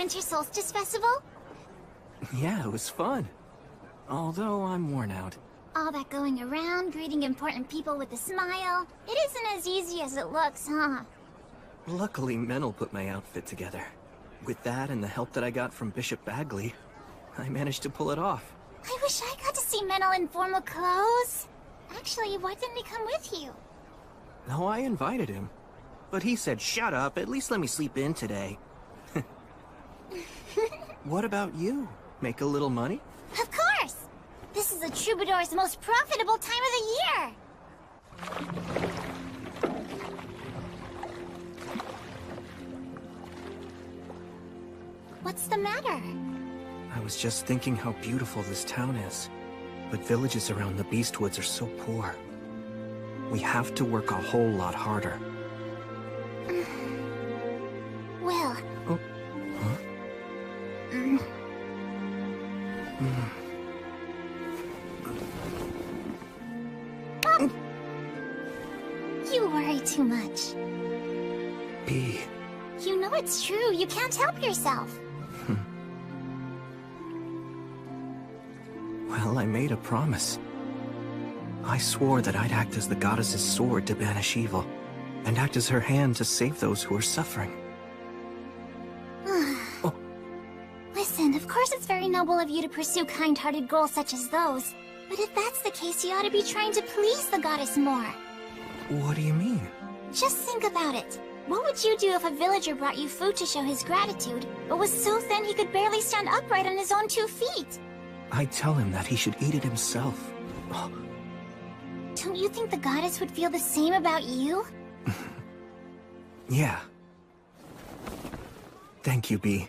Winter Solstice Festival? Yeah, it was fun. Although I'm worn out. All that going around, greeting important people with a smile. It isn't as easy as it looks, huh? Luckily, Menel put my outfit together. With that and the help that I got from Bishop Bagley, I managed to pull it off. I wish I got to see Menel in formal clothes. Actually, why didn't he come with you? No, I invited him. But he said, shut up, at least let me sleep in today. What about you? Make a little money? Of course! This is a troubadour's most profitable time of the year! What's the matter? I was just thinking how beautiful this town is. But villages around the Beastwoods are so poor. We have to work a whole lot harder. Will. Oh. Huh? You worry too much. B. You know it's true. You can't help yourself. Well, I made a promise. I swore that I'd act as the goddess's sword to banish evil, and act as her hand to save those who are suffering. Oh. Listen, of course it's very noble of you to pursue kind-hearted goals such as those. But if that's the case, you ought to be trying to please the goddess more. What do you mean? Just think about it. What would you do if a villager brought you food to show his gratitude, but was so thin he could barely stand upright on his own 2 feet? I'd tell him that he should eat it himself. Oh. Don't you think the goddess would feel the same about you? Yeah. Thank you, B.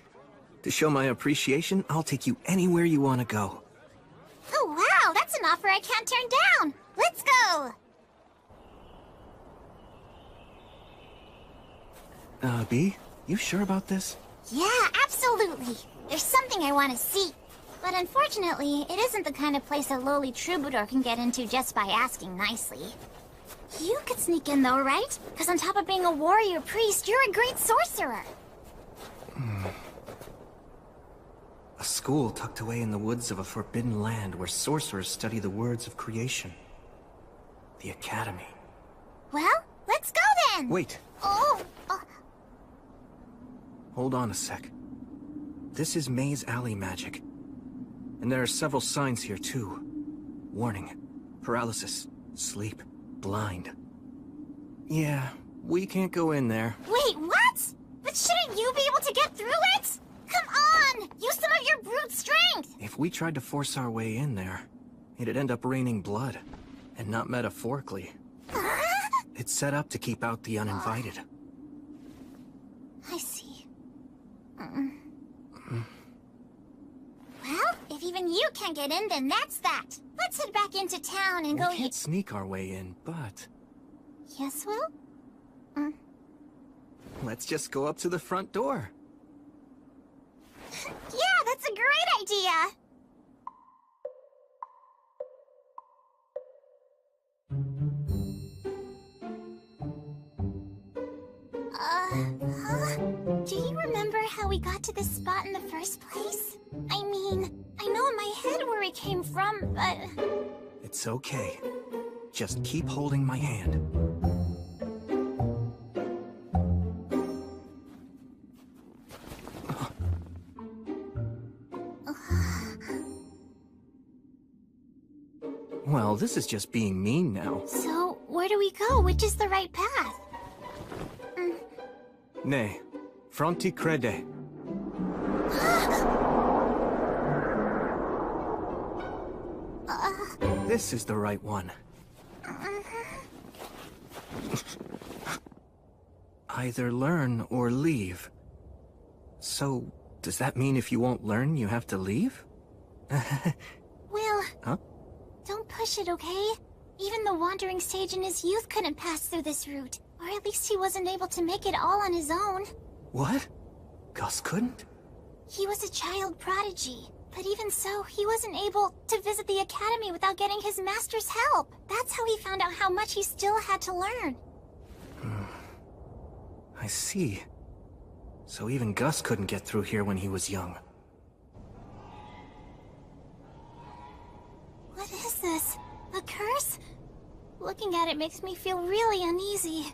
To show my appreciation, I'll take you anywhere you want to go. Oh wow, that's an offer I can't turn down! Let's go! B, you sure about this? Yeah, absolutely! There's something I want to see. But unfortunately, it isn't the kind of place a lowly troubadour can get into just by asking nicely. You could sneak in though, right? Because on top of being a warrior priest, you're a great sorcerer. A school tucked away in the woods of a forbidden land where sorcerers study the words of creation. The Academy. Well, let's go then! Wait. Oh! Hold on a sec. This is Maze Alley magic. And there are several signs here, too. Warning. Paralysis. Sleep. Blind. Yeah, we can't go in there. Wait, what? But shouldn't you be able to get through it? Come on! Use some of your brute strength! If we tried to force our way in there, it'd end up raining blood. And not metaphorically. It's set up to keep out the uninvited. I see. Well, if even you can't get in, then that's that. Let's head back into town and go. We can't sneak our way in, but... Yes, Will? Let's just go up to the front door. Yeah, that's a great idea! Do you remember how we got to this spot in the first place? I mean, I know in my head where we came from, but... It's okay. Just keep holding my hand. Well, this is just being mean now. So, where do we go? Which is the right path? Ne, fronti crede. This is the right one. Either learn or leave. So, does that mean if you won't learn, you have to leave? Will, Huh? don't push it, okay? Even the wandering sage in his youth couldn't pass through this route. Or at least he wasn't able to make it all on his own. What? Gus couldn't? He was a child prodigy. But even so, he wasn't able to visit the academy without getting his master's help. That's how he found out how much he still had to learn. I see. So even Gus couldn't get through here when he was young. What is this? A curse? Looking at it makes me feel really uneasy.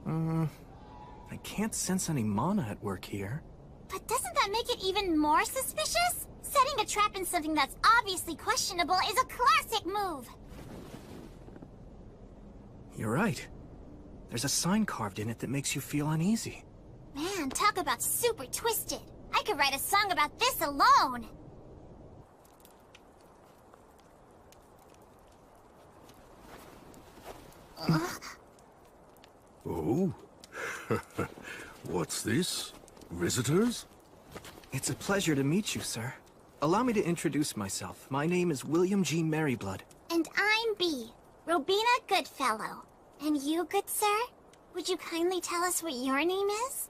I can't sense any mana at work here. But doesn't that make it even more suspicious? Setting a trap in something that's obviously questionable is a classic move! You're right. There's a sign carved in it that makes you feel uneasy. Man, talk about super twisted. I could write a song about this alone! Oh? What's this? Visitors? It's a pleasure to meet you, sir. Allow me to introduce myself. My name is William G. Merryblood. And I'm B. Robina Goodfellow. And you, good sir? Would you kindly tell us what your name is?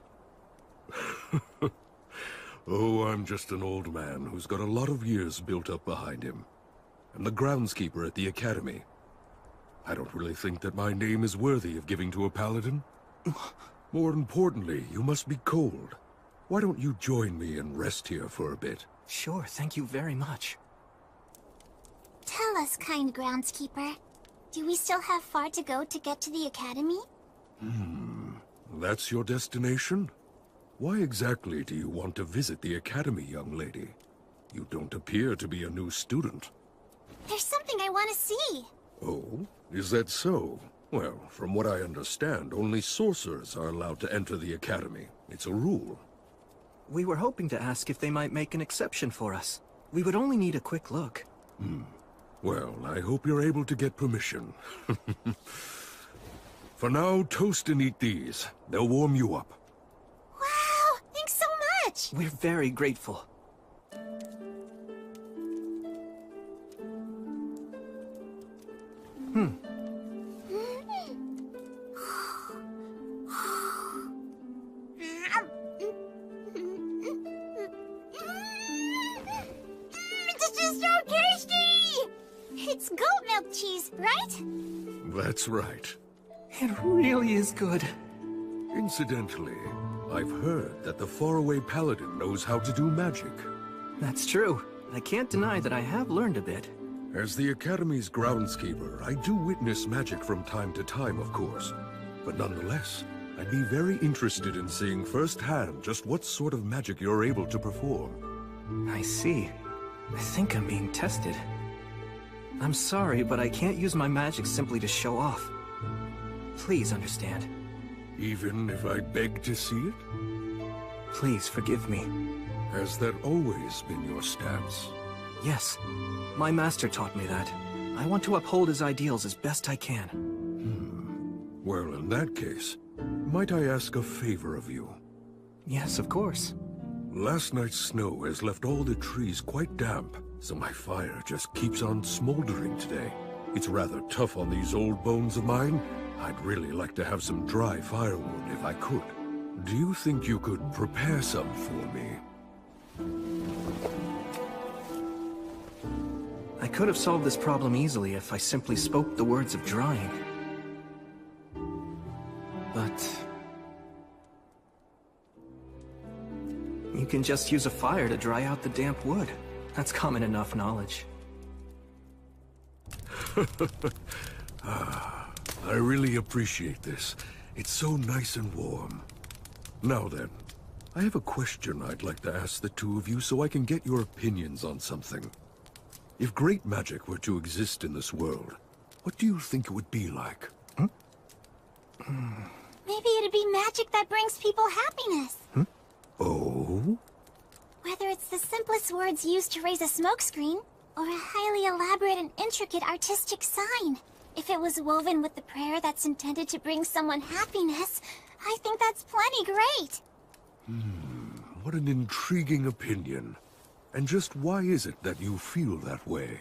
Oh, I'm just an old man who's got a lot of years built up behind him. I'm the groundskeeper at the academy. I don't really think that my name is worthy of giving to a paladin. More importantly, you must be cold. Why don't you join me and rest here for a bit? Sure, thank you very much. Tell us, kind groundskeeper. Do we still have far to go to get to the academy? That's your destination? Why exactly do you want to visit the academy, young lady? You don't appear to be a new student. There's something I want to see. Oh? Is that so? Well, from what I understand, only sorcerers are allowed to enter the academy. It's a rule. We were hoping to ask if they might make an exception for us. We would only need a quick look. Well, I hope you're able to get permission. For now, toast and eat these. They'll warm you up. Wow, thanks so much. We're very grateful. This is so tasty! It's goat milk cheese, right? That's right. It really is good. Incidentally, I've heard that the faraway paladin knows how to do magic. That's true. I can't deny that I have learned a bit. As the Academy's groundskeeper, I do witness magic from time to time, of course. But nonetheless, I'd be very interested in seeing firsthand just what sort of magic you're able to perform. I see. I think I'm being tested. I'm sorry, but I can't use my magic simply to show off. Please understand. Even if I beg to see it? Please forgive me. Has that always been your stance? Yes. My master taught me that. I want to uphold his ideals as best I can. Well, in that case, might I ask a favor of you? Yes, of course. Last night's snow has left all the trees quite damp, so my fire just keeps on smoldering today. It's rather tough on these old bones of mine. I'd really like to have some dry firewood if I could. Do you think you could prepare some for me? I could have solved this problem easily if I simply spoke the words of drying. But you can just use a fire to dry out the damp wood. That's common enough knowledge. I really appreciate this. It's so nice and warm. Now then, I have a question I'd like to ask the two of you so I can get your opinions on something. If great magic were to exist in this world, what do you think it would be like? Maybe it'd be magic that brings people happiness. Oh? Whether it's the simplest words used to raise a smokescreen, or a highly elaborate and intricate artistic sign. If it was woven with the prayer that's intended to bring someone happiness, I think that's plenty great. What an intriguing opinion. And just why is it that you feel that way?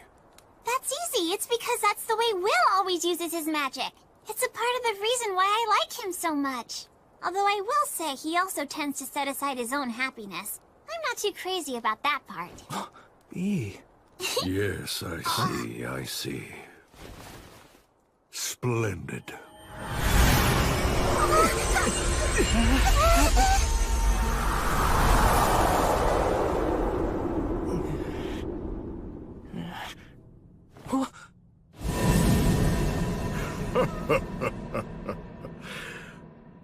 That's easy. It's because that's the way Will always uses his magic. It's a part of the reason why I like him so much. Although I will say he also tends to set aside his own happiness. I'm not too crazy about that part. B. Yes, I see.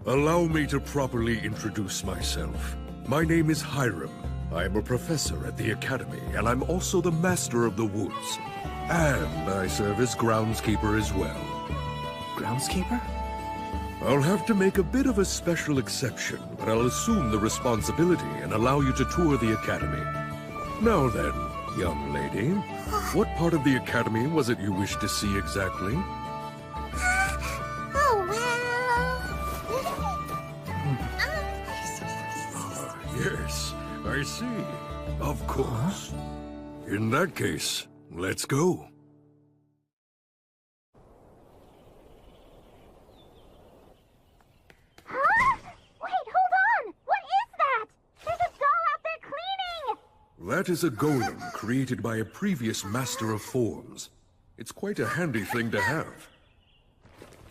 Allow me to properly introduce myself. My name is Hiram. I am a professor at the Academy, and I'm also the Master of the Woods. And I serve as groundskeeper as well. Groundskeeper? I'll have to make a bit of a special exception, but I'll assume the responsibility and allow you to tour the Academy. Now then, young lady, what part of the Academy was it you wished to see exactly? Oh, well... Yes, I see. Of course. In that case, let's go. That is a golem created by a previous master of forms. It's quite a handy thing to have.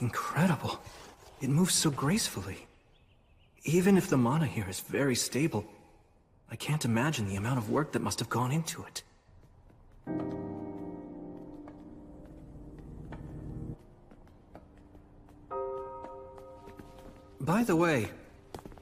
Incredible. It moves so gracefully. Even if the mana here is very stable, I can't imagine the amount of work that must have gone into it. By the way,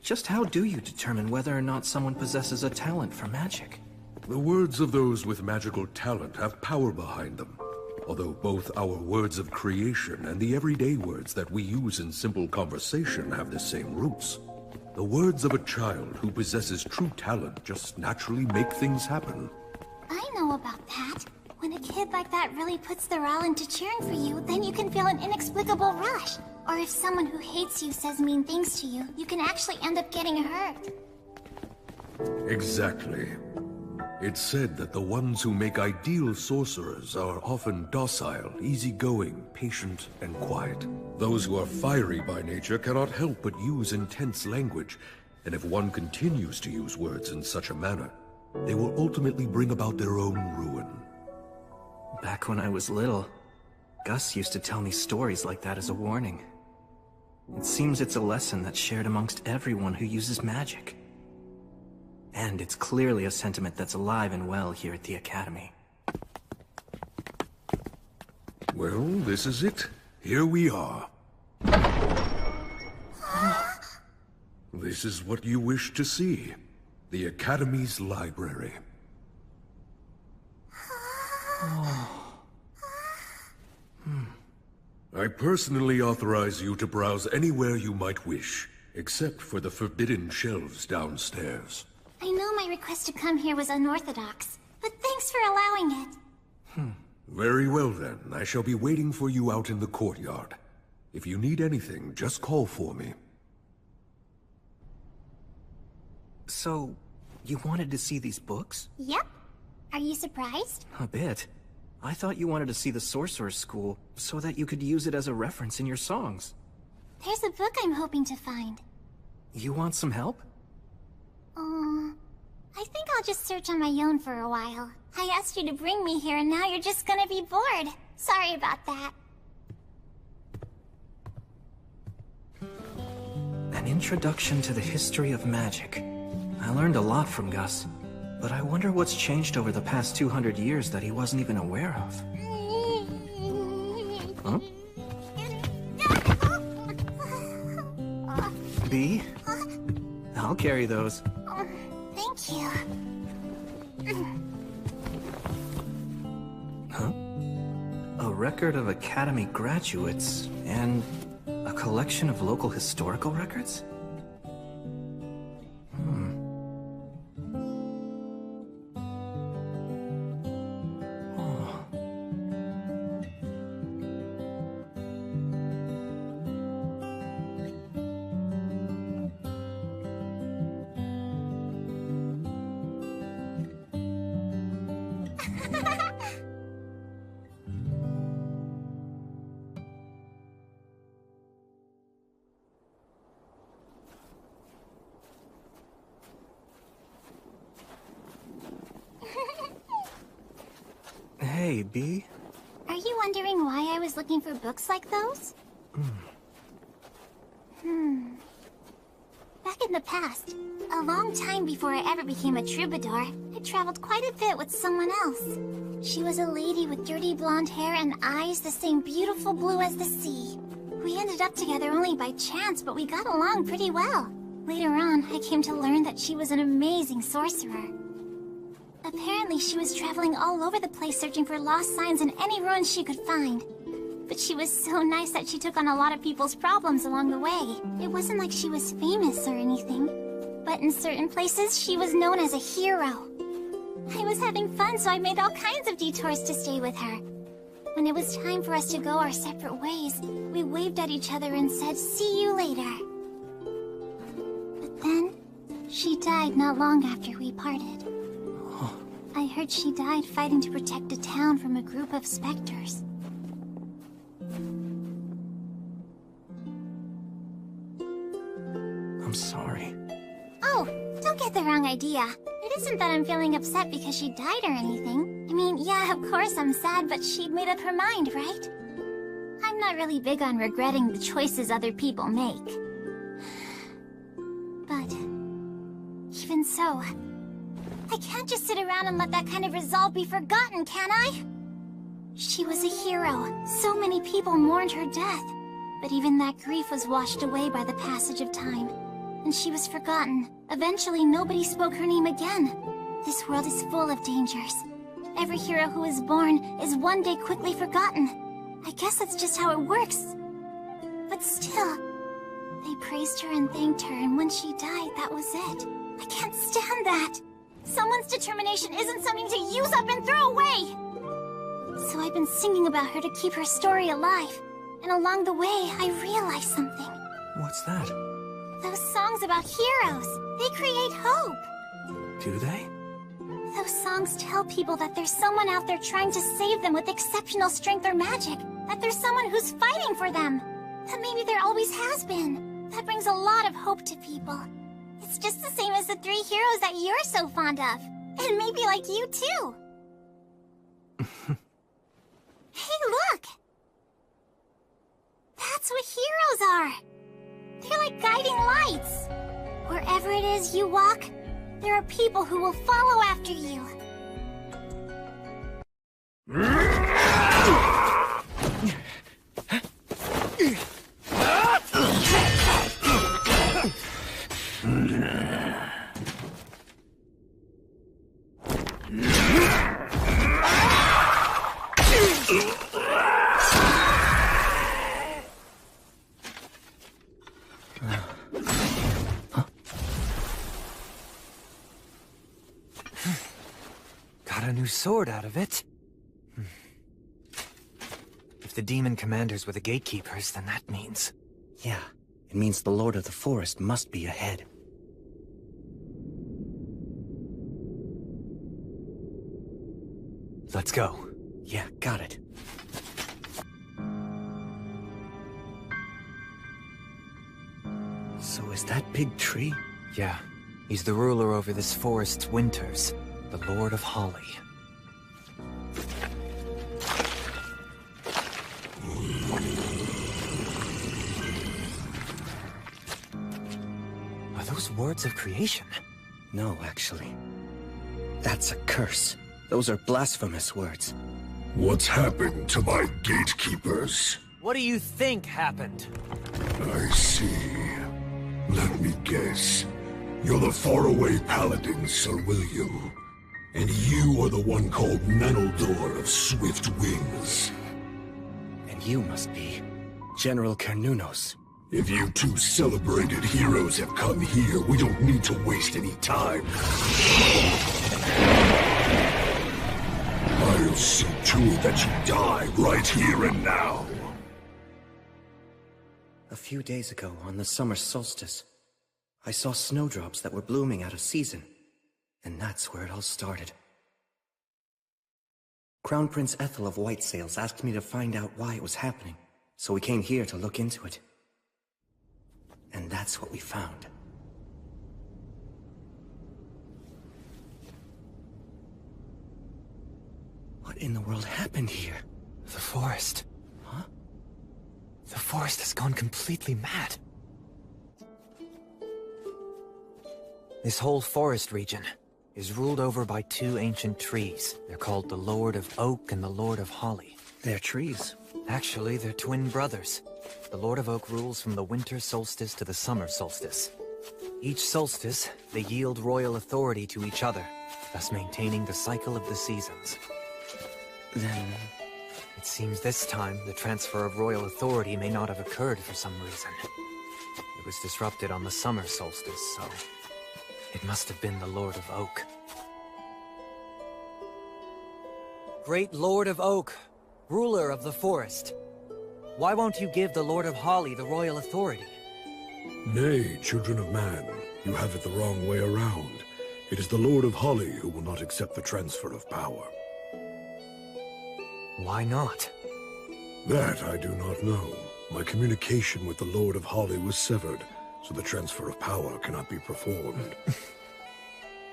just how do you determine whether or not someone possesses a talent for magic? The words of those with magical talent have power behind them. Although both our words of creation and the everyday words that we use in simple conversation have the same roots. The words of a child who possesses true talent just naturally make things happen. I know about that. When a kid like that really puts their all into cheering for you, then you can feel an inexplicable rush. Or if someone who hates you says mean things to you, you can actually end up getting hurt. Exactly. It's said that the ones who make ideal sorcerers are often docile, easygoing, patient, and quiet. Those who are fiery by nature cannot help but use intense language, and if one continues to use words in such a manner, they will ultimately bring about their own ruin. Back when I was little, Gus used to tell me stories like that as a warning. It seems it's a lesson that's shared amongst everyone who uses magic. And it's clearly a sentiment that's alive and well here at the Academy. Well, this is it. Here we are. This is what you wish to see. The Academy's library. I personally authorize you to browse anywhere you might wish, except for the forbidden shelves downstairs. I know my request to come here was unorthodox, but thanks for allowing it. Very well then, I shall be waiting for you out in the courtyard. If you need anything, just call for me. So, you wanted to see these books? Yep. Are you surprised? A bit. I thought you wanted to see the Sorcerer's School so that you could use it as a reference in your songs. There's a book I'm hoping to find. You want some help? I think I'll just search on my own for a while. I asked you to bring me here and now you're just gonna be bored. Sorry about that. An introduction to the history of magic. I learned a lot from Gus, but I wonder what's changed over the past 200 years that he wasn't even aware of. Huh? B? I'll carry those. Thank you. Huh? A record of Academy graduates and a collection of local historical records? Hey, B. Are you wondering why I was looking for books like those? Back in the past, a long time before I ever became a troubadour, I traveled quite a bit with someone else. She was a lady with dirty blonde hair and eyes the same beautiful blue as the sea. We ended up together only by chance, but we got along pretty well. Later on, I came to learn that she was an amazing sorcerer. Apparently, she was traveling all over the place searching for lost signs in any ruins she could find. But she was so nice that she took on a lot of people's problems along the way. It wasn't like she was famous or anything, but in certain places, she was known as a hero. I was having fun, so I made all kinds of detours to stay with her. When it was time for us to go our separate ways, we waved at each other and said, "See you later." But then, she died not long after we parted. I heard she died fighting to protect a town from a group of specters. I'm sorry. Oh, don't get the wrong idea. It isn't that I'm feeling upset because she died or anything. I mean, yeah, of course I'm sad, but she'd made up her mind, right? I'm not really big on regretting the choices other people make. But even so, I can't just sit around and let that kind of resolve be forgotten, can I? She was a hero. So many people mourned her death. But even that grief was washed away by the passage of time. And she was forgotten. Eventually, nobody spoke her name again. This world is full of dangers. Every hero who is born is one day quickly forgotten. I guess that's just how it works. But still, they praised her and thanked her, and when she died, that was it. I can't stand that. Someone's determination isn't something to use up and throw away! So I've been singing about her to keep her story alive. And along the way, I realized something. What's that? Those songs about heroes, they create hope. Do they? Those songs tell people that there's someone out there trying to save them with exceptional strength or magic. That there's someone who's fighting for them. That maybe there always has been. That brings a lot of hope to people. It's just the same as the 3 heroes that you're so fond of. And maybe like you too. Hey, look! That's what heroes are! They're like guiding lights. Wherever it is you walk, there are people who will follow after you. Got a new sword out of it. If the demon commanders were the gatekeepers, then that means... Yeah, it means the Lord of the Forest must be ahead. Let's go. Yeah, got it. So is that big tree? Yeah. He's the ruler over this forest's winters. The Lord of Holly. Are those words of creation? No, actually. That's a curse. Those are blasphemous words. What's happened to my gatekeepers? What do you think happened? I see. Let me guess. You're the faraway paladin, Sir William. And you are the one called Menaldor of Swift Wings. And you must be General Carnunos. If you 2 celebrated heroes have come here, we don't need to waste any time. I'll see to it that you die right here and now. A few days ago, on the summer solstice, I saw snowdrops that were blooming out of season. And that's where it all started. Crown Prince Ethel of White Sails asked me to find out why it was happening, so we came here to look into it. And that's what we found. What in the world happened here? The forest. Huh? The forest has gone completely mad. This whole forest region is ruled over by 2 ancient trees. They're called the Lord of Oak and the Lord of Holly. They're trees? Actually, they're twin brothers. The Lord of Oak rules from the winter solstice to the summer solstice. Each solstice, they yield royal authority to each other, thus maintaining the cycle of the seasons. Then... It seems this time, the transfer of royal authority may not have occurred for some reason. It was disrupted on the summer solstice, so... It must have been the Lord of Oak. Great Lord of Oak, ruler of the forest. Why won't you give the Lord of Holly the royal authority? Nay, children of man, you have it the wrong way around. It is the Lord of Holly who will not accept the transfer of power. Why not? That I do not know. My communication with the Lord of Holly was severed, so the transfer of power cannot be performed.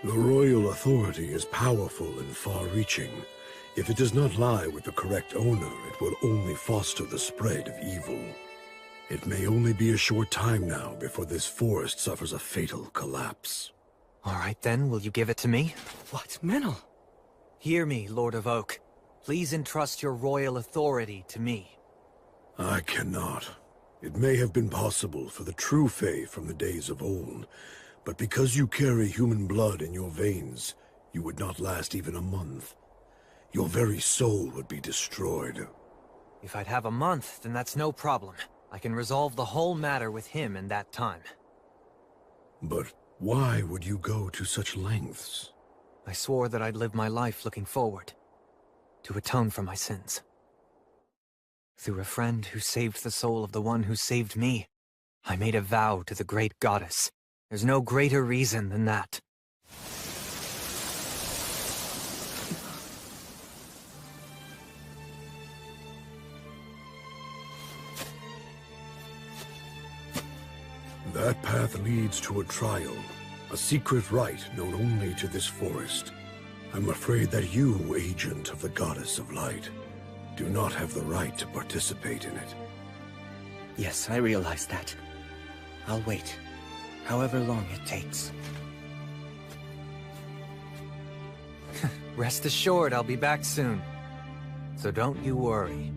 The royal authority is powerful and far-reaching. If it does not lie with the correct owner, it will only foster the spread of evil. It may only be a short time now before this forest suffers a fatal collapse. All right then, will you give it to me? What, Menel? Hear me, Lord of Oak. Please entrust your royal authority to me. I cannot. It may have been possible for the true Fae from the days of old, but because you carry human blood in your veins, you would not last even a month. Your very soul would be destroyed. If I'd have a month, then that's no problem. I can resolve the whole matter with him in that time. But why would you go to such lengths? I swore that I'd live my life looking forward, to atone for my sins. Through a friend who saved the soul of the one who saved me, I made a vow to the great goddess. There's no greater reason than that. That path leads to a trial, a secret rite known only to this forest. I'm afraid that you, agent of the Goddess of Light, do not have the right to participate in it. Yes, I realize that. I'll wait, however long it takes. Rest assured I'll be back soon. So don't you worry.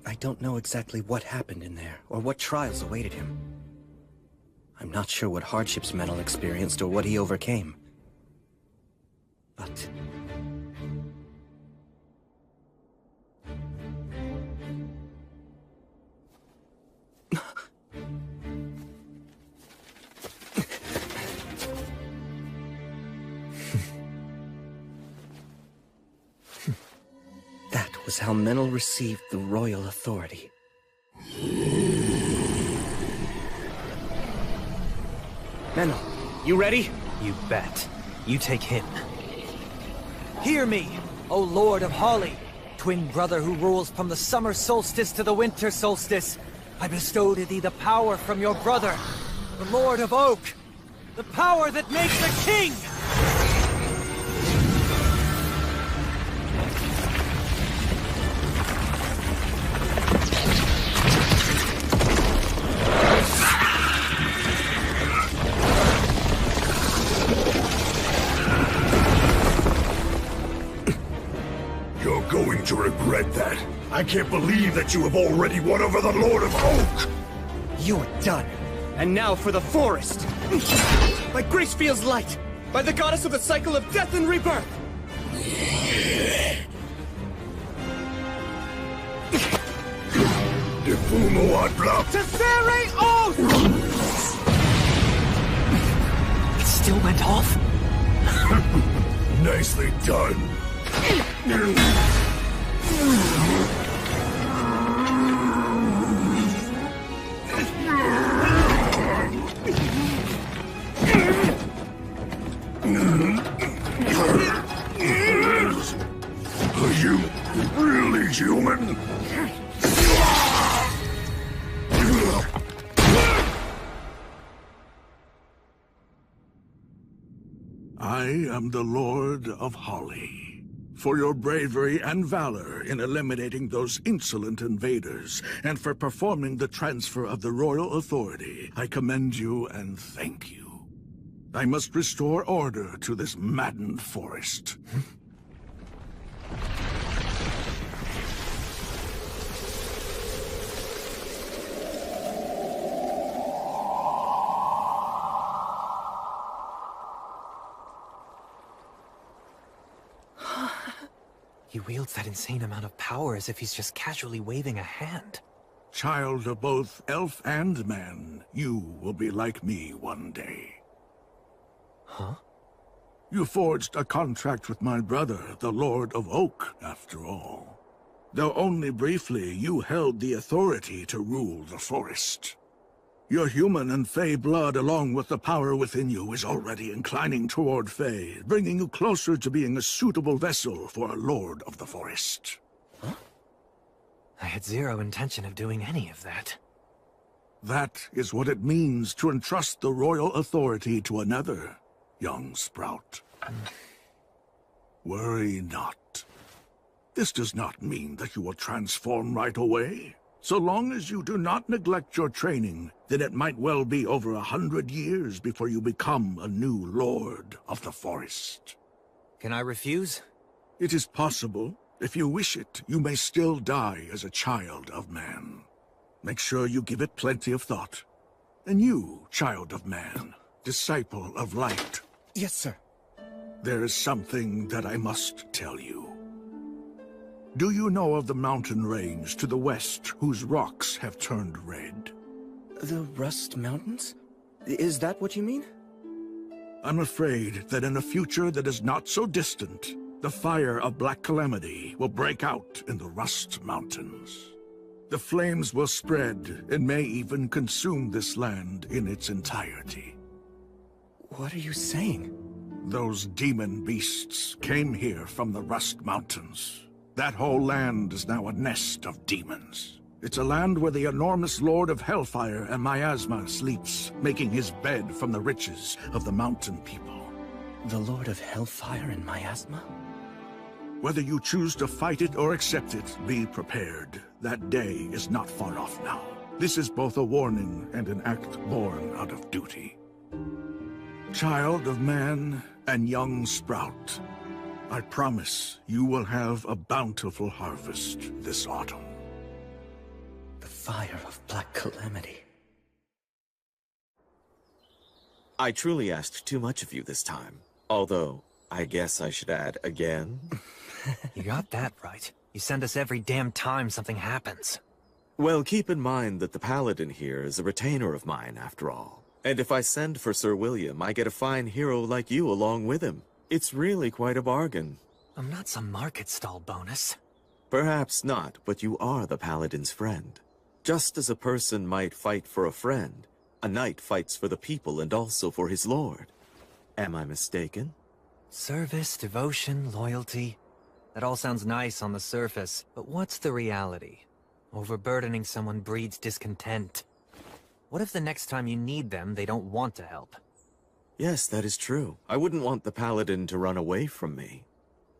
I don't know exactly what happened in there, or what trials awaited him. I'm not sure what hardships Menel experienced or what he overcame. But... That was how Menel received the royal authority. Menel, you ready? You bet. You take him. Hear me, O Lord of Holly, twin brother who rules from the summer solstice to the winter solstice. I bestow to thee the power from your brother, the Lord of Oak, the power that makes a king! Going to regret that. I can't believe that you have already won over the Lord of Oak! You're done. And now for the forest! By Gracefield's light! By the goddess of the cycle of death and rebirth! Defumo Adbla! Tessere Oath! It still went off? Nicely done. Are you really human? I am the Lord of Holly. For your bravery and valor in eliminating those insolent invaders, and for performing the transfer of the royal authority, I commend you and thank you. I must restore order to this maddened forest. He wields that insane amount of power as if he's just casually waving a hand. Child of both elf and man, you will be like me one day. Huh? You forged a contract with my brother, the Lord of Oak, after all. Though only briefly, you held the authority to rule the forest. Your human and Fey blood, along with the power within you, is already inclining toward Fey, bringing you closer to being a suitable vessel for a Lord of the Forest. Huh? I had zero intention of doing any of that. That is what it means to entrust the royal authority to another, young Sprout. Worry not. This does not mean that you will transform right away. So long as you do not neglect your training, then it might well be over 100 years before you become a new Lord of the Forest. Can I refuse? It is possible. If you wish it, you may still die as a child of man. Make sure you give it plenty of thought. And you, child of man, disciple of light. Yes, sir. There is something that I must tell you. Do you know of the mountain range to the west whose rocks have turned red? The Rust Mountains? Is that what you mean? I'm afraid that in a future that is not so distant, the fire of Black Calamity will break out in the Rust Mountains. The flames will spread and may even consume this land in its entirety. What are you saying? Those demon beasts came here from the Rust Mountains. That whole land is now a nest of demons. It's a land where the enormous Lord of Hellfire and Miasma sleeps, making his bed from the riches of the mountain people. The Lord of Hellfire and Miasma? Whether you choose to fight it or accept it, be prepared. That day is not far off now. This is both a warning and an act born out of duty. Child of man and young Sprout, I promise you will have a bountiful harvest this autumn. The fire of Black Calamity. I truly asked too much of you this time. Although, I guess I should add again. You got that right. You send us every damn time something happens. Well, keep in mind that the Paladin here is a retainer of mine, after all. And if I send for Sir William, I get a fine hero like you along with him. It's really quite a bargain. I'm not some market stall bonus. Perhaps not, but you are the Paladin's friend. Just as a person might fight for a friend, a knight fights for the people and also for his lord. Am I mistaken? Service, devotion, loyalty. That all sounds nice on the surface, but what's the reality? Overburdening someone breeds discontent. What if the next time you need them, they don't want to help? Yes, that is true. I wouldn't want the Paladin to run away from me.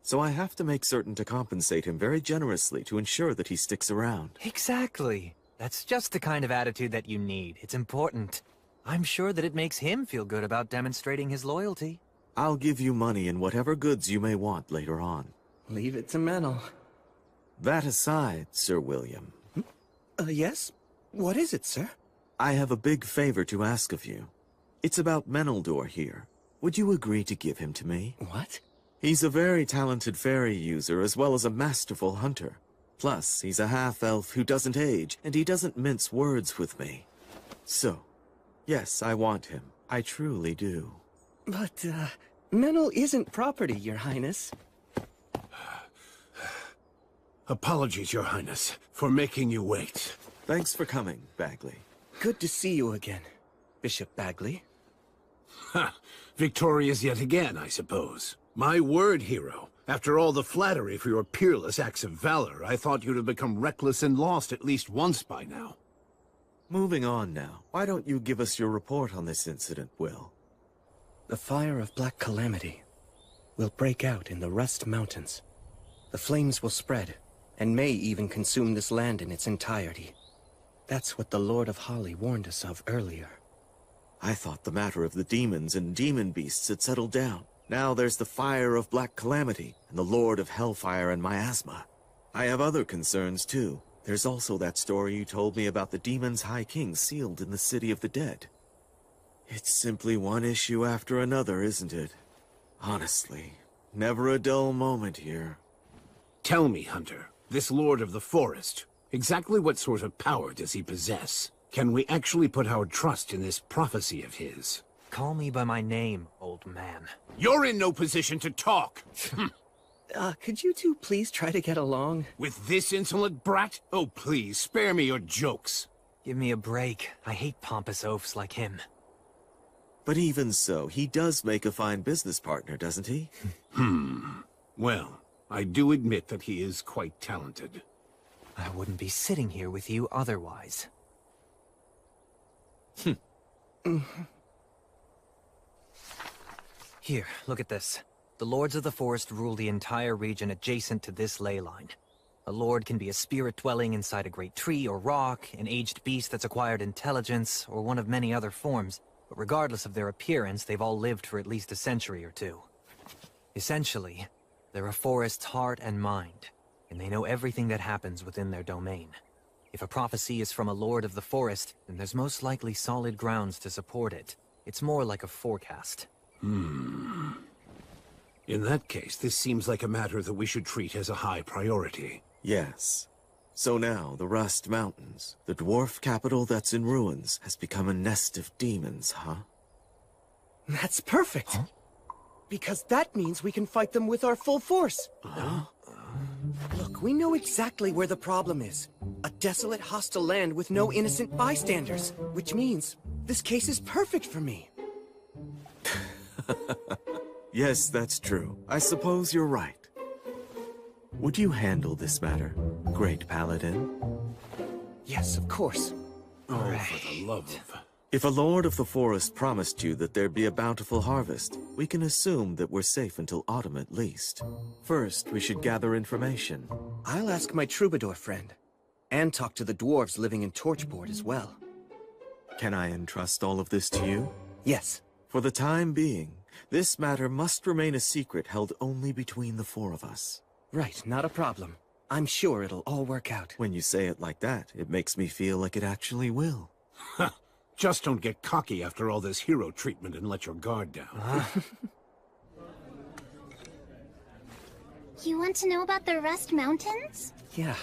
So I have to make certain to compensate him very generously to ensure that he sticks around. Exactly. That's just the kind of attitude that you need. It's important. I'm sure that it makes him feel good about demonstrating his loyalty. I'll give you money and whatever goods you may want later on. Leave it to Menel. That aside, Sir William. Yes? What is it, sir? I have a big favor to ask of you. It's about Meneldor here. Would you agree to give him to me? What? He's a very talented fairy user as well as a masterful hunter. Plus, he's a half-elf who doesn't age, and he doesn't mince words with me. So, yes, I want him. I truly do. But, Menel isn't property, Your Highness. Apologies, Your Highness, for making you wait. Thanks for coming, Bagley. Good to see you again, Bishop Bagley. Ha! Victorious yet again, I suppose. My word, hero. After all the flattery for your peerless acts of valor, I thought you'd have become reckless and lost at least once by now. Moving on now. Why don't you give us your report on this incident, Will? The fire of Black Calamity will break out in the Rust Mountains. The flames will spread, and may even consume this land in its entirety. That's what the Lord of Holly warned us of earlier. I thought the matter of the demons and demon beasts had settled down. Now there's the fire of Black Calamity, and the Lord of Hellfire and Miasma. I have other concerns, too. There's also that story you told me about the demon's High King sealed in the City of the Dead. It's simply one issue after another, isn't it? Honestly, never a dull moment here. Tell me, Hunter, this Lord of the Forest, exactly what sort of power does he possess? Can we actually put our trust in this prophecy of his? Call me by my name, old man. You're in no position to talk! Could you two please try to get along? With this insolent brat? Oh, please, spare me your jokes. Give me a break. I hate pompous oafs like him. But even so, he does make a fine business partner, doesn't he? Well, I do admit that he is quite talented. I wouldn't be sitting here with you otherwise. Here, look at this. The Lords of the Forest rule the entire region adjacent to this ley line. A lord can be a spirit dwelling inside a great tree or rock, an aged beast that's acquired intelligence, or one of many other forms, but regardless of their appearance, they've all lived for at least a century or two. Essentially, they're a forest's heart and mind, and they know everything that happens within their domain. If a prophecy is from a Lord of the Forest, then there's most likely solid grounds to support it. It's more like a forecast. In that case, this seems like a matter that we should treat as a high priority. Yes. So now, the Rust Mountains, the dwarf capital that's in ruins, has become a nest of demons, huh? That's perfect! Huh? Because that means we can fight them with our full force! Look, we know exactly where the problem is. A desolate, hostile land with no innocent bystanders. Which means, this case is perfect for me. Yes, that's true. I suppose you're right. Would you handle this matter, Great Paladin? Yes, of course. Oh, for the love of... If a Lord of the Forest promised you that there'd be a bountiful harvest, we can assume that we're safe until autumn at least. First, we should gather information. I'll ask my troubadour friend, and talk to the dwarves living in Torchboard as well. Can I entrust all of this to you? Yes. For the time being, this matter must remain a secret held only between the four of us. Right, not a problem. I'm sure it'll all work out. When you say it like that, it makes me feel like it actually will. Just don't get cocky after all this hero treatment and let your guard down. You want to know about the Rust Mountains? Yeah.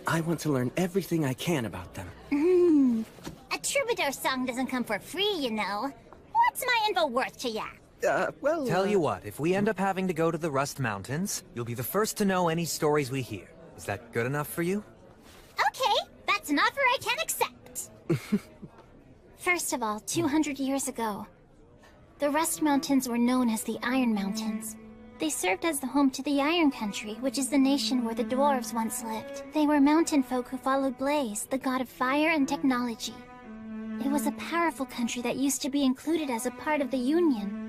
I want to learn everything I can about them. A troubadour song doesn't come for free, you know. What's my info worth to ya? Tell you what, if we end up having to go to the Rust Mountains, you'll be the first to know any stories we hear. Is that good enough for you? Okay, that's an offer I can accept. First of all, 200 years ago, the Rust Mountains were known as the Iron Mountains. They served as the home to the Iron Country, which is the nation where the dwarves once lived. They were mountain folk who followed Blaze, the god of fire and technology. It was a powerful country that used to be included as a part of the Union.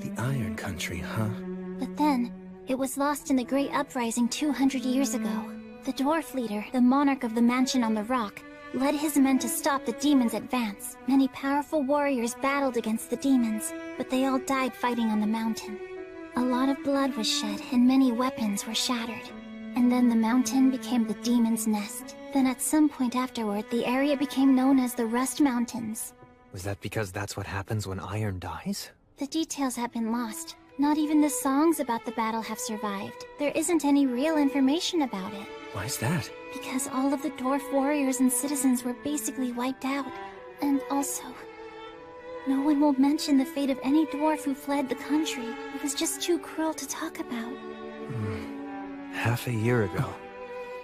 The Iron Country, huh? But then, it was lost in the Great Uprising 200 years ago. The dwarf leader, the monarch of the mansion on the rock, led his men to stop the demons' advance. Many powerful warriors battled against the demons, but they all died fighting on the mountain. A lot of blood was shed, and many weapons were shattered. And then the mountain became the demon's nest. Then at some point afterward, the area became known as the Rust Mountains. Was that because that's what happens when iron dies? The details have been lost. Not even the songs about the battle have survived. There isn't any real information about it. Why's that? Because all of the dwarf warriors and citizens were basically wiped out. And also, no one will mention the fate of any dwarf who fled the country. It was just too cruel to talk about. Half a year ago,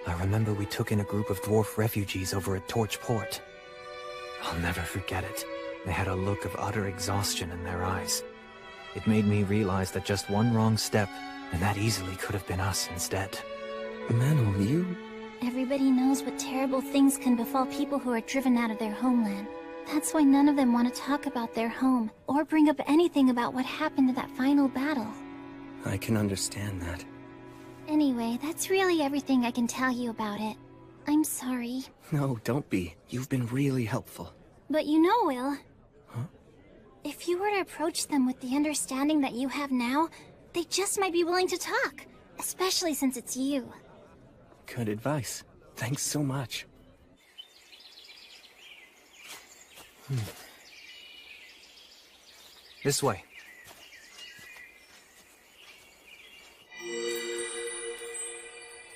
I remember we took in a group of dwarf refugees over at Torchport. I'll never forget it. They had a look of utter exhaustion in their eyes. It made me realize that just one wrong step, and that easily could have been us instead. Manel, you... Everybody knows what terrible things can befall people who are driven out of their homeland. That's why none of them want to talk about their home, or bring up anything about what happened in that final battle. I can understand that. Anyway, that's really everything I can tell you about it. I'm sorry. No, don't be. You've been really helpful. But you know, Will. Huh? If you were to approach them with the understanding that you have now, they just might be willing to talk. Especially since it's you. Good advice. Thanks so much. This way.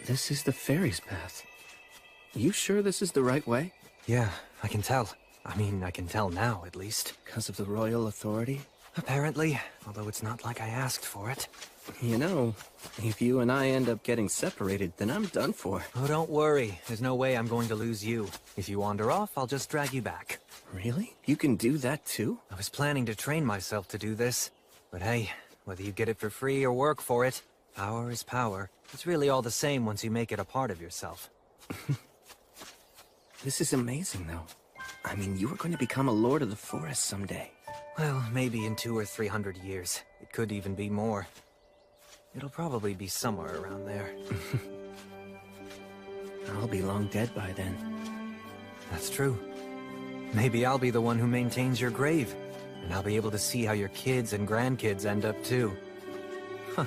This is the fairy's path. You sure this is the right way? Yeah, I can tell. I mean, I can tell now, at least. Because of the royal authority? Apparently, although it's not like I asked for it. You know, if you and I end up getting separated, then I'm done for. Oh, don't worry. There's no way I'm going to lose you. If you wander off, I'll just drag you back. Really? You can do that too? I was planning to train myself to do this. But hey, whether you get it for free or work for it, power is power. It's really all the same once you make it a part of yourself. This is amazing, though. I mean, you are going to become a lord of the forest someday. Well, maybe in 200 or 300 years. It could even be more. It'll probably be somewhere around there. I'll be long dead by then. That's true. Maybe I'll be the one who maintains your grave. And I'll be able to see how your kids and grandkids end up too. Huh.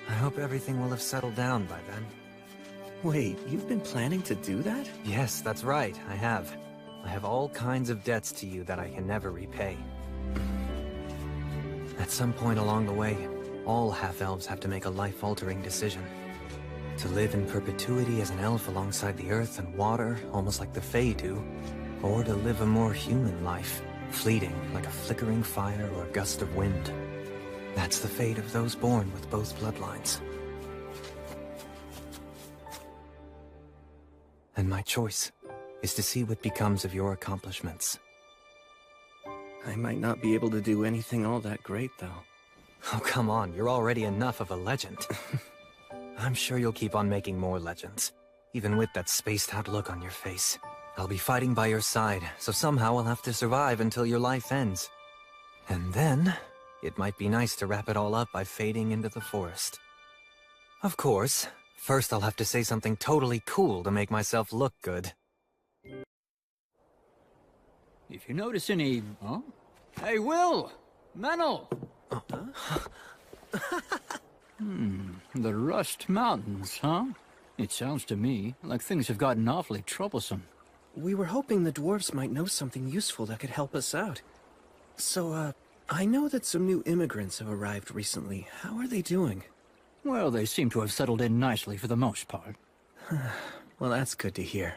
I hope everything will have settled down by then. Wait, you've been planning to do that? Yes, that's right, I have. I have all kinds of debts to you that I can never repay. At some point along the way, all half-elves have to make a life-altering decision. To live in perpetuity as an elf alongside the earth and water, almost like the Fae do, or to live a more human life, fleeting like a flickering fire or a gust of wind. That's the fate of those born with both bloodlines. And my choice is to see what becomes of your accomplishments. I might not be able to do anything all that great, though. Oh, come on, you're already enough of a legend. I'm sure you'll keep on making more legends, even with that spaced-out look on your face. I'll be fighting by your side, so somehow I'll have to survive until your life ends. And then, it might be nice to wrap it all up by fading into the forest. Of course, first I'll have to say something totally cool to make myself look good. If you notice any... Huh? Hey, Will! Manel! The Rust Mountains, huh? It sounds to me like things have gotten awfully troublesome. We were hoping the dwarves might know something useful that could help us out. So, I know that some new immigrants have arrived recently. How are they doing? Well, they seem to have settled in nicely for the most part. Well, that's good to hear.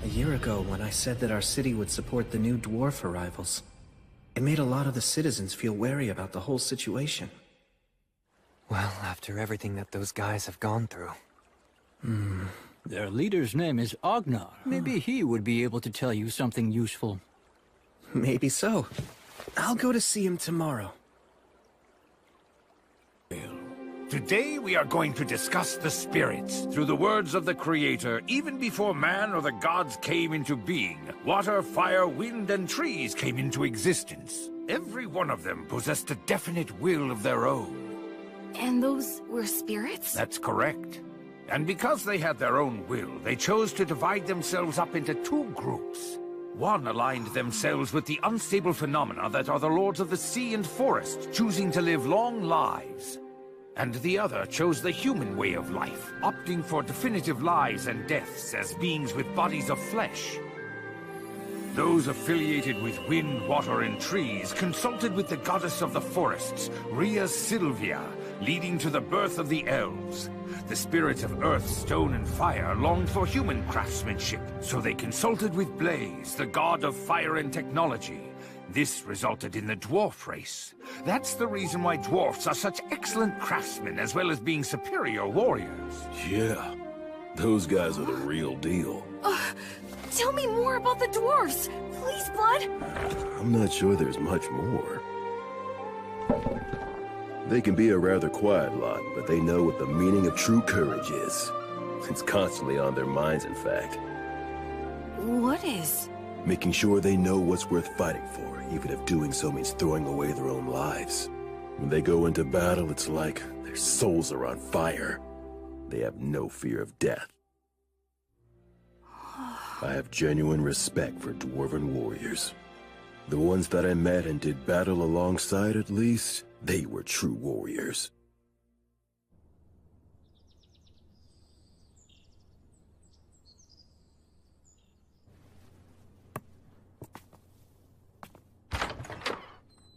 A year ago, when I said that our city would support the new dwarf arrivals, it made a lot of the citizens feel wary about the whole situation. Well, after everything that those guys have gone through. Their leader's name is Ognar. Maybe he would be able to tell you something useful. Maybe so. I'll go to see him tomorrow. Today we are going to discuss the spirits. Through the words of the Creator, even before man or the gods came into being, water, fire, wind, and trees came into existence. Every one of them possessed a definite will of their own. And those were spirits? That's correct. And because they had their own will, they chose to divide themselves up into two groups. One aligned themselves with the unstable phenomena that are the lords of the sea and forest, choosing to live long lives. And the other chose the human way of life, opting for definitive lives and deaths as beings with bodies of flesh. Those affiliated with wind, water, and trees consulted with the goddess of the forests, Rhea Sylvia, leading to the birth of the elves. The spirits of earth, stone, and fire longed for human craftsmanship, so they consulted with Blaze, the god of fire and technology. This resulted in the dwarf race. That's the reason why dwarfs are such excellent craftsmen as well as being superior warriors. Yeah, those guys are the real deal. Tell me more about the dwarves! Please, Blood! I'm not sure there's much more. They can be a rather quiet lot, but they know what the meaning of true courage is. It's constantly on their minds, in fact. What is? Making sure they know what's worth fighting for, even if doing so means throwing away their own lives. When they go into battle, it's like their souls are on fire. They have no fear of death. I have genuine respect for dwarven warriors. The ones that I met and did battle alongside, at least, they were true warriors.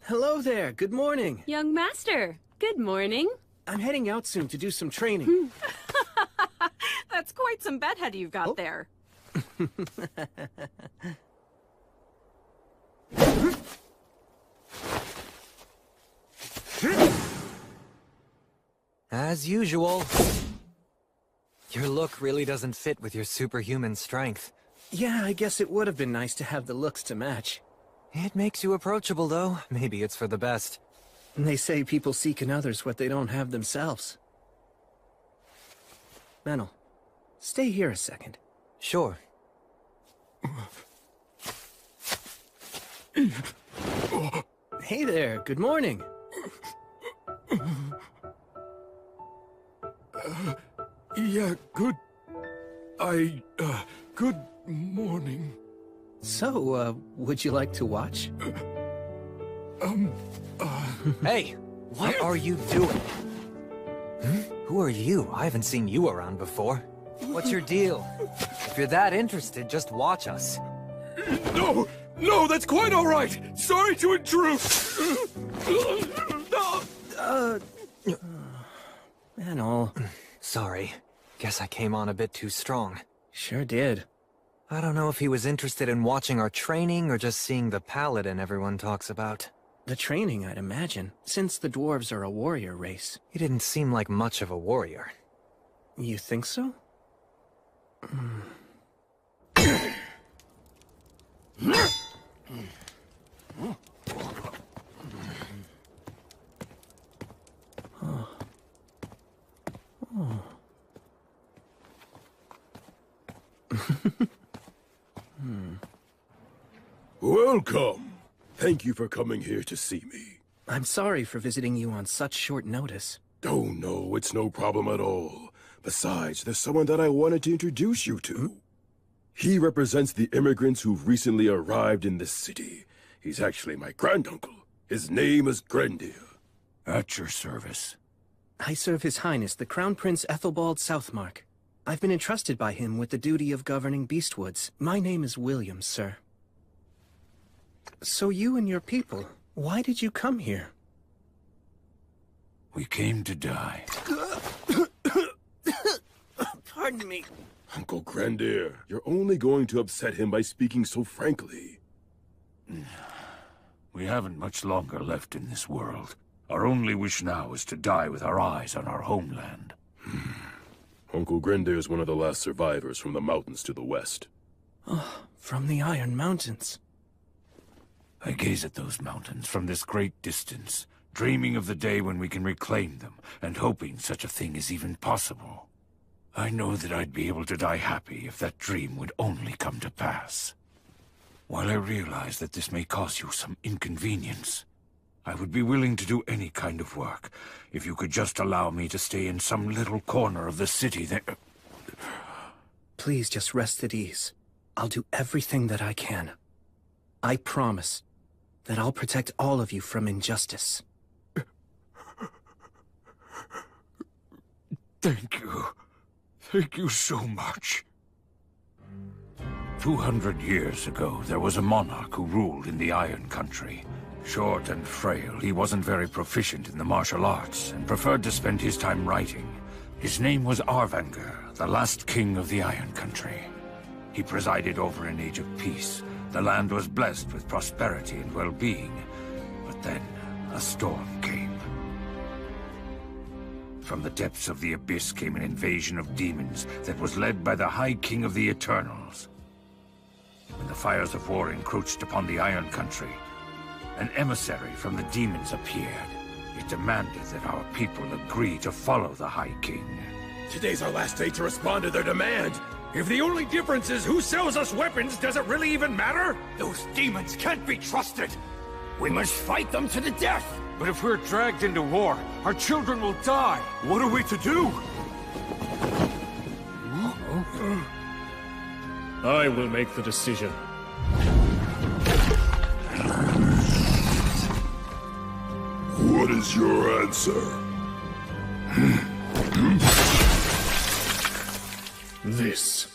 Hello there, good morning. Young master, good morning. I'm heading out soon to do some training. That's quite some bedhead you've got there. As usual. Your look really doesn't fit with your superhuman strength. Yeah, I guess it would have been nice to have the looks to match. It makes you approachable, though. Maybe it's for the best. And they say people seek in others what they don't have themselves. Menel, stay here a second. Sure. Hey there, good morning. Yeah, good morning. So, would you like to watch? Hey, what are you doing? Who are you? I haven't seen you around before. What's your deal? If you're that interested, just watch us. No, that's quite all right. Sorry to intrude. Menel. Sorry. Guess I came on a bit too strong. Sure did. I don't know if he was interested in watching our training or just seeing the paladin everyone talks about. The training, I'd imagine, since the dwarves are a warrior race. He didn't seem like much of a warrior. You think so? Welcome! Thank you for coming here to see me. I'm sorry for visiting you on such short notice. Oh no, it's no problem at all. Besides, there's someone that I wanted to introduce you to. He represents the immigrants who've recently arrived in this city. He's actually my granduncle. His name is Grendir. At your service. I serve His Highness the Crown Prince Ethelbald Southmark. I've been entrusted by him with the duty of governing Beastwoods. My name is William, sir. So you and your people, why did you come here? We came to die. Pardon me. Uncle Grendir, you're only going to upset him by speaking so frankly. We haven't much longer left in this world. Our only wish now is to die with our eyes on our homeland. Uncle Grendir is one of the last survivors from the mountains to the west. Oh, from the Iron Mountains. I gaze at those mountains from this great distance, dreaming of the day when we can reclaim them, and hoping such a thing is even possible. I know that I'd be able to die happy if that dream would only come to pass. While I realize that this may cause you some inconvenience, I would be willing to do any kind of work, if you could just allow me to stay in some little corner of the city that... Please just rest at ease. I'll do everything that I can. I promise that I'll protect all of you from injustice. Thank you. Thank you so much. 200 years ago, there was a monarch who ruled in the Iron Country. Short and frail, he wasn't very proficient in the martial arts and preferred to spend his time writing. His name was Arvanger, the last king of the Iron Country. He presided over an age of peace. The land was blessed with prosperity and well-being. But then, a storm came. From the depths of the abyss came an invasion of demons that was led by the High King of the Eternals. When the fires of war encroached upon the Iron Country, an emissary from the demons appeared. It demanded that our people agree to follow the High King. Today's our last day to respond to their demand. If the only difference is who sells us weapons, does it really even matter? Those demons can't be trusted! We must fight them to the death! But if we're dragged into war, our children will die! What are we to do? I will make the decision. What is your answer? This.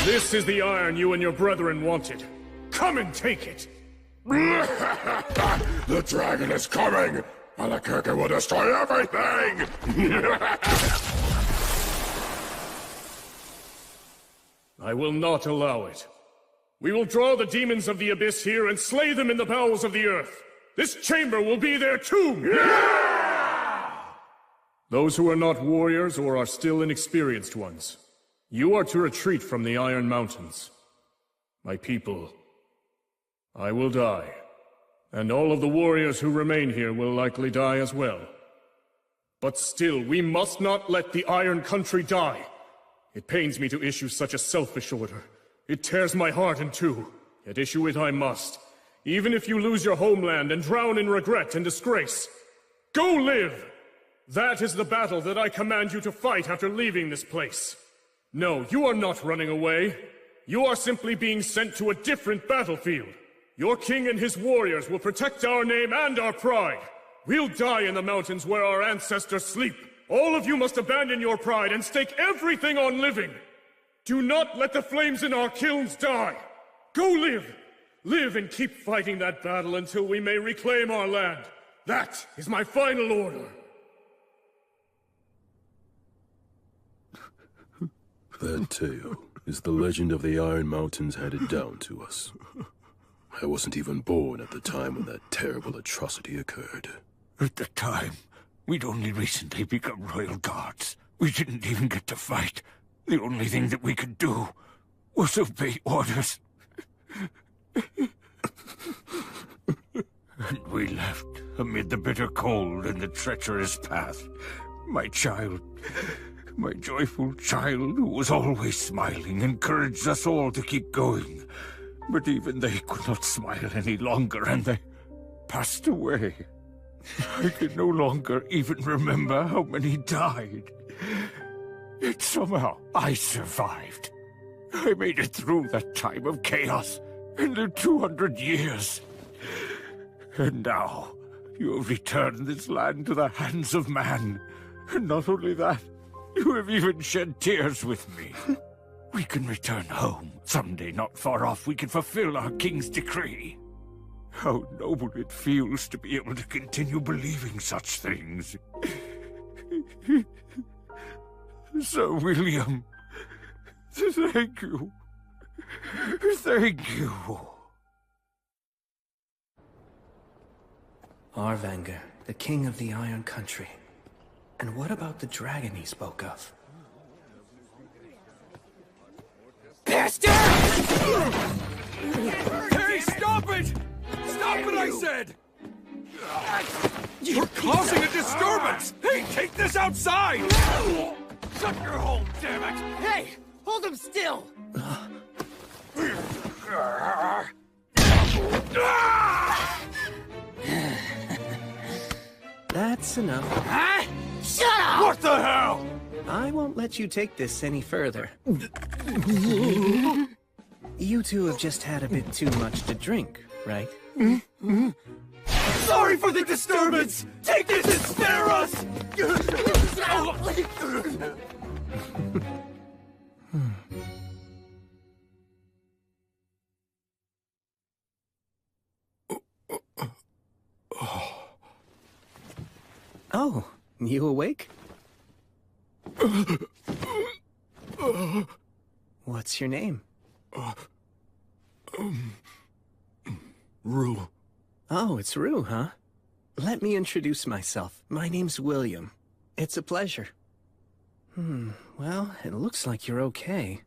This is the iron you and your brethren wanted. Come and take it! The dragon is coming! Alakirka will destroy everything! I will not allow it. We will draw the demons of the abyss here and slay them in the bowels of the earth. This chamber will be their tomb! Those who are not warriors or are still inexperienced ones, you are to retreat from the Iron Mountains. My people, I will die, and all of the warriors who remain here will likely die as well. But still, we must not let the Iron Country die. It pains me to issue such a selfish order. It tears my heart in two, yet issue it I must, even if you lose your homeland and drown in regret and disgrace. Go live! That is the battle that I command you to fight after leaving this place. No, you are not running away. You are simply being sent to a different battlefield. Your king and his warriors will protect our name and our pride. We'll die in the mountains where our ancestors sleep. All of you must abandon your pride and stake everything on living. Do not let the flames in our kilns die. Go live. Live and keep fighting that battle until we may reclaim our land. That is my final order. That tale is the legend of the Iron Mountains handed down to us. I wasn't even born at the time when that terrible atrocity occurred. At the time, we'd only recently become royal guards. We didn't even get to fight. The only thing that we could do was obey orders. And we left amid the bitter cold and the treacherous path. My child, my joyful child, who was always smiling, encouraged us all to keep going. But even they could not smile any longer, and they passed away. I can no longer even remember how many died. Yet somehow I survived. I made it through that time of chaos and lived 200 years. And now you have returned this land to the hands of man. And not only that, you have even shed tears with me. We can return home. Someday not far off we can fulfill our king's decree. How noble it feels to be able to continue believing such things. Sir William, thank you. Thank you. Arvanger, the king of the Iron Country. And what about the dragon he spoke of? Bastard! Hey, stop it! Stop it, I said! You're causing a disturbance! Hey, take this outside! Shut your hole, damn it! Hey! Hold him still! That's enough. Huh? Shut up! What the hell? I won't let you take this any further. You two have just had a bit too much to drink, right? Sorry for the disturbance! Take this and spare us! Oh, you awake? What's your name? Rue. Oh, it's Rue, huh? Let me introduce myself. My name's William. It's a pleasure. Well, it looks like you're okay.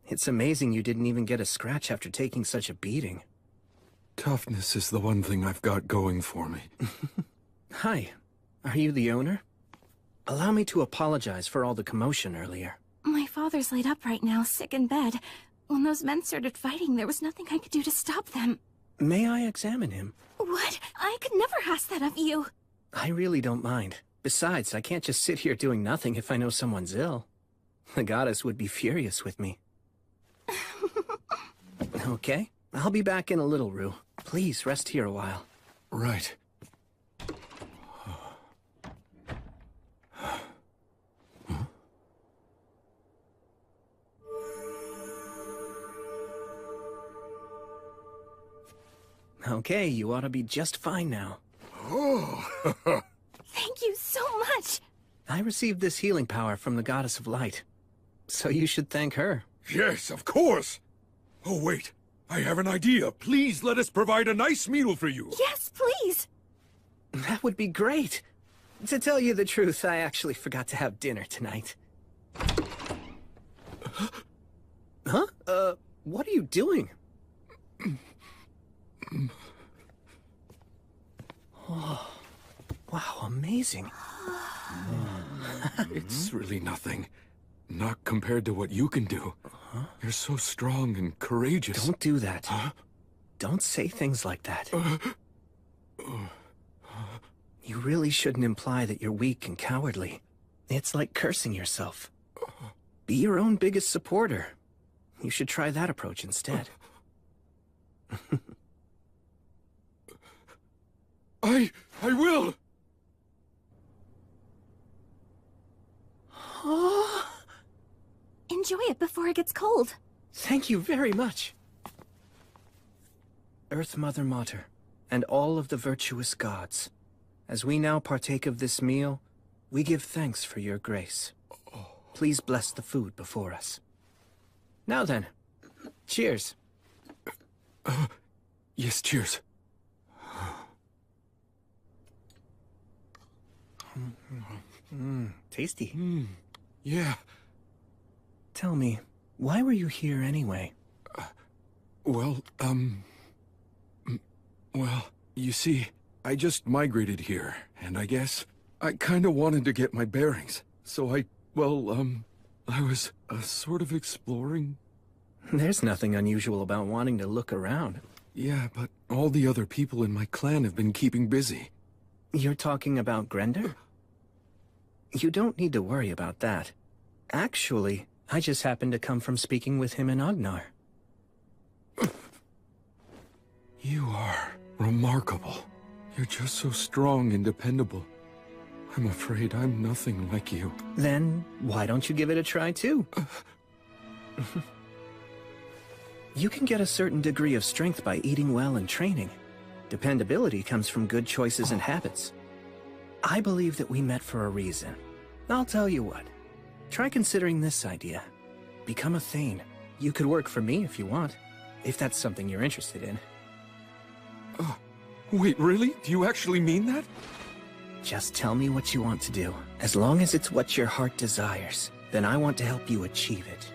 It's amazing you didn't even get a scratch after taking such a beating. Toughness is the one thing I've got going for me. Hi. Are you the owner? Allow me to apologize for all the commotion earlier. My father's laid up right now, sick in bed. When those men started fighting, there was nothing I could do to stop them. May I examine him? What? I could never ask that of you. I really don't mind. Besides, I can't just sit here doing nothing if I know someone's ill. The goddess would be furious with me. Okay, I'll be back in a little, Rue. Please, rest here a while. Right. Okay, you ought to be just fine now. Oh, Thank you so much! I received this healing power from the Goddess of Light, so you should thank her. Yes, of course! Oh, wait. I have an idea. Please let us provide a nice meal for you. Yes, please! That would be great. To tell you the truth, I actually forgot to have dinner tonight. Huh? What are you doing? Oh, wow, amazing. It's really nothing. Not compared to what you can do. You're so strong and courageous. Don't do that. Don't say things like that. You really shouldn't imply that you're weak and cowardly. It's like cursing yourself. Be your own biggest supporter. You should try that approach instead. I will! Enjoy it before it gets cold. Thank you very much. Earth Mother Mater, and all of the virtuous gods, as we now partake of this meal, we give thanks for your grace. Please bless the food before us. Now then, cheers. Yes, cheers. Tasty. Yeah. Tell me, why were you here anyway? Well, you see, I just migrated here, and I guess I kinda wanted to get my bearings. So I was sort of exploring. There's nothing unusual about wanting to look around. Yeah, but all the other people in my clan have been keeping busy. You're talking about Grender? You don't need to worry about that. Actually, I just happened to come from speaking with him in Agnar. You are remarkable. You're just so strong and dependable. I'm afraid I'm nothing like you. Then, why don't you give it a try too? You can get a certain degree of strength by eating well and training. Dependability comes from good choices and habits. I believe that we met for a reason. I'll tell you what. Try considering this idea. Become a Thane. You could work for me if you want, if that's something you're interested in. Wait, really? Do you actually mean that? Just tell me what you want to do. As long as it's what your heart desires, then I want to help you achieve it.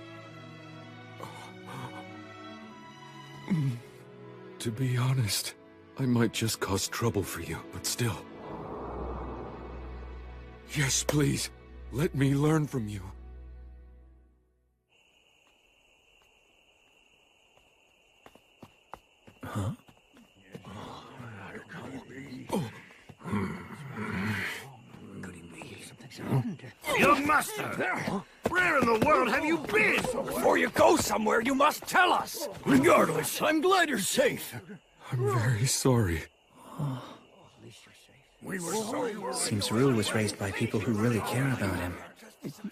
To be honest, I might just cause trouble for you, but still. Yes, please. Let me learn from you. Huh? Young master! Where in the world have you been? Before you go somewhere, you must tell us! Regardless, I'm glad you're safe. I'm very sorry. We were sorry. Seems Rue was raised by people who really care about him.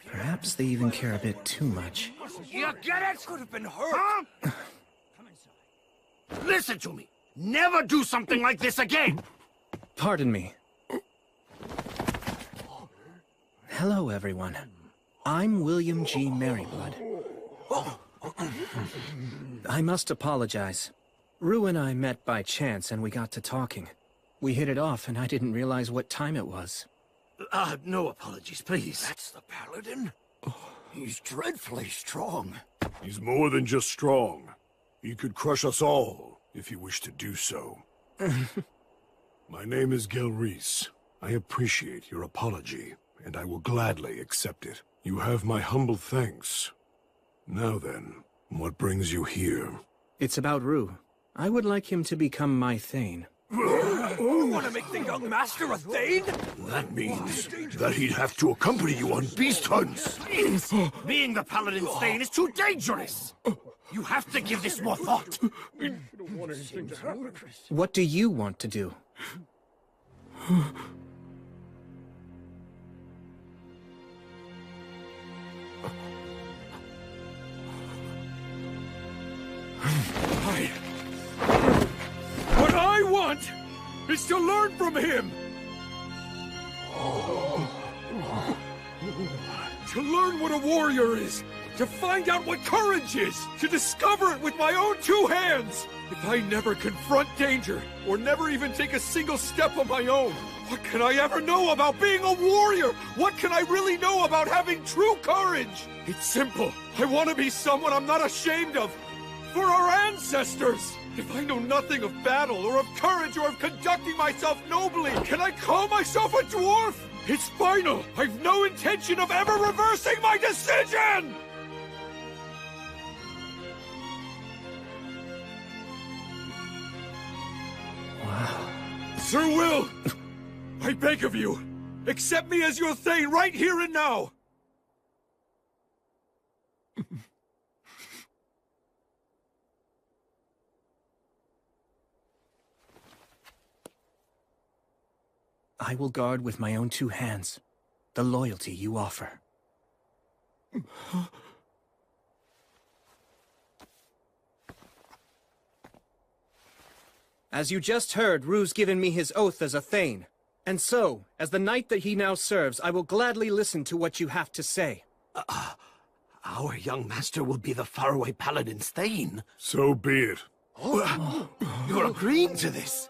Perhaps they even care a bit too much. You get it? Could have been hurt. Huh? Listen to me. Never do something like this again. Pardon me. Hello, everyone. I'm William G. Merryblood. I must apologize. Rue and I met by chance and we got to talking. We hit it off and I didn't realize what time it was. No apologies, please. That's the paladin? He's dreadfully strong. He's more than just strong. He could crush us all, if he wished to do so. My name is Gelreese. I appreciate your apology, and I will gladly accept it. You have my humble thanks. Now then, what brings you here? It's about Rue. I would like him to become my Thane. You want to make the young master a Thane? That means that he'd have to accompany you on beast hunts. Being the paladin's Thane is too dangerous. You have to give this more thought. What do you want to do? What I want is to learn from him! To learn what a warrior is! To find out what courage is! To discover it with my own two hands! If I never confront danger, or never even take a single step on my own, what can I ever know about being a warrior? What can I really know about having true courage? It's simple. I want to be someone I'm not ashamed of. For our ancestors! If I know nothing of battle, or of courage, or of conducting myself nobly, can I call myself a dwarf? It's final! I've no intention of ever reversing my decision! Wow. Sir Will! I beg of you, accept me as your Thane right here and now! I will guard with my own two hands the loyalty you offer. As you just heard, Rue's given me his oath as a Thane. And so, as the knight that he now serves, I will gladly listen to what you have to say. Our young master will be the faraway paladin's Thane. So be it. You're agreeing to this?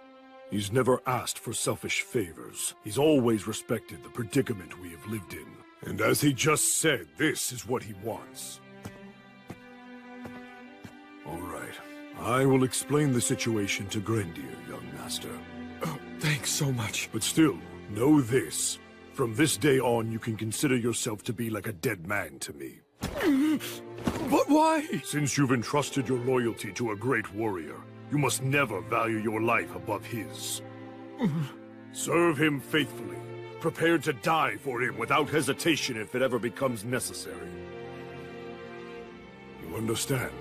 He's never asked for selfish favors. He's always respected the predicament we have lived in. And as he just said, this is what he wants. All right. I will explain the situation to Grendir, young master. Oh, thanks so much. But still, know this. From this day on, you can consider yourself to be like a dead man to me. But why? Since you've entrusted your loyalty to a great warrior, you must never value your life above his. Serve him faithfully, prepared to die for him without hesitation if it ever becomes necessary. You understand?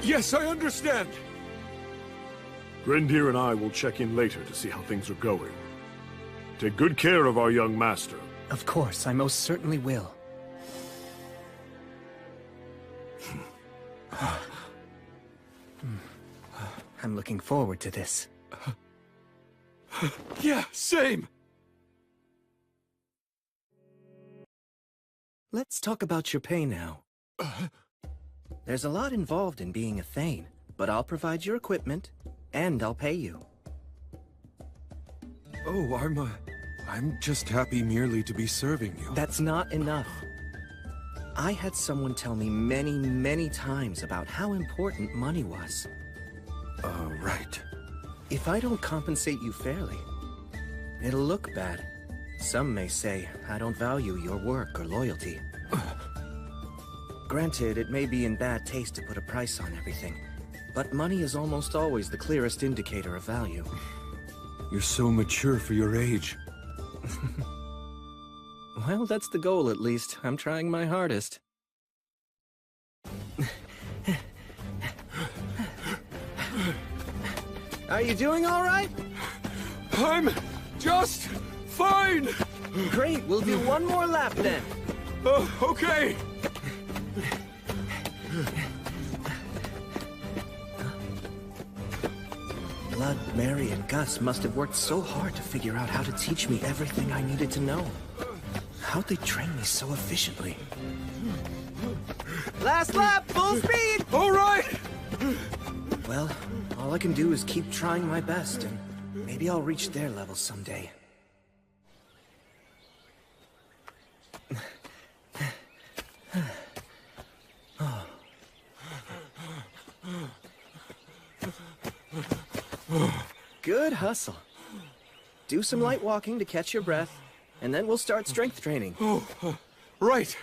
Yes, I understand! Grendir and I will check in later to see how things are going. Take good care of our young master. Of course, I most certainly will. I'm looking forward to this. Yeah, same! Let's talk about your pay now. There's a lot involved in being a Thane, but I'll provide your equipment, and I'll pay you. Oh, I'm just happy merely to be serving you. That's not enough. I had someone tell me many, many times about how important money was. Right. If I don't compensate you fairly, it'll look bad. Some may say I don't value your work or loyalty. Granted, it may be in bad taste to put a price on everything, but money is almost always the clearest indicator of value. You're so mature for your age. Well, that's the goal at least. I'm trying my hardest. Are you doing all right? I'm just fine! Great, we'll do one more lap then. Okay! Blood, Mary, and Gus must have worked so hard to figure out how to teach me everything I needed to know. How'd they train me so efficiently? Last lap, full speed! All right! Well, all I can do is keep trying my best, and maybe I'll reach their level someday. Good hustle. Do some light walking to catch your breath, and then we'll start strength training. Right.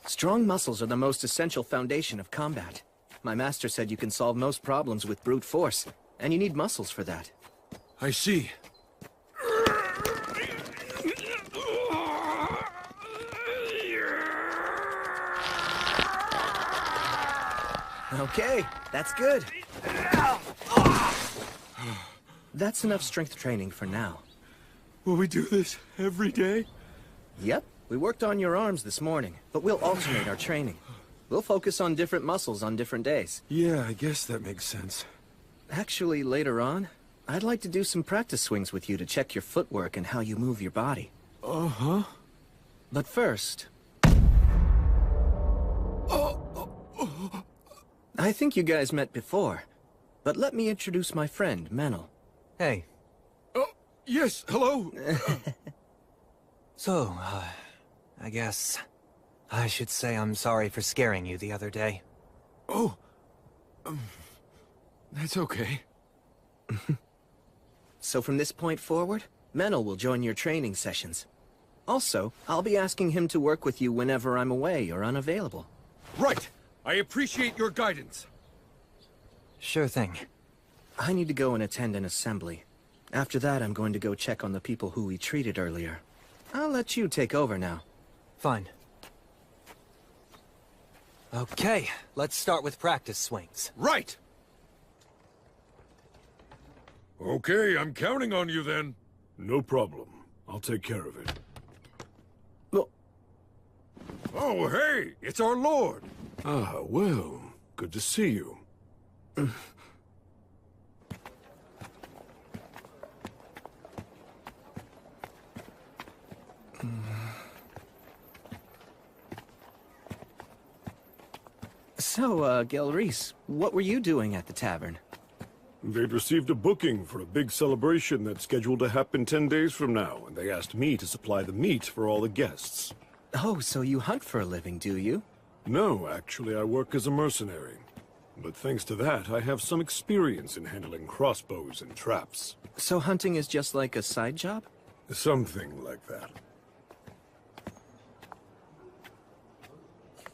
Strong muscles are the most essential foundation of combat. My master said you can solve most problems with brute force, and you need muscles for that. I see. Okay, that's good. That's enough strength training for now. Will we do this every day? Yep, we worked on your arms this morning, but we'll alternate our training. We'll focus on different muscles on different days. Yeah, I guess that makes sense. Actually, later on, I'd like to do some practice swings with you to check your footwork and how you move your body. Uh-huh. But first... I think you guys met before, but let me introduce my friend, Menel. Hey. Oh, yes, hello. So, I guess I should say I'm sorry for scaring you the other day. Oh, that's okay. So from this point forward, Menel will join your training sessions. Also, I'll be asking him to work with you whenever I'm away or unavailable. Right! I appreciate your guidance. Sure thing. I need to go and attend an assembly. After that, I'm going to go check on the people who we treated earlier. I'll let you take over now. Fine. Okay, let's start with practice swings. Right! Okay, I'm counting on you then. No problem. I'll take care of it. Well... Oh, hey! It's our lord! Ah, well, good to see you. So, Gelreese, what were you doing at the tavern? They'd received a booking for a big celebration that's scheduled to happen 10 days from now, and they asked me to supply the meat for all the guests. Oh, so you hunt for a living, do you? No, actually, I work as a mercenary. But thanks to that, I have some experience in handling crossbows and traps. So hunting is just like a side job? Something like that.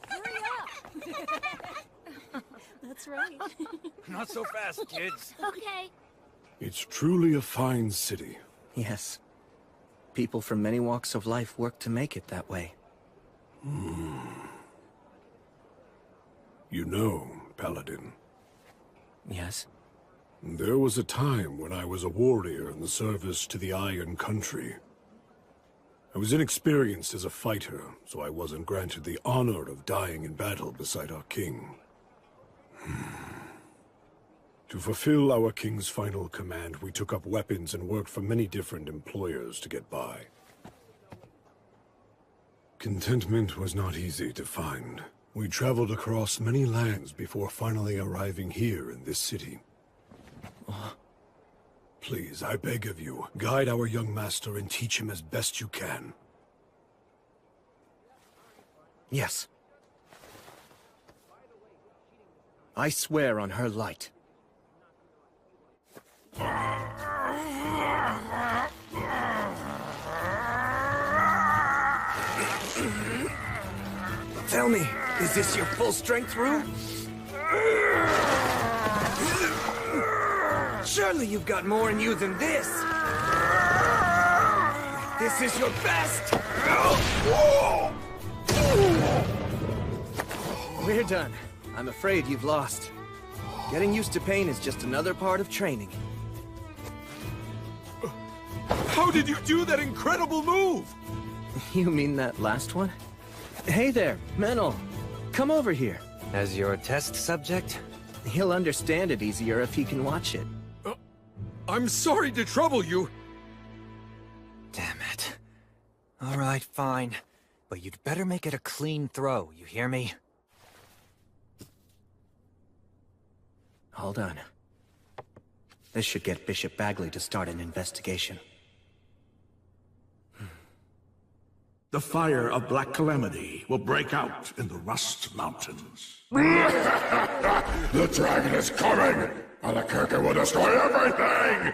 Hurry up! That's right. Not so fast, kids. Okay. It's truly a fine city. Yes. People from many walks of life work to make it that way. You know, Paladin. Yes? There was a time when I was a warrior in the service to the Iron Country. I was inexperienced as a fighter, so I wasn't granted the honor of dying in battle beside our king. To fulfill our king's final command, we took up weapons and worked for many different employers to get by. Contentment was not easy to find. We traveled across many lands before finally arriving here in this city. Please, I beg of you, guide our young master and teach him as best you can. Yes. I swear on her light. Tell me, is this your full strength rule? Surely you've got more in you than this! This is your best! We're done. I'm afraid you've lost. Getting used to pain is just another part of training. How did you do that incredible move? You mean that last one? Hey there, Menel. Come over here. As your test subject? He'll understand it easier if he can watch it. I'm sorry to trouble you. Damn it. All right, fine. But you'd better make it a clean throw, you hear me? Hold on. This should get Bishop Bagley to start an investigation. The fire of Black Calamity will break out in the Rust Mountains. The dragon is coming! Albuquerque will destroy everything!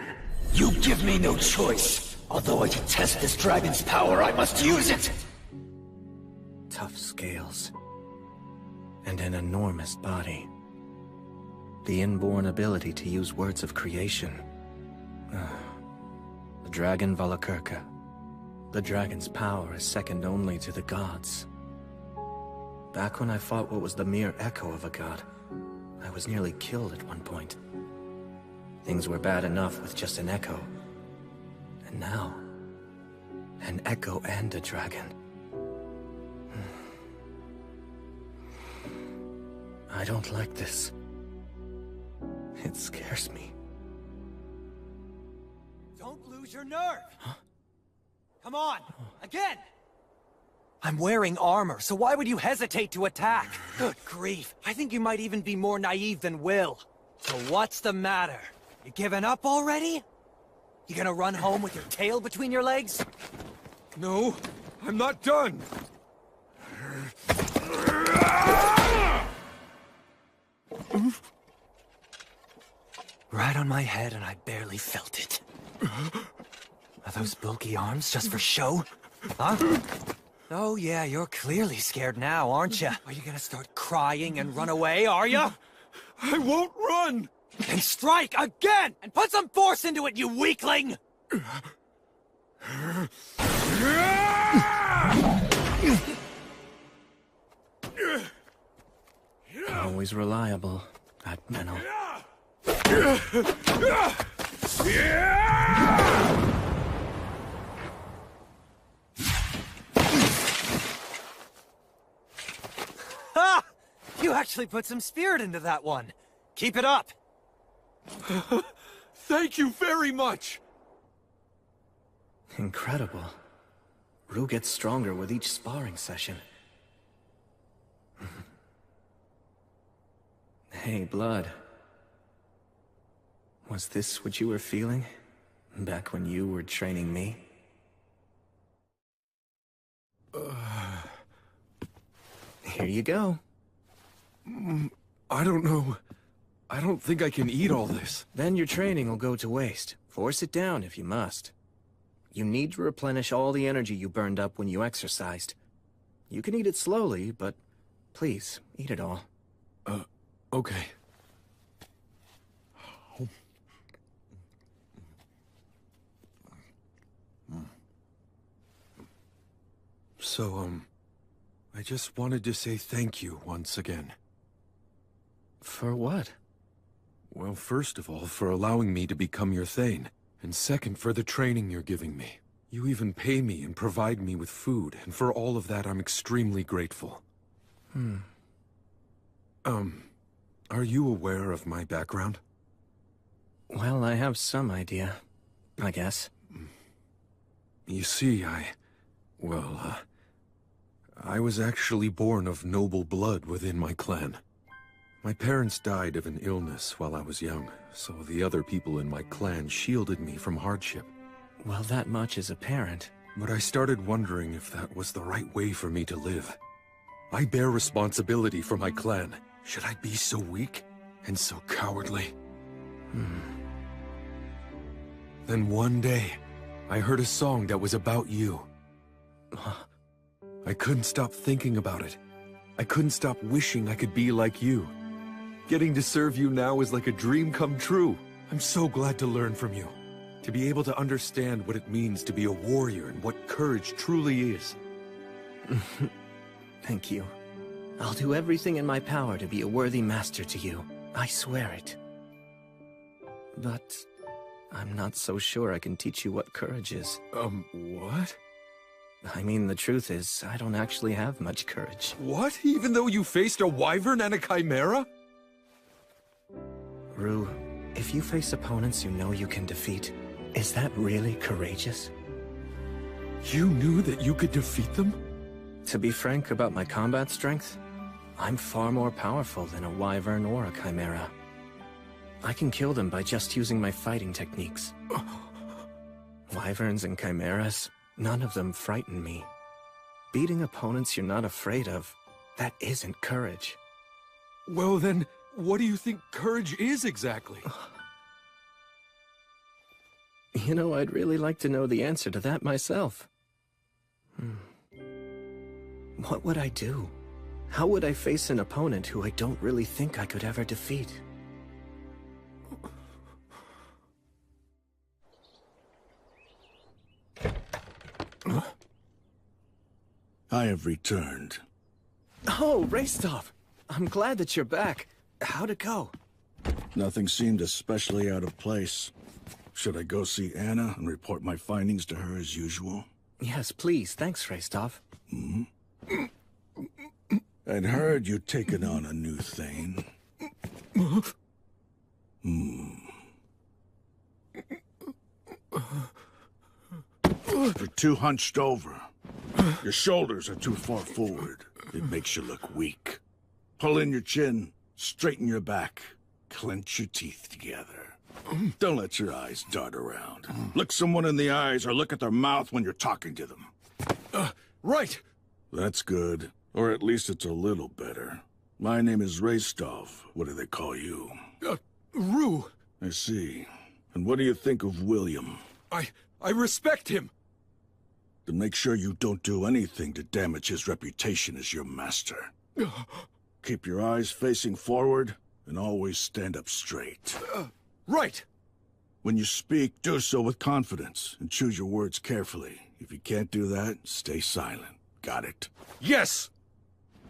You give me no choice. Although I detest this dragon's power, I must use it! Tough scales. And an enormous body. The inborn ability to use words of creation. The dragon Valakirka. The dragon's power is second only to the gods. Back when I fought what was the mere echo of a god, I was nearly killed at one point. Things were bad enough with just an echo. And now, an echo and a dragon. I don't like this. It scares me. Don't lose your nerve! Huh? Come on! Again! I'm wearing armor, so why would you hesitate to attack? Good grief, I think you might even be more naive than Will. So what's the matter? You giving up already? You gonna run home with your tail between your legs? No, I'm not done! Right on my head and I barely felt it. Are those bulky arms just for show? Huh? Oh yeah, you're clearly scared now, aren't you? Are you gonna start crying and run away, are you? I won't run! Then strike again! And put some force into it, you weakling! Always reliable, that Menno. Ha! You actually put some spirit into that one. Keep it up. Thank you very much! Incredible. Rue gets stronger with each sparring session. Hey, Blood. Was this what you were feeling? Back when you were training me? Here you go. I don't know. I don't think I can eat all this. Then your training will go to waste. Force it down if you must. You need to replenish all the energy you burned up when you exercised. You can eat it slowly, but please, eat it all. Okay. So, I just wanted to say thank you once again. For what? Well, first of all, for allowing me to become your Thane, and second, for the training you're giving me. You even pay me and provide me with food, and for all of that, I'm extremely grateful. Are you aware of my background? Well, I have some idea, I guess. You see, I was actually born of noble blood within my clan. My parents died of an illness while I was young, so the other people in my clan shielded me from hardship. Well, that much is apparent. But I started wondering if that was the right way for me to live. I bear responsibility for my clan. Should I be so weak and so cowardly? Then one day, I heard a song that was about you. I couldn't stop thinking about it. I couldn't stop wishing I could be like you. Getting to serve you now is like a dream come true. I'm so glad to learn from you. To be able to understand what it means to be a warrior and what courage truly is. Thank you. I'll do everything in my power to be a worthy master to you. I swear it. But I'm not so sure I can teach you what courage is. What? I mean, the truth is, I don't actually have much courage. What? Even though you faced a wyvern and a chimera? Rue, if you face opponents you know you can defeat, is that really courageous? You knew that you could defeat them? To be frank about my combat strength, I'm far more powerful than a wyvern or a chimera. I can kill them by just using my fighting techniques. Wyverns and chimeras, none of them frighten me. Beating opponents you're not afraid of, that isn't courage. Well then, what do you think courage is exactly? You know, I'd really like to know the answer to that myself. What would I do? How would I face an opponent who I don't really think I could ever defeat? I have returned. Oh, Raistov! I'm glad that you're back. How'd it go? Nothing seemed especially out of place. Should I go see Anna and report my findings to her as usual? Yes, please. Thanks, Rastov. I'd heard you'd taken on a new thing. You're too hunched over. Your shoulders are too far forward. It makes you look weak. Pull in your chin, straighten your back, clench your teeth together. Don't let your eyes dart around. Look someone in the eyes or look at their mouth when you're talking to them. Right! That's good. Or at least it's a little better. My name is Rastov. What do they call you? Rue. I see. And what do you think of William? I respect him. Then make sure you don't do anything to damage his reputation as your master. Keep your eyes facing forward and always stand up straight. Right! When you speak, do so with confidence and choose your words carefully. If you can't do that, stay silent. Got it? Yes!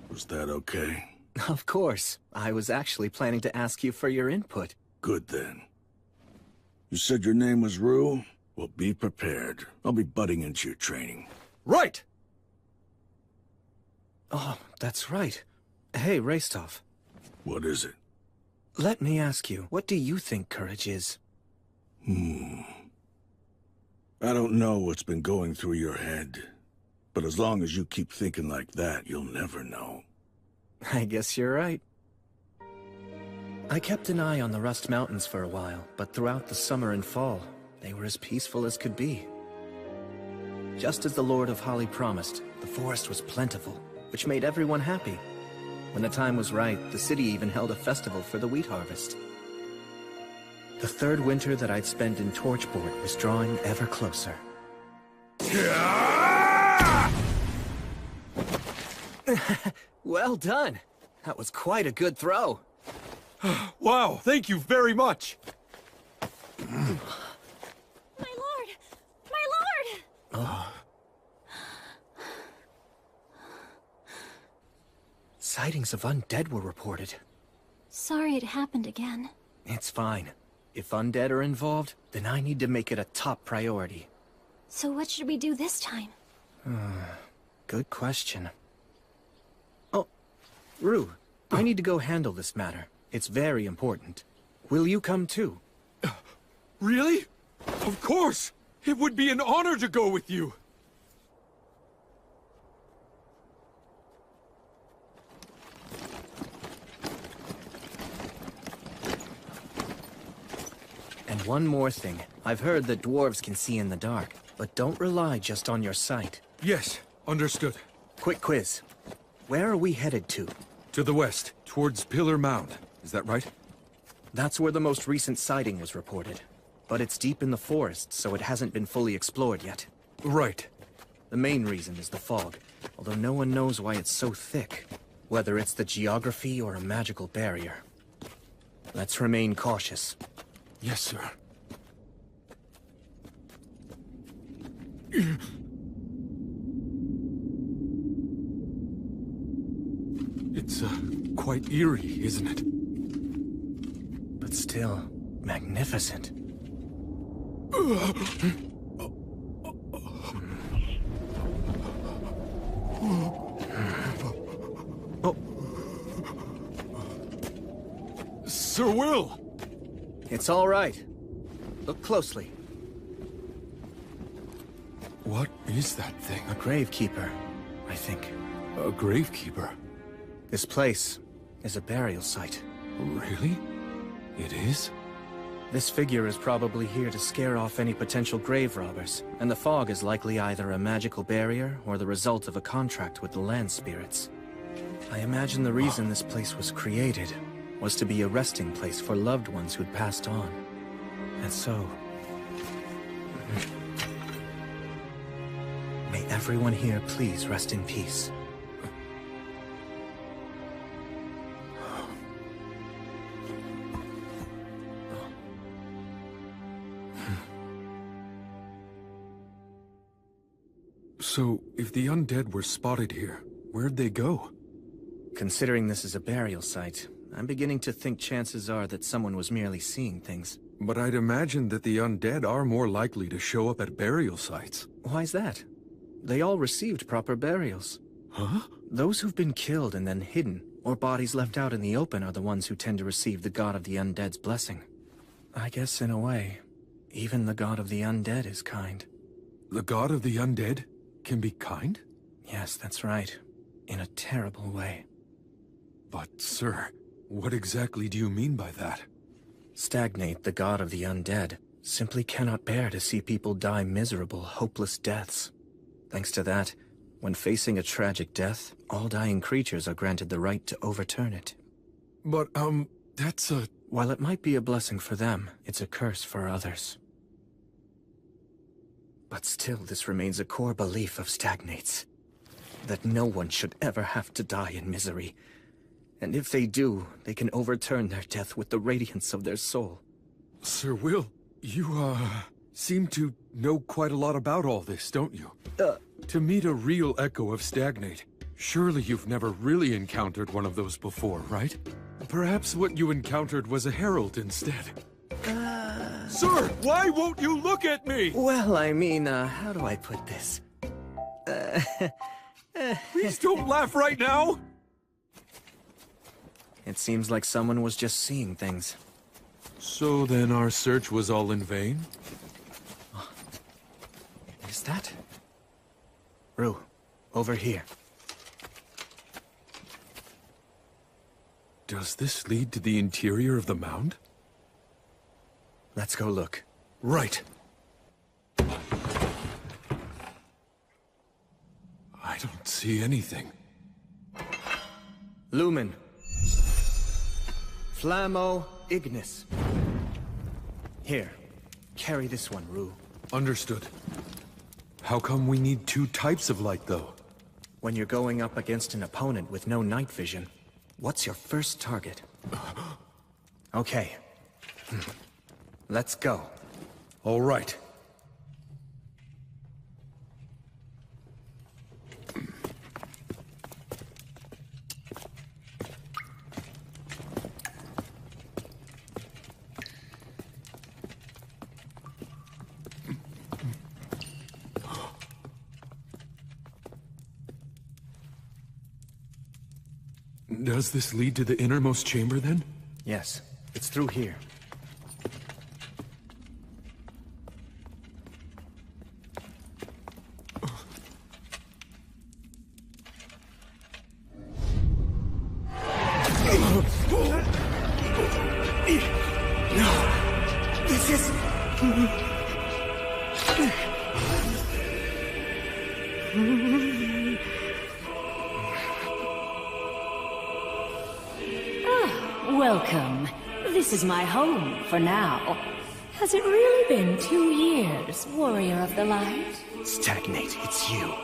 Was that okay? Of course. I was actually planning to ask you for your input. Good then. You said your name was Rue? Well, be prepared. I'll be butting into your training. Right! Oh, that's right. Hey, Rastov. What is it? Let me ask you, what do you think courage is? I don't know what's been going through your head. But as long as you keep thinking like that, you'll never know. I guess you're right. I kept an eye on the Rust Mountains for a while, but throughout the summer and fall, they were as peaceful as could be. Just as the Lord of Holly promised, the forest was plentiful, which made everyone happy. When the time was right, the city even held a festival for the wheat harvest. The third winter that I'd spent in Torchport was drawing ever closer. Well done! That was quite a good throw. Wow, thank you very much! My lord! My lord! Oh. Sightings of undead were reported. Sorry it happened again. It's fine. If undead are involved, then I need to make it a top priority. So what should we do this time? Good question. Oh, Rue, I need to go handle this matter. It's very important. Will you come too? Really? Of course! It would be an honor to go with you! And one more thing. I've heard that dwarves can see in the dark, but don't rely just on your sight. Yes, understood. Quick quiz. Where are we headed to? To the west, towards Pillar Mound. Is that right? That's where the most recent sighting was reported. But it's deep in the forest, so it hasn't been fully explored yet. Right. The main reason is the fog, although no one knows why it's so thick. Whether it's the geography or a magical barrier. Let's remain cautious. Yes, sir. It's, quite eerie, isn't it? But still, magnificent. Oh. Sir Will! It's all right. Look closely. What is that thing? A gravekeeper, I think. A gravekeeper? This place is a burial site. Really? It is? This figure is probably here to scare off any potential grave robbers, and the fog is likely either a magical barrier or the result of a contract with the land spirits. I imagine the reason this place was created was to be a resting place for loved ones who'd passed on. And so... may everyone here please rest in peace. So, if the undead were spotted here, where'd they go? Considering this is a burial site, I'm beginning to think chances are that someone was merely seeing things. But I'd imagine that the undead are more likely to show up at burial sites. Why's that? They all received proper burials. Huh? Those who've been killed and then hidden, or bodies left out in the open, are the ones who tend to receive the god of the undead's blessing. I guess in a way, even the god of the undead is kind. The god of the undead can be kind? Yes, that's right. In a terrible way. But, sir, what exactly do you mean by that? Stagnate, the god of the undead, simply cannot bear to see people die miserable, hopeless deaths. Thanks to that, when facing a tragic death, all dying creatures are granted the right to overturn it. But, that's a... While it might be a blessing for them, it's a curse for others. But still, this remains a core belief of Stagnate's. That no one should ever have to die in misery. And if they do, they can overturn their death with the radiance of their soul. Sir Will, you, seem to know quite a lot about all this, don't you? To meet a real echo of Stagnate, surely you've never really encountered one of those before, right? Perhaps what you encountered was a herald instead. Sir, why won't you look at me? Well, I mean, how do I put this? Please don't laugh right now! It seems like someone was just seeing things. So then our search was all in vain? Is that? Rue, over here. Does this lead to the interior of the mound? Let's go look. Right. I don't see anything. Lumen. Flammo Ignis. Here, carry this one, Rue. Understood. How come we need two types of light, though? When you're going up against an opponent with no night vision, what's your first target? Okay. Let's go. All right. Does this lead to the innermost chamber, then? Yes, it's through here. No! This is... Welcome. This is my home for now. Has it really been 2 years, Warrior of the Light? Stagnate, it's you.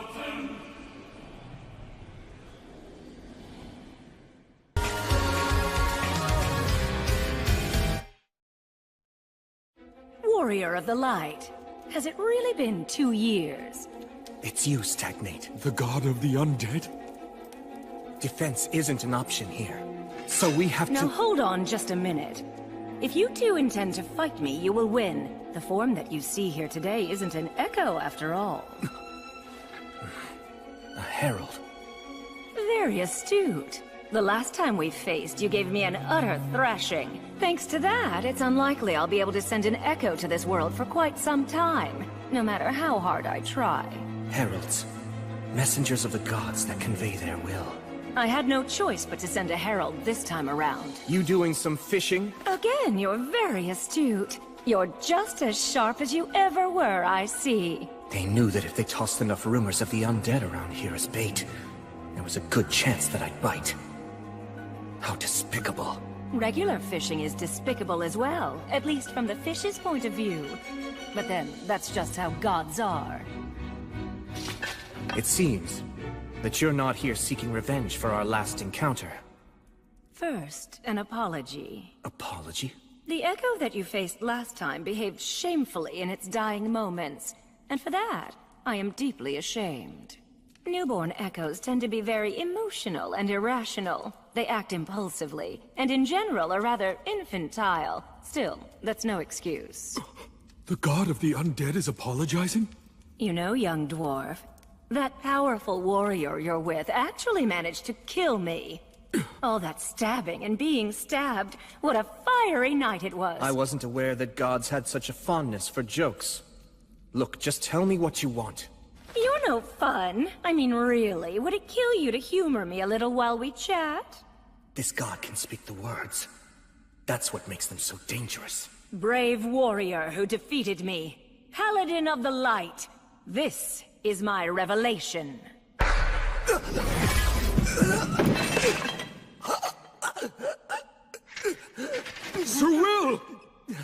Warrior of the Light. Has it really been 2 years? It's you, Stagnate. The god of the undead? Defense isn't an option here. So we have to... Now hold on just a minute. If you two intend to fight me, you will win. The form that you see here today isn't an echo after all. A herald. Very astute. The last time we faced, you gave me an utter thrashing. Thanks to that, it's unlikely I'll be able to send an echo to this world for quite some time, no matter how hard I try. Heralds. Messengers of the gods that convey their will. I had no choice but to send a herald this time around. You doing some fishing? Again, you're very astute. You're just as sharp as you ever were, I see. They knew that if they tossed enough rumors of the undead around here as bait, there was a good chance that I'd bite. How despicable. Regular fishing is despicable as well, at least from the fish's point of view. But then, that's just how gods are. It seems that you're not here seeking revenge for our last encounter. First, an apology. Apology? The echo that you faced last time behaved shamefully in its dying moments, and for that, I am deeply ashamed. Newborn echoes tend to be very emotional and irrational. They act impulsively, and in general are rather infantile. Still, that's no excuse. The god of the undead is apologizing? You know, young dwarf, that powerful warrior you're with actually managed to kill me. All that stabbing and being stabbed, what a fiery night it was. I wasn't aware that gods had such a fondness for jokes. Look, just tell me what you want. You're no fun. I mean, really, would it kill you to humor me a little while we chat? This god can speak the words. That's what makes them so dangerous. Brave warrior who defeated me. Paladin of the Light. This is my revelation. Sir Will!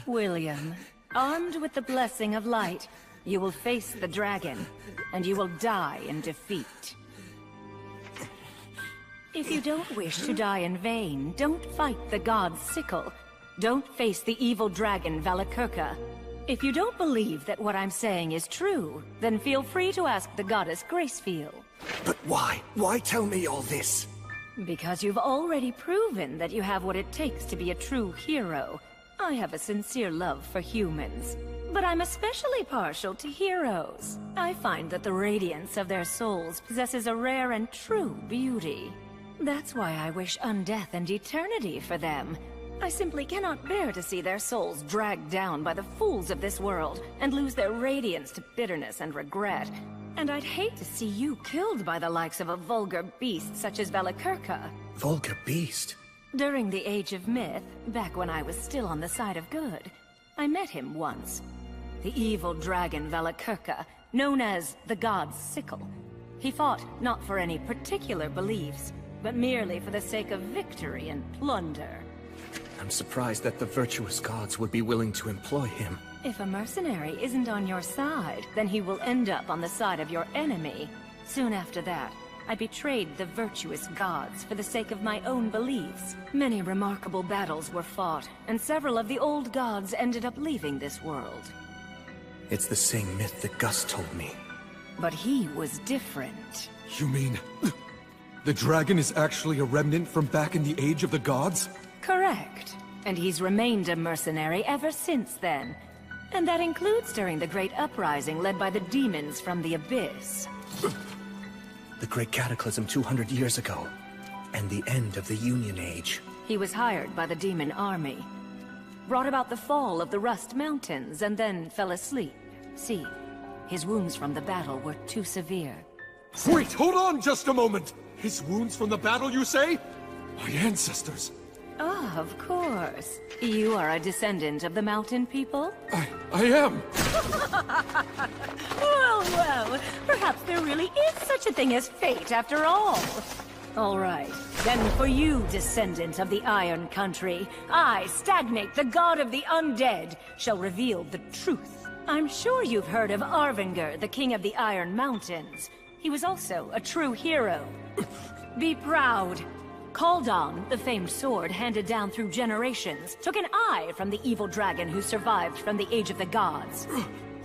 William, armed with the blessing of light, you will face the dragon, and you will die in defeat. If you don't wish to die in vain, don't fight the god's sickle. Don't face the evil dragon Valakirka. If you don't believe that what I'm saying is true, then feel free to ask the goddess Gracefeel. But why? Why tell me all this? Because you've already proven that you have what it takes to be a true hero. I have a sincere love for humans, but I'm especially partial to heroes. I find that the radiance of their souls possesses a rare and true beauty. That's why I wish undeath and eternity for them. I simply cannot bear to see their souls dragged down by the fools of this world and lose their radiance to bitterness and regret. And I'd hate to see you killed by the likes of a vulgar beast such as Valakirka. Vulgar beast? During the Age of Myth, back when I was still on the side of good, I met him once. The evil dragon Valakirka, known as the God's Sickle. He fought not for any particular beliefs, but merely for the sake of victory and plunder. I'm surprised that the virtuous gods would be willing to employ him. If a mercenary isn't on your side, then he will end up on the side of your enemy. Soon after that, I betrayed the virtuous gods for the sake of my own beliefs. Many remarkable battles were fought, and several of the old gods ended up leaving this world. It's the same myth that Gus told me. But he was different. You mean... the dragon is actually a remnant from back in the Age of the Gods? Correct. And he's remained a mercenary ever since then. And that includes during the Great Uprising led by the demons from the Abyss. The Great Cataclysm 200 years ago. And the end of the Union Age. He was hired by the demon army. Brought about the fall of the Rust Mountains and then fell asleep. See, his wounds from the battle were too severe. Wait, hold on just a moment! His wounds from the battle, you say? My ancestors. Ah, of course. You are a descendant of the mountain people? I am! Well, perhaps there really is such a thing as fate after all. All right, then for you, descendant of the Iron Country, I, Stagnate, the god of the undead, shall reveal the truth. I'm sure you've heard of Arvinger, the king of the Iron Mountains. He was also a true hero. Be proud. Kaldon, the famed sword handed down through generations, took an eye from the evil dragon who survived from the Age of the Gods.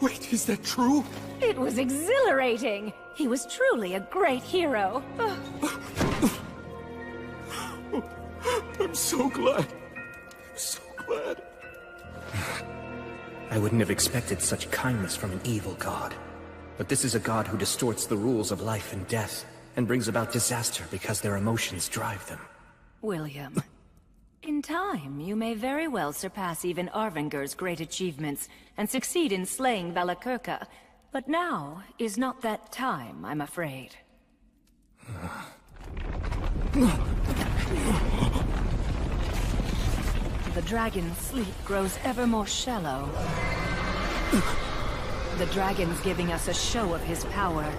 Wait, is that true? It was exhilarating. He was truly a great hero. I'm so glad. I'm so glad. I wouldn't have expected such kindness from an evil god. But this is a god who distorts the rules of life and death, and brings about disaster because their emotions drive them. William, in time, you may very well surpass even Arvinger's great achievements and succeed in slaying Valakirka. But now is not that time, I'm afraid. The dragon's sleep grows ever more shallow. The dragon's giving us a show of his power.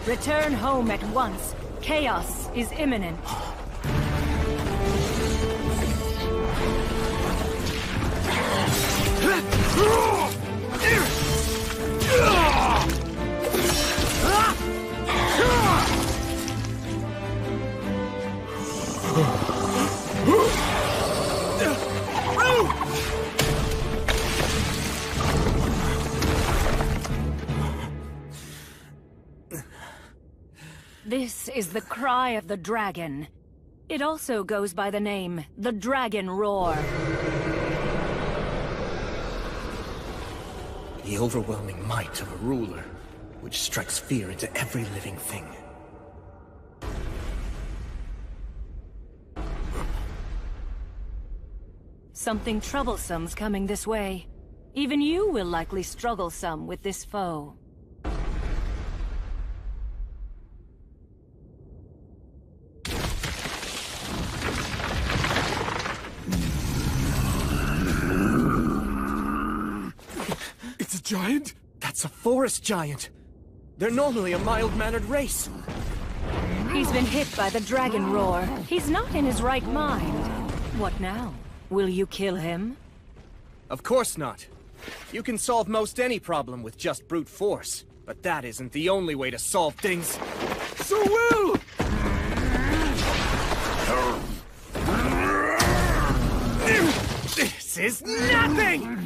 Return home at once. Chaos is imminent. This is the cry of the dragon. It also goes by the name, the Dragon Roar. The overwhelming might of a ruler, which strikes fear into every living thing. Something troublesome's coming this way. Even you will likely struggle some with this foe. It's a giant? That's a forest giant. They're normally a mild-mannered race. He's been hit by the Dragon Roar. He's not in his right mind. What now? Will you kill him? Of course not. You can solve most any problem with just brute force, but that isn't the only way to solve things. So will! This is nothing!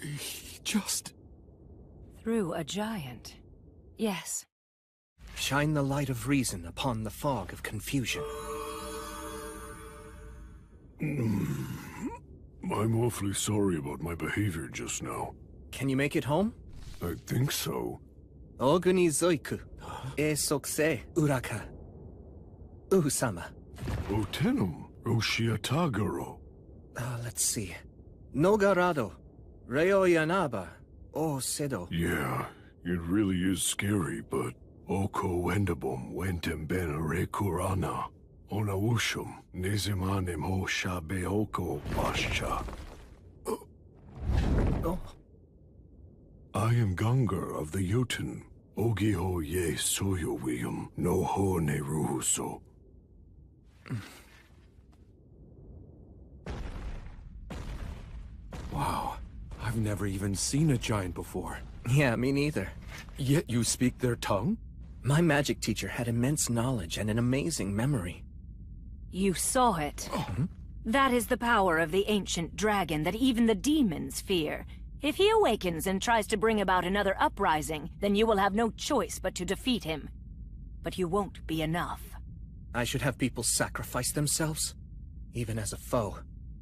He just... Through a giant. Yes. Shine the light of reason upon the fog of confusion. I'm awfully sorry about my behavior just now. Can you make it home? I think so. Oguni zoiku, e sokse uraka. Uhusama. Otenum, Roshiatagaro. Let's see. Nogarado, Reo Yanaba, O Sedo. Yeah, it really is scary, but Oko Wendabum wentem ben rekurana. Onawushum, Nizimanim ho shabe oko pascha. Oh. I am Gungar of the Jotun. Ogiho ye soyowium, no ho ne ruhuso. Wow, I've never even seen a giant before. Yeah, me neither. Yet you speak their tongue? My magic teacher had immense knowledge and an amazing memory. You saw it. That is the power of the ancient dragon that even the demons fear. If he awakens and tries to bring about another uprising, then you will have no choice but to defeat him. But you won't be enough. I should have people sacrifice themselves? Even as a foe.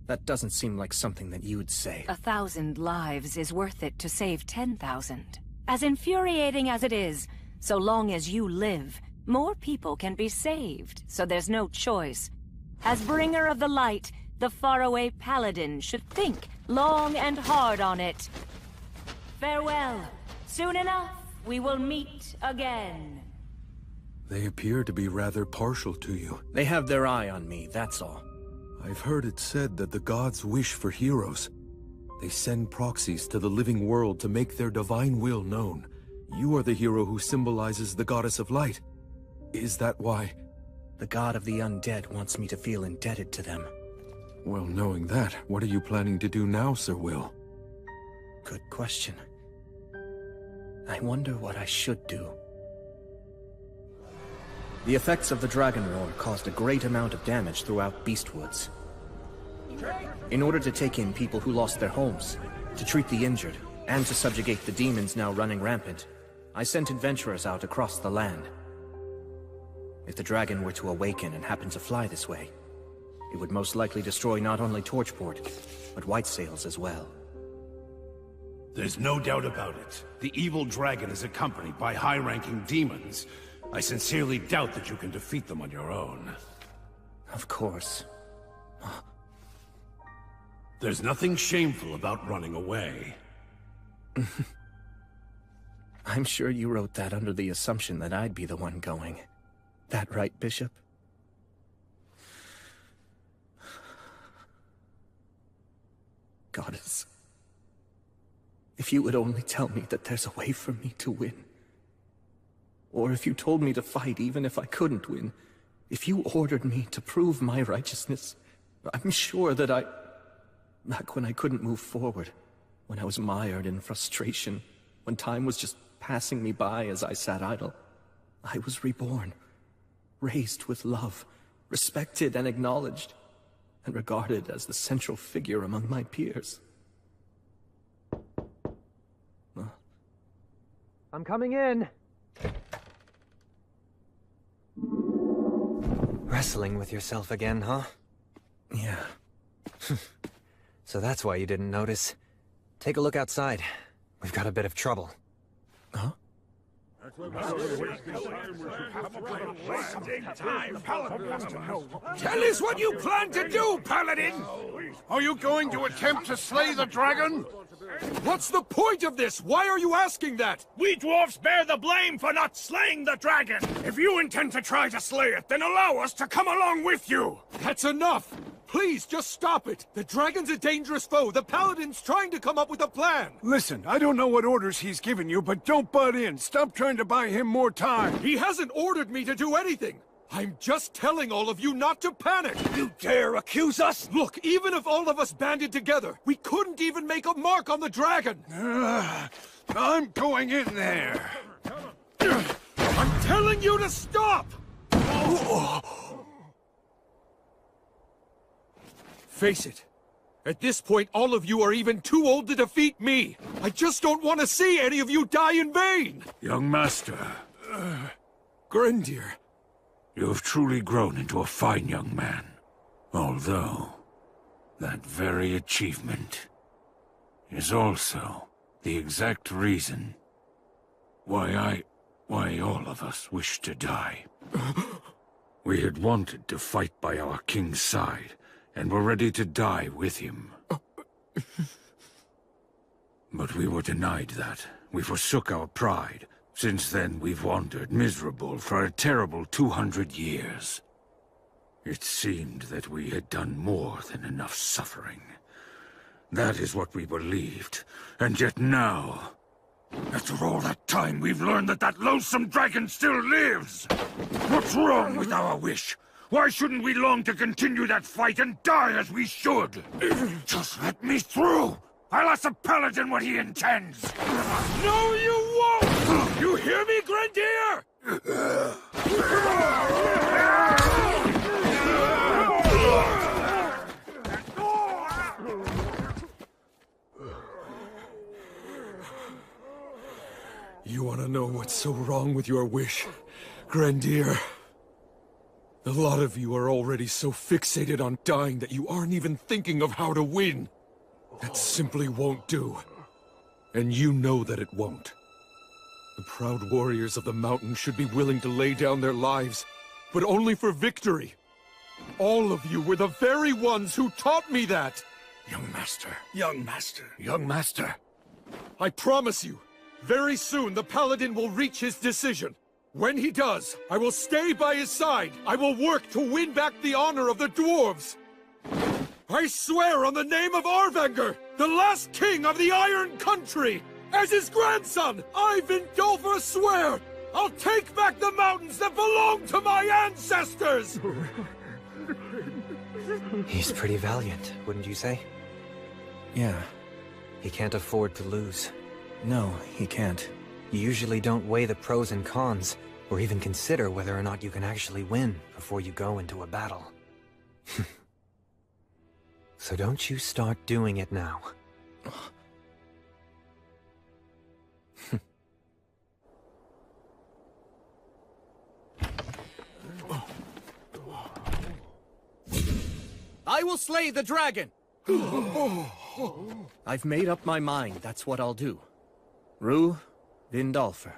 That doesn't seem like something that you would say. 1,000 lives is worth it to save 10,000. As infuriating as it is, so long as you live, more people can be saved, so there's no choice. As bringer of the light, the faraway paladin should think long and hard on it. Farewell. Soon enough, we will meet again. They appear to be rather partial to you. They have their eye on me, that's all. I've heard it said that the gods wish for heroes. They send proxies to the living world to make their divine will known. You are the hero who symbolizes the goddess of light. Is that why? The god of the undead wants me to feel indebted to them. Well, knowing that, what are you planning to do now, Sir Will? Good question. I wonder what I should do. The effects of the Dragon Roar caused a great amount of damage throughout Beastwoods. In order to take in people who lost their homes, to treat the injured, and to subjugate the demons now running rampant, I sent adventurers out across the land. If the dragon were to awaken and happen to fly this way, it would most likely destroy not only Torchport, but White Sails as well. There's no doubt about it. The evil dragon is accompanied by high-ranking demons. I sincerely doubt that you can defeat them on your own. Of course. There's nothing shameful about running away. I'm sure you wrote that under the assumption that I'd be the one going. That right, Bishop? Goddess, if you would only tell me that there's a way for me to win. Or if you told me to fight even if I couldn't win. If you ordered me to prove my righteousness, I'm sure that back when I couldn't move forward, when I was mired in frustration, when time was just passing me by as I sat idle, I was reborn, raised with love, respected and acknowledged. and regarded as the central figure among my peers. I'm coming in. Wrestling with yourself again, huh? Yeah. So that's why you didn't notice. Take a look outside. We've got a bit of trouble. Huh? Tell us what you plan to do, Paladin! Are you going to attempt to slay the dragon? What's the point of this? Why are you asking that? We dwarfs bear the blame for not slaying the dragon! If you intend to try to slay it, then allow us to come along with you! That's enough! Please, just stop it! The dragon's a dangerous foe! The Paladin's trying to come up with a plan! Listen, I don't know what orders he's given you, but don't butt in. Stop trying to buy him more time. He hasn't ordered me to do anything! I'm just telling all of you not to panic! You dare accuse us? Look, even if all of us banded together, we couldn't even make a mark on the dragon! I'm going in there. I'm telling you to stop! Face it. At this point, all of you are even too old to defeat me! I just don't want to see any of you die in vain! Young master. Grendir. You have truly grown into a fine young man. Although, that very achievement is also the exact reason why all of us wish to die. We had wanted to fight by our king's side, and were ready to die with him. But we were denied that. We forsook our pride. Since then, we've wandered miserable for a terrible 200 years. It seemed that we had done more than enough suffering. That is what we believed. And yet now, after all that time, we've learned that that loathsome dragon still lives! What's wrong with our wish? Why shouldn't we long to continue that fight and die as we should? Just let me through! I'll ask the Paladin what he intends! No, you won't! You hear me, Grendir? You want to know what's so wrong with your wish, Grendir? A lot of you are already so fixated on dying that you aren't even thinking of how to win. That simply won't do. And you know that it won't. The proud warriors of the mountain should be willing to lay down their lives, but only for victory. All of you were the very ones who taught me that! Young master, young master, young master. I promise you, very soon the Paladin will reach his decision. When he does, I will stay by his side. I will work to win back the honor of the dwarves. I swear on the name of Arvanger, the last king of the Iron Country! As his grandson, I, Vindolfur, swear, I'll take back the mountains that belong to my ancestors! He's pretty valiant, wouldn't you say? Yeah. He can't afford to lose. No, he can't. You usually don't weigh the pros and cons, or even consider whether or not you can actually win before you go into a battle. So don't you start doing it now. I will slay the dragon! I've made up my mind, that's what I'll do. Rue, Vindolfur,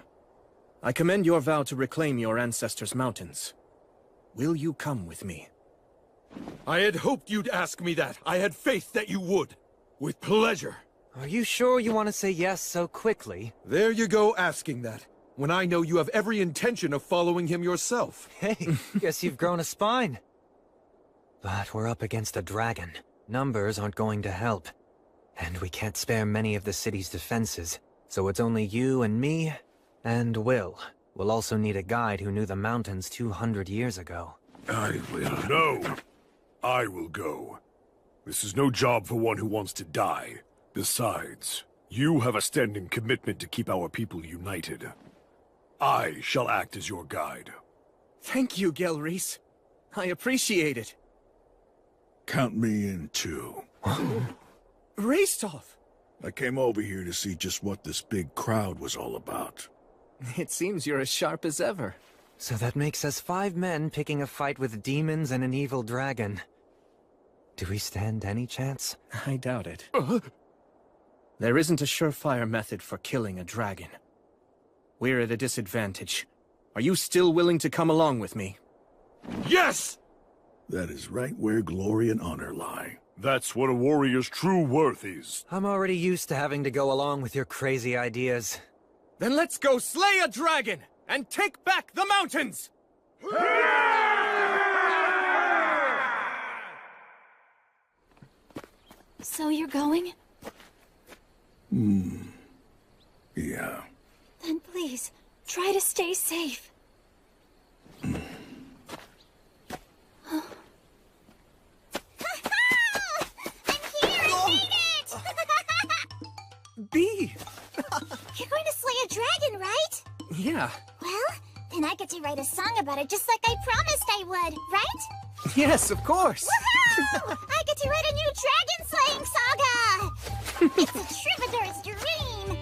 I commend your vow to reclaim your ancestors' mountains. Will you come with me? I had hoped you'd ask me that. I had faith that you would. With pleasure. Are you sure you want to say yes so quickly? There you go asking that, when I know you have every intention of following him yourself. Hey, guess you've grown a spine. But we're up against a dragon. Numbers aren't going to help. And we can't spare many of the city's defenses. So it's only you and me, and Will. We'll also need a guide who knew the mountains 200 years ago. I will. No. I will go. This is no job for one who wants to die. Besides, you have a standing commitment to keep our people united. I shall act as your guide. Thank you, Gelreese. I appreciate it. Count me in, too. Rastov! I came over here to see just what this big crowd was all about. It seems you're as sharp as ever. So that makes us 5 men picking a fight with demons and an evil dragon. Do we stand any chance? I doubt it. There isn't a surefire method for killing a dragon. We're at a disadvantage. Are you still willing to come along with me? Yes! That is right where glory and honor lie. That's what a warrior's true worth is. I'm already used to having to go along with your crazy ideas. Then let's go slay a dragon and take back the mountains! So you're going? Yeah. Then please, try to stay safe. Bee! You're going to slay a dragon, right? Yeah. Well, then I get to write a song about it just like I promised I would, right? Yes, of course! Woohoo! I get to write a new dragon-slaying saga! It's a troubadour's dream!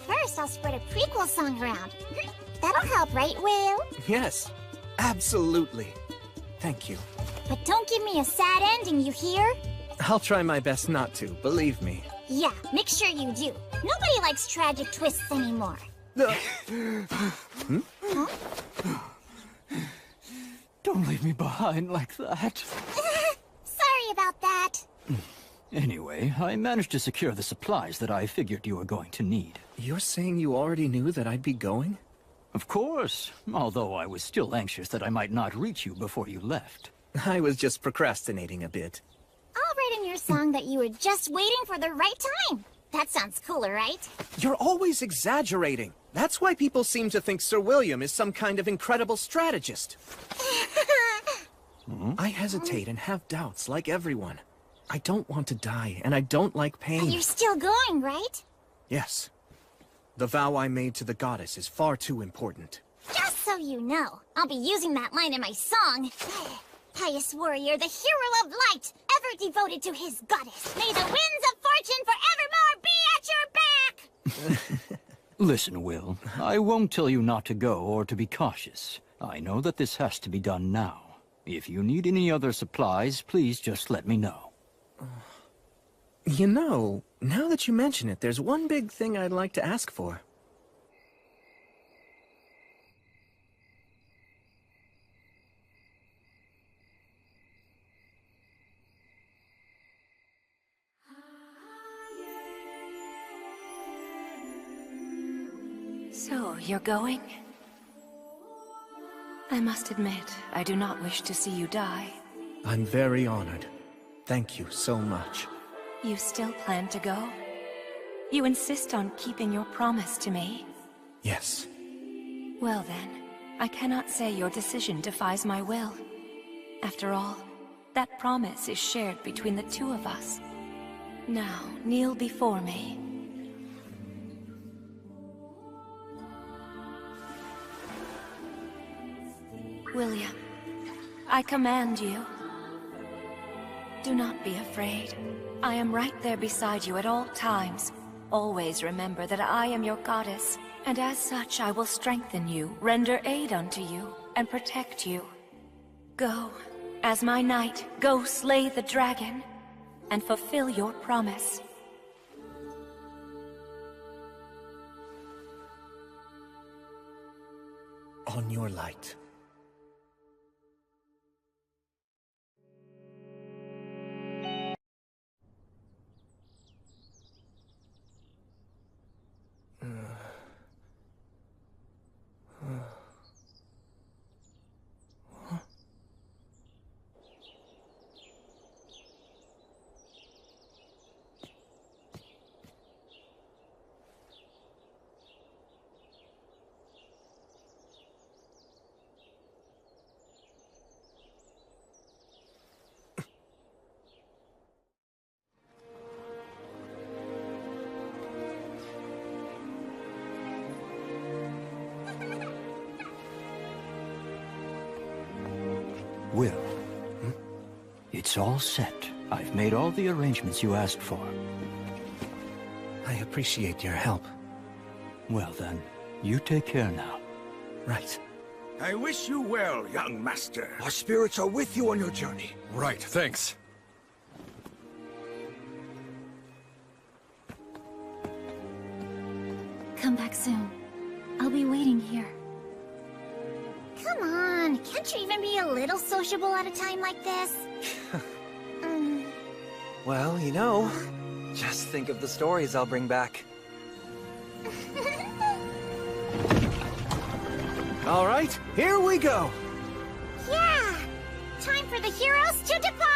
First, I'll spread a prequel song around. That'll help, right, Will? Yes, absolutely. Thank you. But don't give me a sad ending, you hear? I'll try my best not to, believe me. Yeah, make sure you do. Nobody likes tragic twists anymore. Huh? Don't leave me behind like that. Sorry about that. Anyway, I managed to secure the supplies that I figured you were going to need. You're saying you already knew that I'd be going? Of course, although I was still anxious that I might not reach you before you left. I was just procrastinating a bit. I'll write in your song that you were just waiting for the right time. That sounds cooler, right? You're always exaggerating. That's why people seem to think Sir William is some kind of incredible strategist. I hesitate and have doubts, like everyone. I don't want to die, and I don't like pain. But you're still going, right? Yes. The vow I made to the goddess is far too important. Just so you know, I'll be using that line in my song. Pious warrior, the hero of light, ever devoted to his goddess. May the winds of fortune forevermore be at your back! Listen, Will, I won't tell you not to go or to be cautious. I know that this has to be done now. If you need any other supplies, please just let me know. You know, now that you mention it, there's one big thing I'd like to ask for. So, you're going? I must admit, I do not wish to see you die. I'm very honored. Thank you so much. You still plan to go? You insist on keeping your promise to me? Yes. Well then, I cannot say your decision defies my will. After all, that promise is shared between the two of us. Now, kneel before me. William, I command you. Do not be afraid. I am right there beside you at all times. Always remember that I am your goddess, and as such I will strengthen you, render aid unto you, and protect you. Go, as my knight, go slay the dragon, and fulfill your promise. On your light. Will, It's all set. I've made all the arrangements you asked for. I appreciate your help. Well then, you take care now. Right. I wish you well, young master. Our spirits are with you on your journey. Right, thanks. Come back soon. I'll be waiting here. Come on, can't you even be a little sociable at a time like this? Well, you know, just think of the stories I'll bring back. All right, here we go! Yeah! Time for the heroes to depart!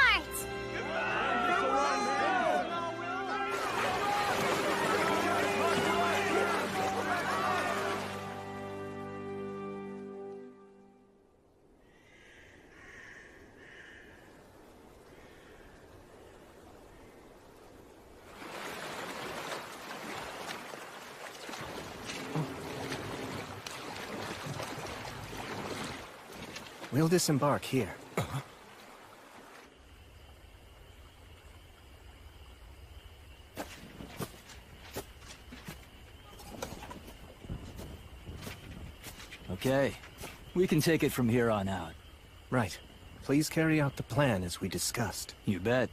We'll disembark here. Okay, we can take it from here on out. Right. Please carry out the plan as we discussed. You bet.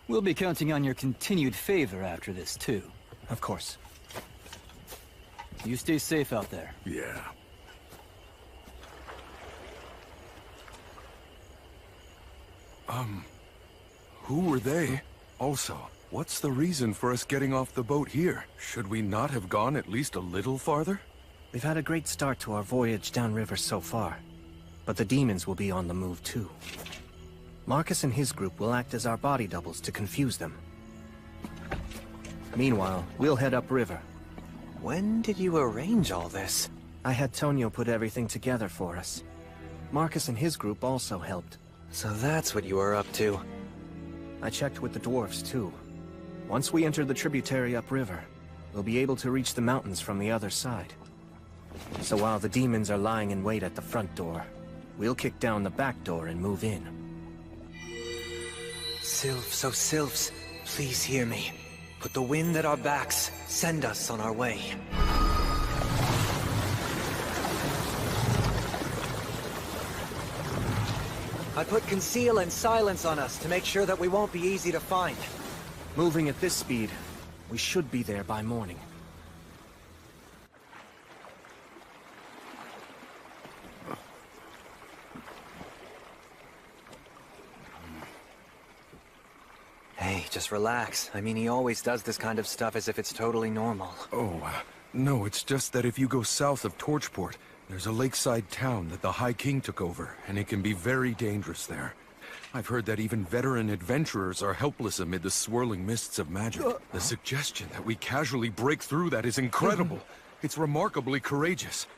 We'll be counting on your continued favor after this, too. Of course. You stay safe out there. Yeah. Who were they? Also, what's the reason for us getting off the boat here? Should we not have gone at least a little farther? We've had a great start to our voyage downriver so far, but the demons will be on the move too. Marcus and his group will act as our body doubles to confuse them. Meanwhile, we'll head upriver. When did you arrange all this? I had Tonio put everything together for us. Marcus and his group also helped. So that's what you were up to. I checked with the dwarves too. Once we enter the tributary upriver, we'll be able to reach the mountains from the other side. So while the demons are lying in wait at the front door, we'll kick down the back door and move in. Sylphs, oh Sylphs, please hear me. Put the wind at our backs. Send us on our way. I put conceal and silence on us to make sure that we won't be easy to find. Moving at this speed, we should be there by morning. Hey, just relax. I mean, he always does this kind of stuff as if it's totally normal. Oh, no, it's just that if you go south of Torchport, there's a lakeside town that the High King took over, and it can be very dangerous there. I've heard that even veteran adventurers are helpless amid the swirling mists of magic. The suggestion that we casually break through that is incredible. It's remarkably courageous.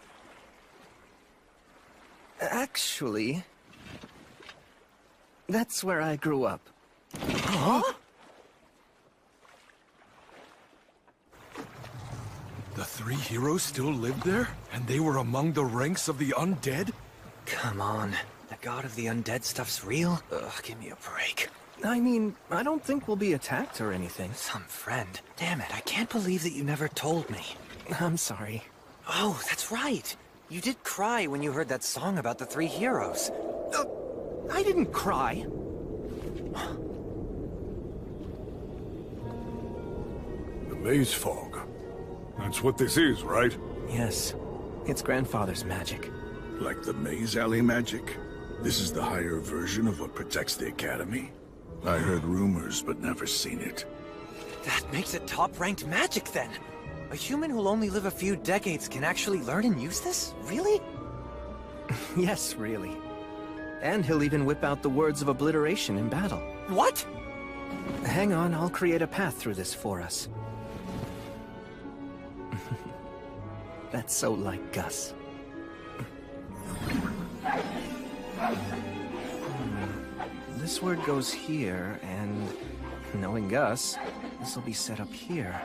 Actually, that's where I grew up. Huh? The three heroes still lived there? And they were among the ranks of the undead? Come on. The god of the undead stuff's real? Ugh, give me a break. I mean, I don't think we'll be attacked or anything. Some friend. Damn it, I can't believe that you never told me. I'm sorry. Oh, that's right. You did cry when you heard that song about the three heroes. I didn't cry. The maze fog. That's what this is, right? Yes. It's grandfather's magic. Like the maze alley magic? This is the higher version of what protects the Academy? I heard rumors, but never seen it. That makes it top-ranked magic, then! A human who'll only live a few decades can actually learn and use this? Really? Yes, really. And he'll even whip out the words of obliteration in battle. What? Hang on, I'll create a path through this for us. That's so like Gus. This word goes here, and knowing Gus, this will be set up here.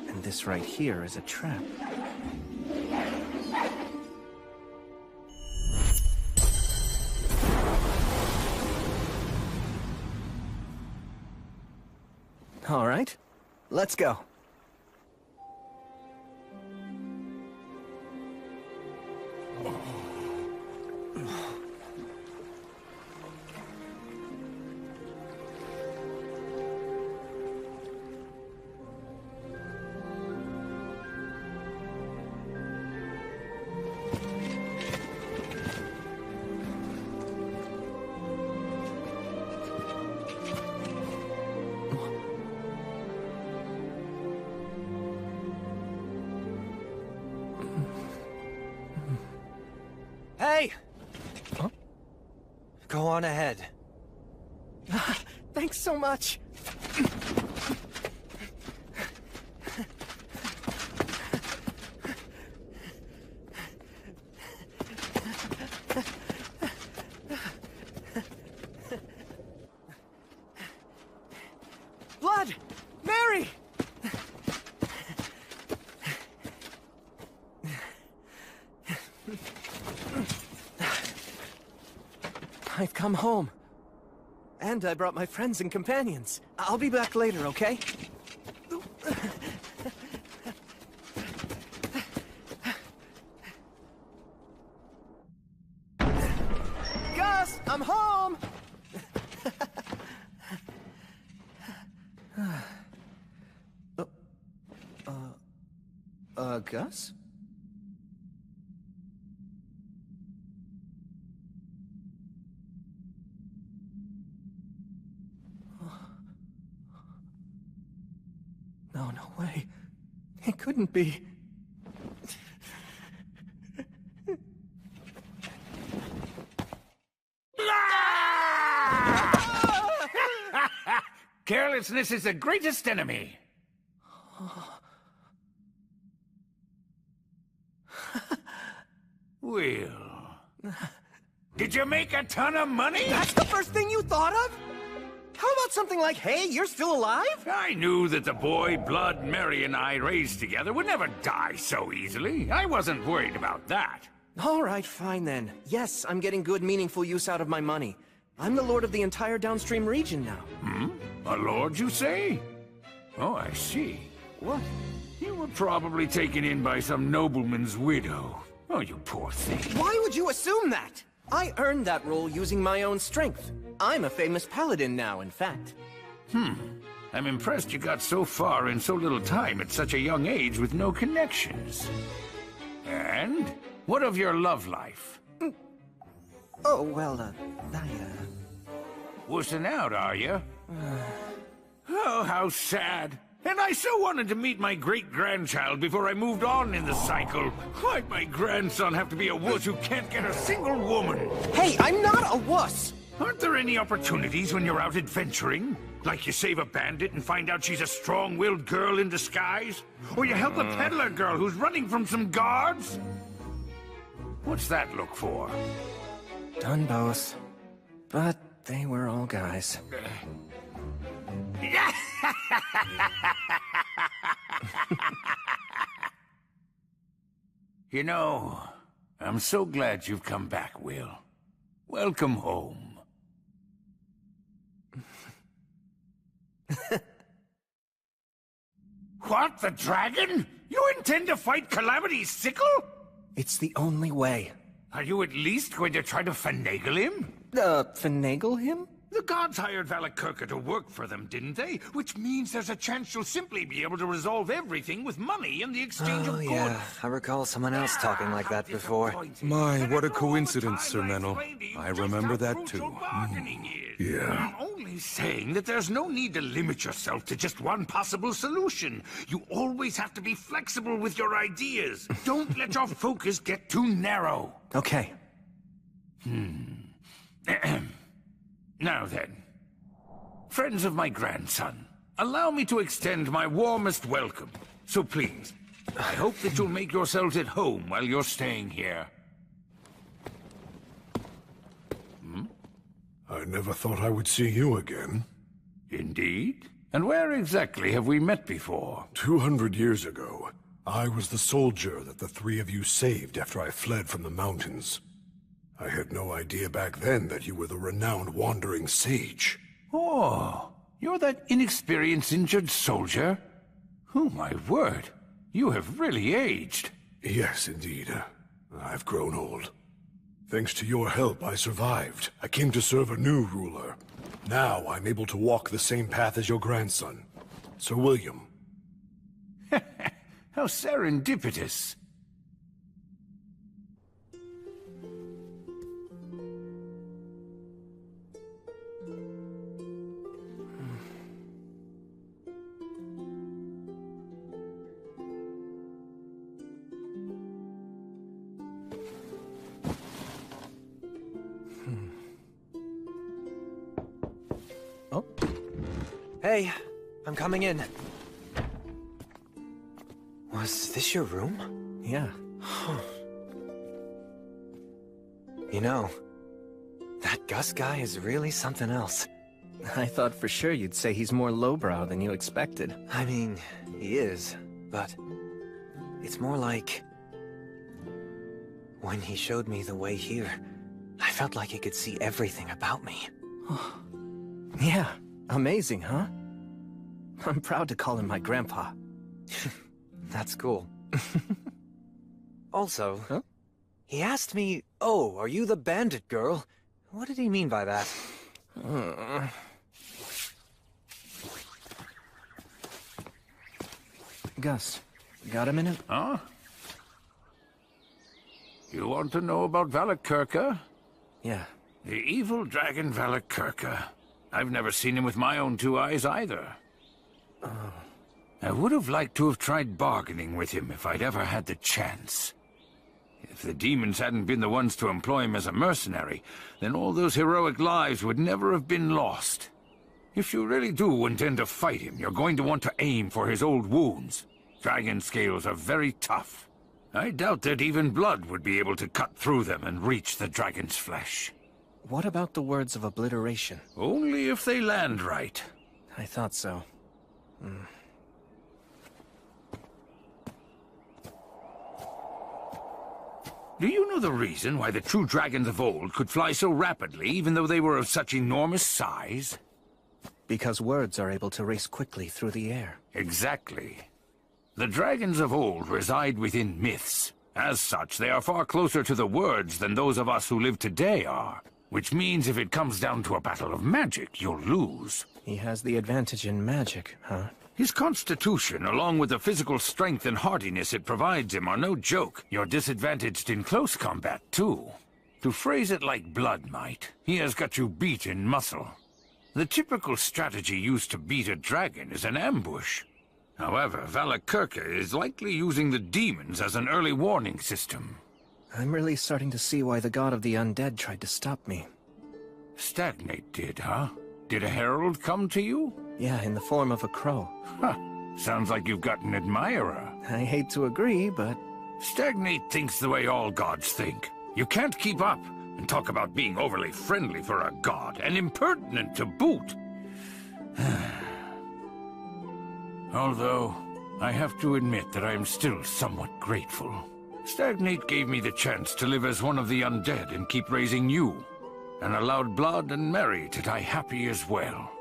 And this right here is a trap. All right, let's go. Hey! Huh? Go on ahead. Thanks so much. Blood! Mary! I've come home. And I brought my friends and companions. I'll be back later, okay? Gus, I'm home! Gus? No, no way. It couldn't be. Carelessness is the greatest enemy. Will, did you make a ton of money? That's the first thing you thought of? How about something like, hey, you're still alive? I knew that the boy Blood Mary and I raised together would never die so easily. I wasn't worried about that. All right, fine then. Yes, I'm getting good, meaningful use out of my money. I'm the lord of the entire downstream region now. Hmm? A lord, you say? Oh, I see. What? You were probably taken in by some nobleman's widow. Oh, you poor thing. Why would you assume that? I earned that role using my own strength. I'm a famous paladin now, in fact. I'm impressed you got so far in so little time at such a young age with no connections. And? What of your love life? Oh, well, Wussing out, are you? Oh, how sad. And I so wanted to meet my great-grandchild before I moved on in the cycle. Why'd my grandson have to be a wuss who can't get a single woman? Hey, I'm not a wuss! Aren't there any opportunities when you're out adventuring? Like you save a bandit and find out she's a strong-willed girl in disguise? Or you help a peddler girl who's running from some guards? What's that look for? Done both. But they were all guys. You know, I'm so glad you've come back, Will. Welcome home. What, the dragon? You intend to fight Calamity's sickle? It's the only way. Are you at least going to try to finagle him? Finagle him? The gods hired Valakirka to work for them, didn't they? Which means there's a chance you'll simply be able to resolve everything with money in the exchange of goods. Yeah, I recall someone else talking like that before. My, what a coincidence, Sir Menel. I remember that too. Yeah. I'm only saying that there's no need to limit yourself to just one possible solution. You always have to be flexible with your ideas. Don't let your focus get too narrow. Okay. Now then, friends of my grandson, allow me to extend my warmest welcome. So please, I hope that you'll make yourselves at home while you're staying here. I never thought I would see you again. Indeed? And where exactly have we met before? 200 years ago, I was the soldier that the three of you saved after I fled from the mountains. I had no idea back then that you were the renowned wandering sage. Oh, You're that inexperienced injured soldier? Oh, my word. You have really aged. Yes, indeed. I've grown old. Thanks to your help, I survived. I came to serve a new ruler. Now I'm able to walk the same path as your grandson, Sir William. How serendipitous. Hey, I'm coming in. Was this your room? Yeah. You know, that Gus guy is really something else. I thought for sure you'd say he's more lowbrow than you expected. I mean, he is, but it's more like... when he showed me the way here, I felt like he could see everything about me. Yeah, amazing, huh? I'm proud to call him my grandpa. That's cool. Also, he asked me, "Oh, are you the bandit girl?" What did he mean by that? Gus, got a minute? Huh? You want to know about Valakirka? Yeah. The evil dragon Valakirka. I've never seen him with my own two eyes either. I would have liked to have tried bargaining with him if I'd ever had the chance. If the demons hadn't been the ones to employ him as a mercenary, then all those heroic lives would never have been lost. If you really do intend to fight him, you're going to want to aim for his old wounds. Dragon scales are very tough. I doubt that even blood would be able to cut through them and reach the dragon's flesh. What about the words of obliteration? Only if they land right. I thought so. Do you know the reason why the true dragons of old could fly so rapidly, even though they were of such enormous size? Because words are able to race quickly through the air. Exactly. The dragons of old reside within myths. As such, they are far closer to the words than those of us who live today are. Which means if it comes down to a battle of magic, you'll lose. He has the advantage in magic, huh? His constitution, along with the physical strength and hardiness it provides him, are no joke. You're disadvantaged in close combat, too. To phrase it like blood might, he has got you beat in muscle. The typical strategy used to beat a dragon is an ambush. However, Valakirka is likely using the demons as an early warning system. I'm really starting to see why the god of the undead tried to stop me. Stagnate did, huh? Did a herald come to you? Yeah, in the form of a crow. Huh. Sounds like you've got an admirer. I hate to agree, but... Stagnate thinks the way all gods think. You can't keep up, and talk about being overly friendly for a god, and impertinent to boot. Although, I have to admit that I am still somewhat grateful. Stagnate gave me the chance to live as one of the undead and keep raising you, and allowed Blood and Mary to die happy as well.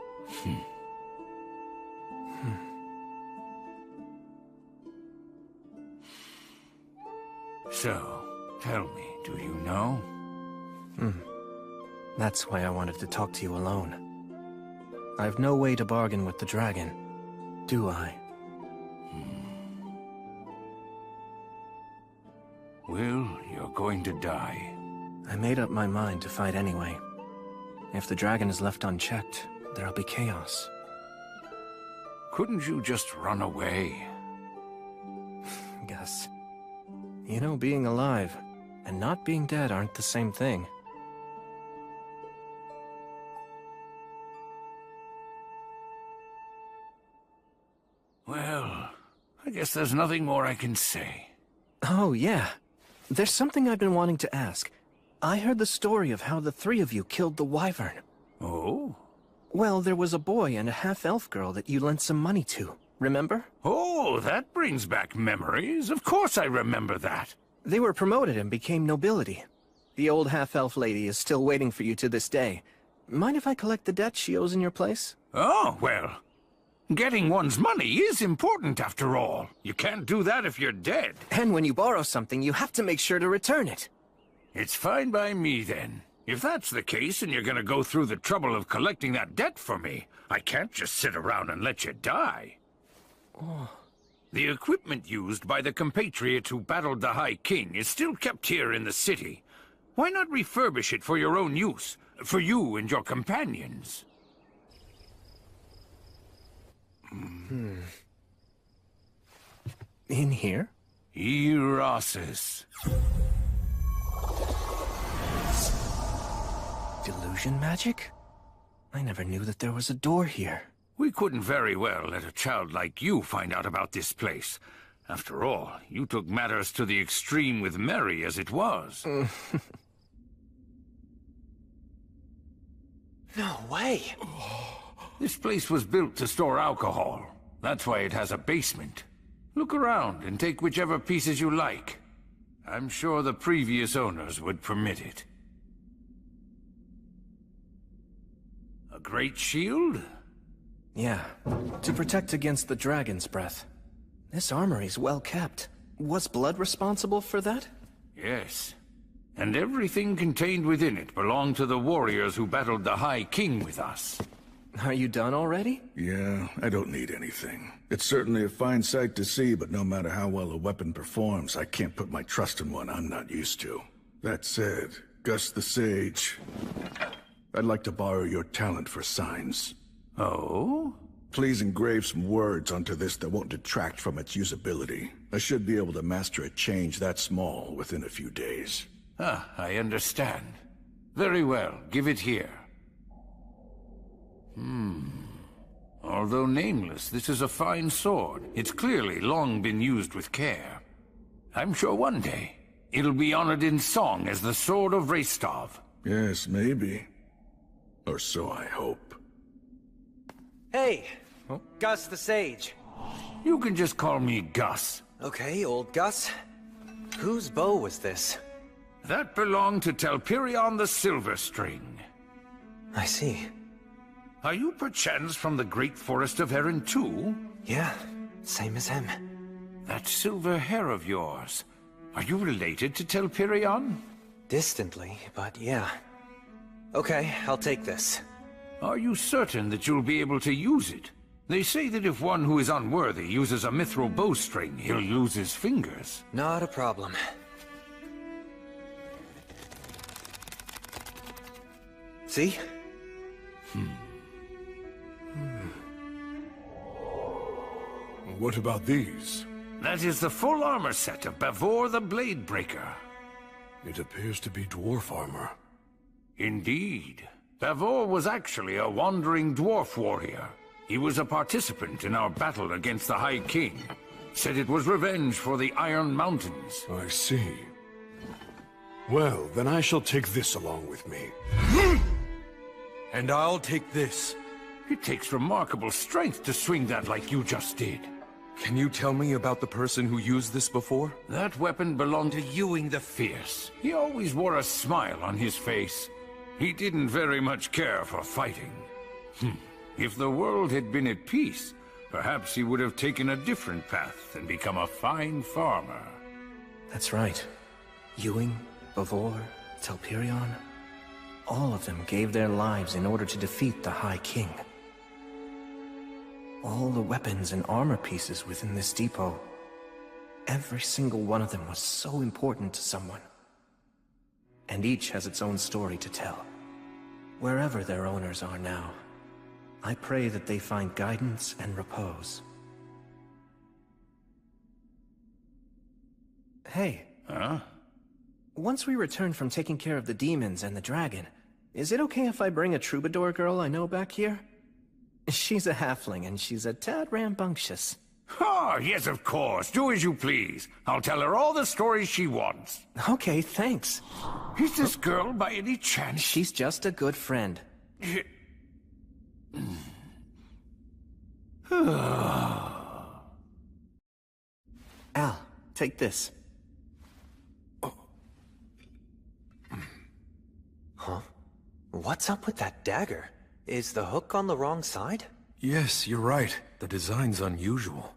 So, tell me, do you know? That's why I wanted to talk to you alone. I've no way to bargain with the dragon, do I? Well, you're going to die. I made up my mind to fight anyway. If the dragon is left unchecked, there'll be chaos. Couldn't you just run away? Gus, you know, being alive and not being dead aren't the same thing. Well, I guess there's nothing more I can say. Oh, yeah. There's something I've been wanting to ask. I heard the story of how the three of you killed the wyvern. Oh? Well, there was a boy and a half-elf girl that you lent some money to, remember? Oh, that brings back memories. Of course I remember that. They were promoted and became nobility. The old half-elf lady is still waiting for you to this day. mind if I collect the debt she owes in your place? Oh, well. Getting one's money is important after all. You can't do that if you're dead. And when you borrow something, you have to make sure to return it. It's fine by me, then. If that's the case and you're gonna go through the trouble of collecting that debt for me, I can't just sit around and let you die. Oh. The equipment used by the compatriot who battled the High King is still kept here in the city. Why not refurbish it for your own use? For you and your companions? In here? Cherishes. Delusion magic? I never knew that there was a door here. We couldn't very well let a child like you find out about this place. After all, you took matters to the extreme with Mary as it was. No way! This place was built to store alcohol. That's why it has a basement. Look around and take whichever pieces you like. I'm sure the previous owners would permit it. A great shield? Yeah, to protect against the dragon's breath. This armory's well kept. Was blood responsible for that? Yes. And everything contained within it belonged to the warriors who battled the High King with us. Are you done already? Yeah, I don't need anything. It's certainly a fine sight to see, but no matter how well a weapon performs, I can't put my trust in one I'm not used to. That said, Gus the Sage, I'd like to borrow your talent for signs. Oh? Please engrave some words onto this that won't detract from its usability. I should be able to master a change that small within a few days. Ah, I understand. Very well, give it here. Although nameless, this is a fine sword. It's clearly long been used with care. I'm sure one day, it'll be honored in song as the Sword of Restov. Yes, maybe. Or so I hope. Hey! Gus the Sage. You can just call me Gus. Okay, old Gus. Whose bow was this? That belonged to Telperion the Silver String. I see. Are you perchance from the great forest of Erin too? Yeah, same as him. That silver hair of yours. Are you related to Telperion? Distantly, but yeah. Okay, I'll take this. Are you certain that you'll be able to use it? They say that if one who is unworthy uses a mithril bowstring, he'll lose his fingers. Not a problem. See? What about these? That is the full armor set of Bavor the Blade Breaker. It appears to be dwarf armor. Indeed. Bavor was actually a wandering dwarf warrior. He was a participant in our battle against the High King. Said it was revenge for the Iron Mountains. I see. Well, then I shall take this along with me. And I'll take this. It takes remarkable strength to swing that like you just did. Can you tell me about the person who used this before? That weapon belonged to Ewing the Fierce. He always wore a smile on his face. He didn't very much care for fighting. If the world had been at peace, perhaps he would have taken a different path and become a fine farmer. That's right. Ewing, Bavor, Telperion, all of them gave their lives in order to defeat the High King. All the weapons and armor pieces within this depot, every single one of them was so important to someone. And each has its own story to tell. Wherever their owners are now, I pray that they find guidance and repose. Hey. Huh? Once we return from taking care of the demons and the dragon, is it okay if I bring a troubadour girl I know back here? She's a halfling and she's a tad rambunctious. Oh, yes, of course. Do as you please. I'll tell her all the stories she wants. Okay, thanks. Is this girl by any chance? She's just a good friend. Al, take this. Huh? What's up with that dagger? Is the hook on the wrong side? Yes, you're right. The design's unusual.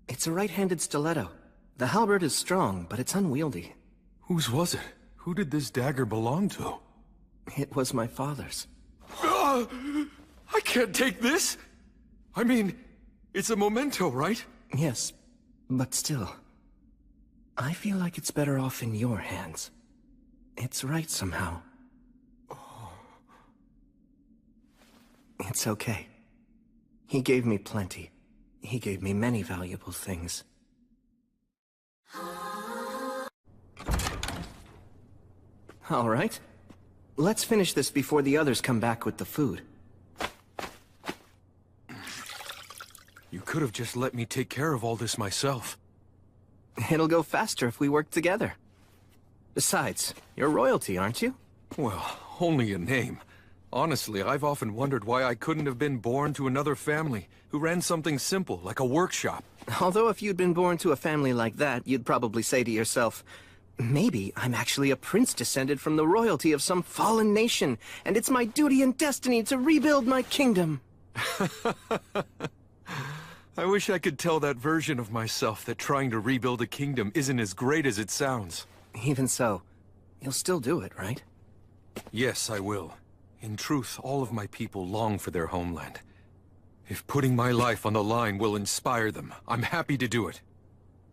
It's a right-handed stiletto. The halberd is strong, but it's unwieldy. Whose was it? Who did this dagger belong to? It was my father's. I can't take this! I mean, it's a memento, right? Yes, but still. I feel like it's better off in your hands. It's right somehow. It's okay. He gave me plenty. He gave me many valuable things. All right. Let's finish this before the others come back with the food. You could have just let me take care of all this myself. It'll go faster if we work together. Besides, you're royalty, aren't you? Well, only a name. Honestly, I've often wondered why I couldn't have been born to another family who ran something simple, like a workshop. Although if you'd been born to a family like that, you'd probably say to yourself, maybe I'm actually a prince descended from the royalty of some fallen nation, and it's my duty and destiny to rebuild my kingdom. I wish I could tell that version of myself that trying to rebuild a kingdom isn't as great as it sounds. Even so, you'll still do it, right? Yes, I will. In truth, all of my people long for their homeland. If putting my life on the line will inspire them, I'm happy to do it.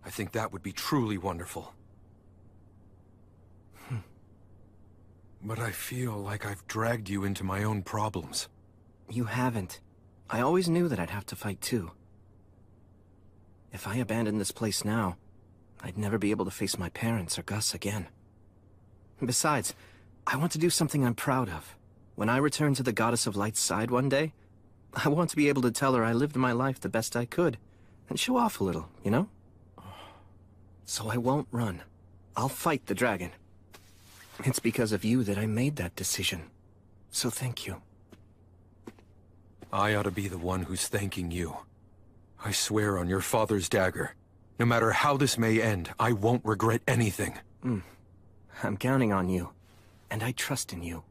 I think that would be truly wonderful. But I feel like I've dragged you into my own problems. You haven't. I always knew that I'd have to fight too. If I abandoned this place now, I'd never be able to face my parents or Gus again. Besides, I want to do something I'm proud of. When I return to the Goddess of Light's side one day, I want to be able to tell her I lived my life the best I could, and show off a little, you know? So I won't run. I'll fight the dragon. It's because of you that I made that decision. So thank you. I ought to be the one who's thanking you. I swear on your father's dagger, no matter how this may end, I won't regret anything. I'm counting on you, and I trust in you.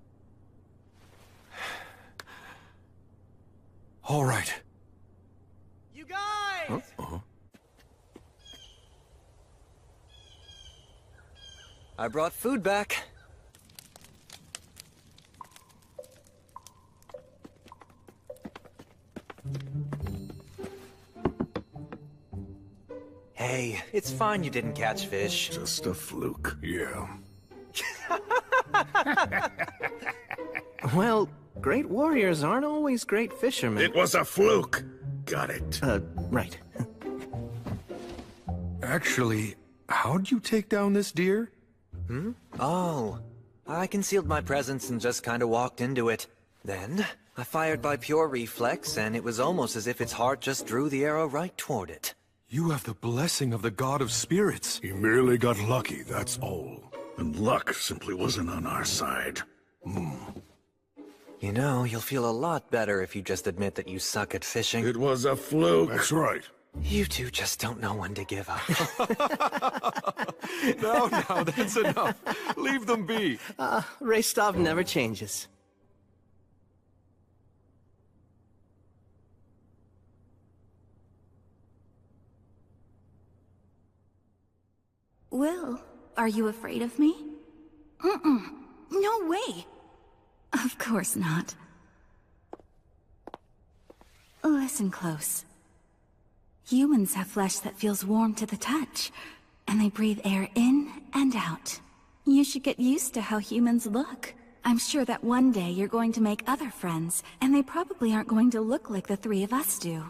All right. You guys! I brought food back. Hey, it's fine you didn't catch fish. Just a fluke, yeah. Well, great warriors aren't always great fishermen. It was a fluke. Got it. Right. Actually, how'd you take down this deer? Oh, I concealed my presence and just kind of walked into it. Then, I fired by pure reflex, and it was almost as if its heart just drew the arrow right toward it. You have the blessing of the god of spirits. He merely got lucky, that's all. And luck simply wasn't on our side. You know, you'll feel a lot better if you just admit that you suck at fishing. It was a fluke. That's right. You two just don't know when to give up. Now, that's enough. Leave them be. Restov never changes. Will, are you afraid of me? No way. Of course not. Listen close. Humans have flesh that feels warm to the touch, and they breathe air in and out. You should get used to how humans look. I'm sure that one day you're going to make other friends, and they probably aren't going to look like the three of us do.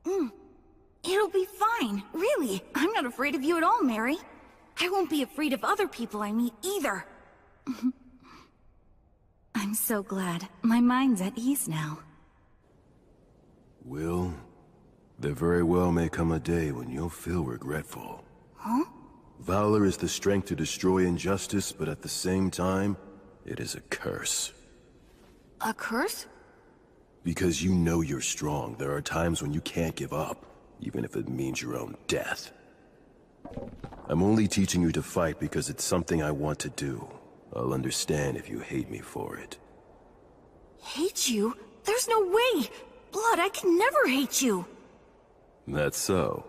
It'll be fine, really. I'm not afraid of you at all, Mary. I won't be afraid of other people I meet either. I'm so glad. My mind's at ease now. Will, there very well may come a day when you'll feel regretful. Huh? Valor is the strength to destroy injustice, but at the same time, it is a curse. A curse? Because you know you're strong, there are times when you can't give up, even if it means your own death. I'm only teaching you to fight because it's something I want to do. I'll understand if you hate me for it. Hate you? There's no way! Blood, I can never hate you! That's so.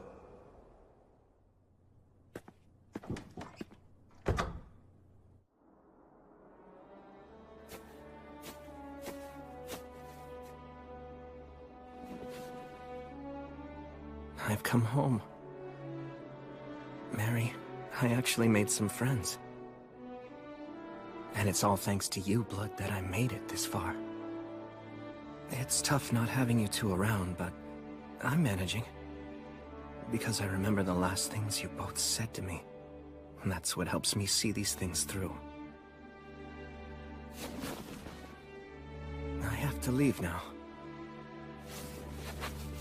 I've come home. Mary, I actually made some friends. And it's all thanks to you, Blood, that I made it this far. It's tough not having you two around, but I'm managing. Because I remember the last things you both said to me. And that's what helps me see these things through. I have to leave now.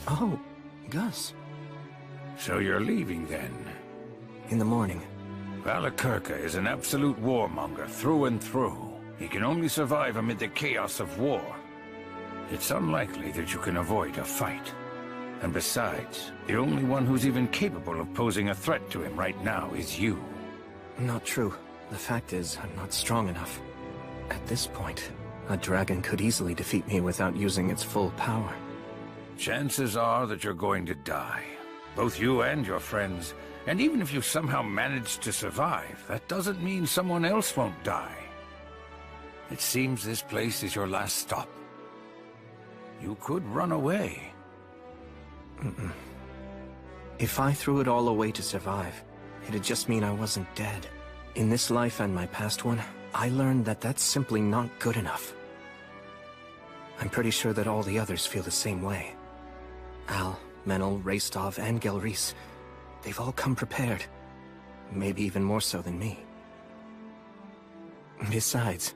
Oh, Gus. So you're leaving then? In the morning. Valakirka is an absolute warmonger through and through. He can only survive amid the chaos of war. It's unlikely that you can avoid a fight. And besides, the only one who's even capable of posing a threat to him right now is you. Not true. The fact is, I'm not strong enough. At this point, a dragon could easily defeat me without using its full power. Chances are that you're going to die. Both you and your friends. And even if you somehow manage to survive, that doesn't mean someone else won't die. It seems this place is your last stop. You could run away. If I threw it all away to survive, it'd just mean I wasn't dead. In this life and my past one, I learned that that's simply not good enough. I'm pretty sure that all the others feel the same way. Al, Menel, Raistov, and Gelreese, they've all come prepared. Maybe even more so than me. Besides,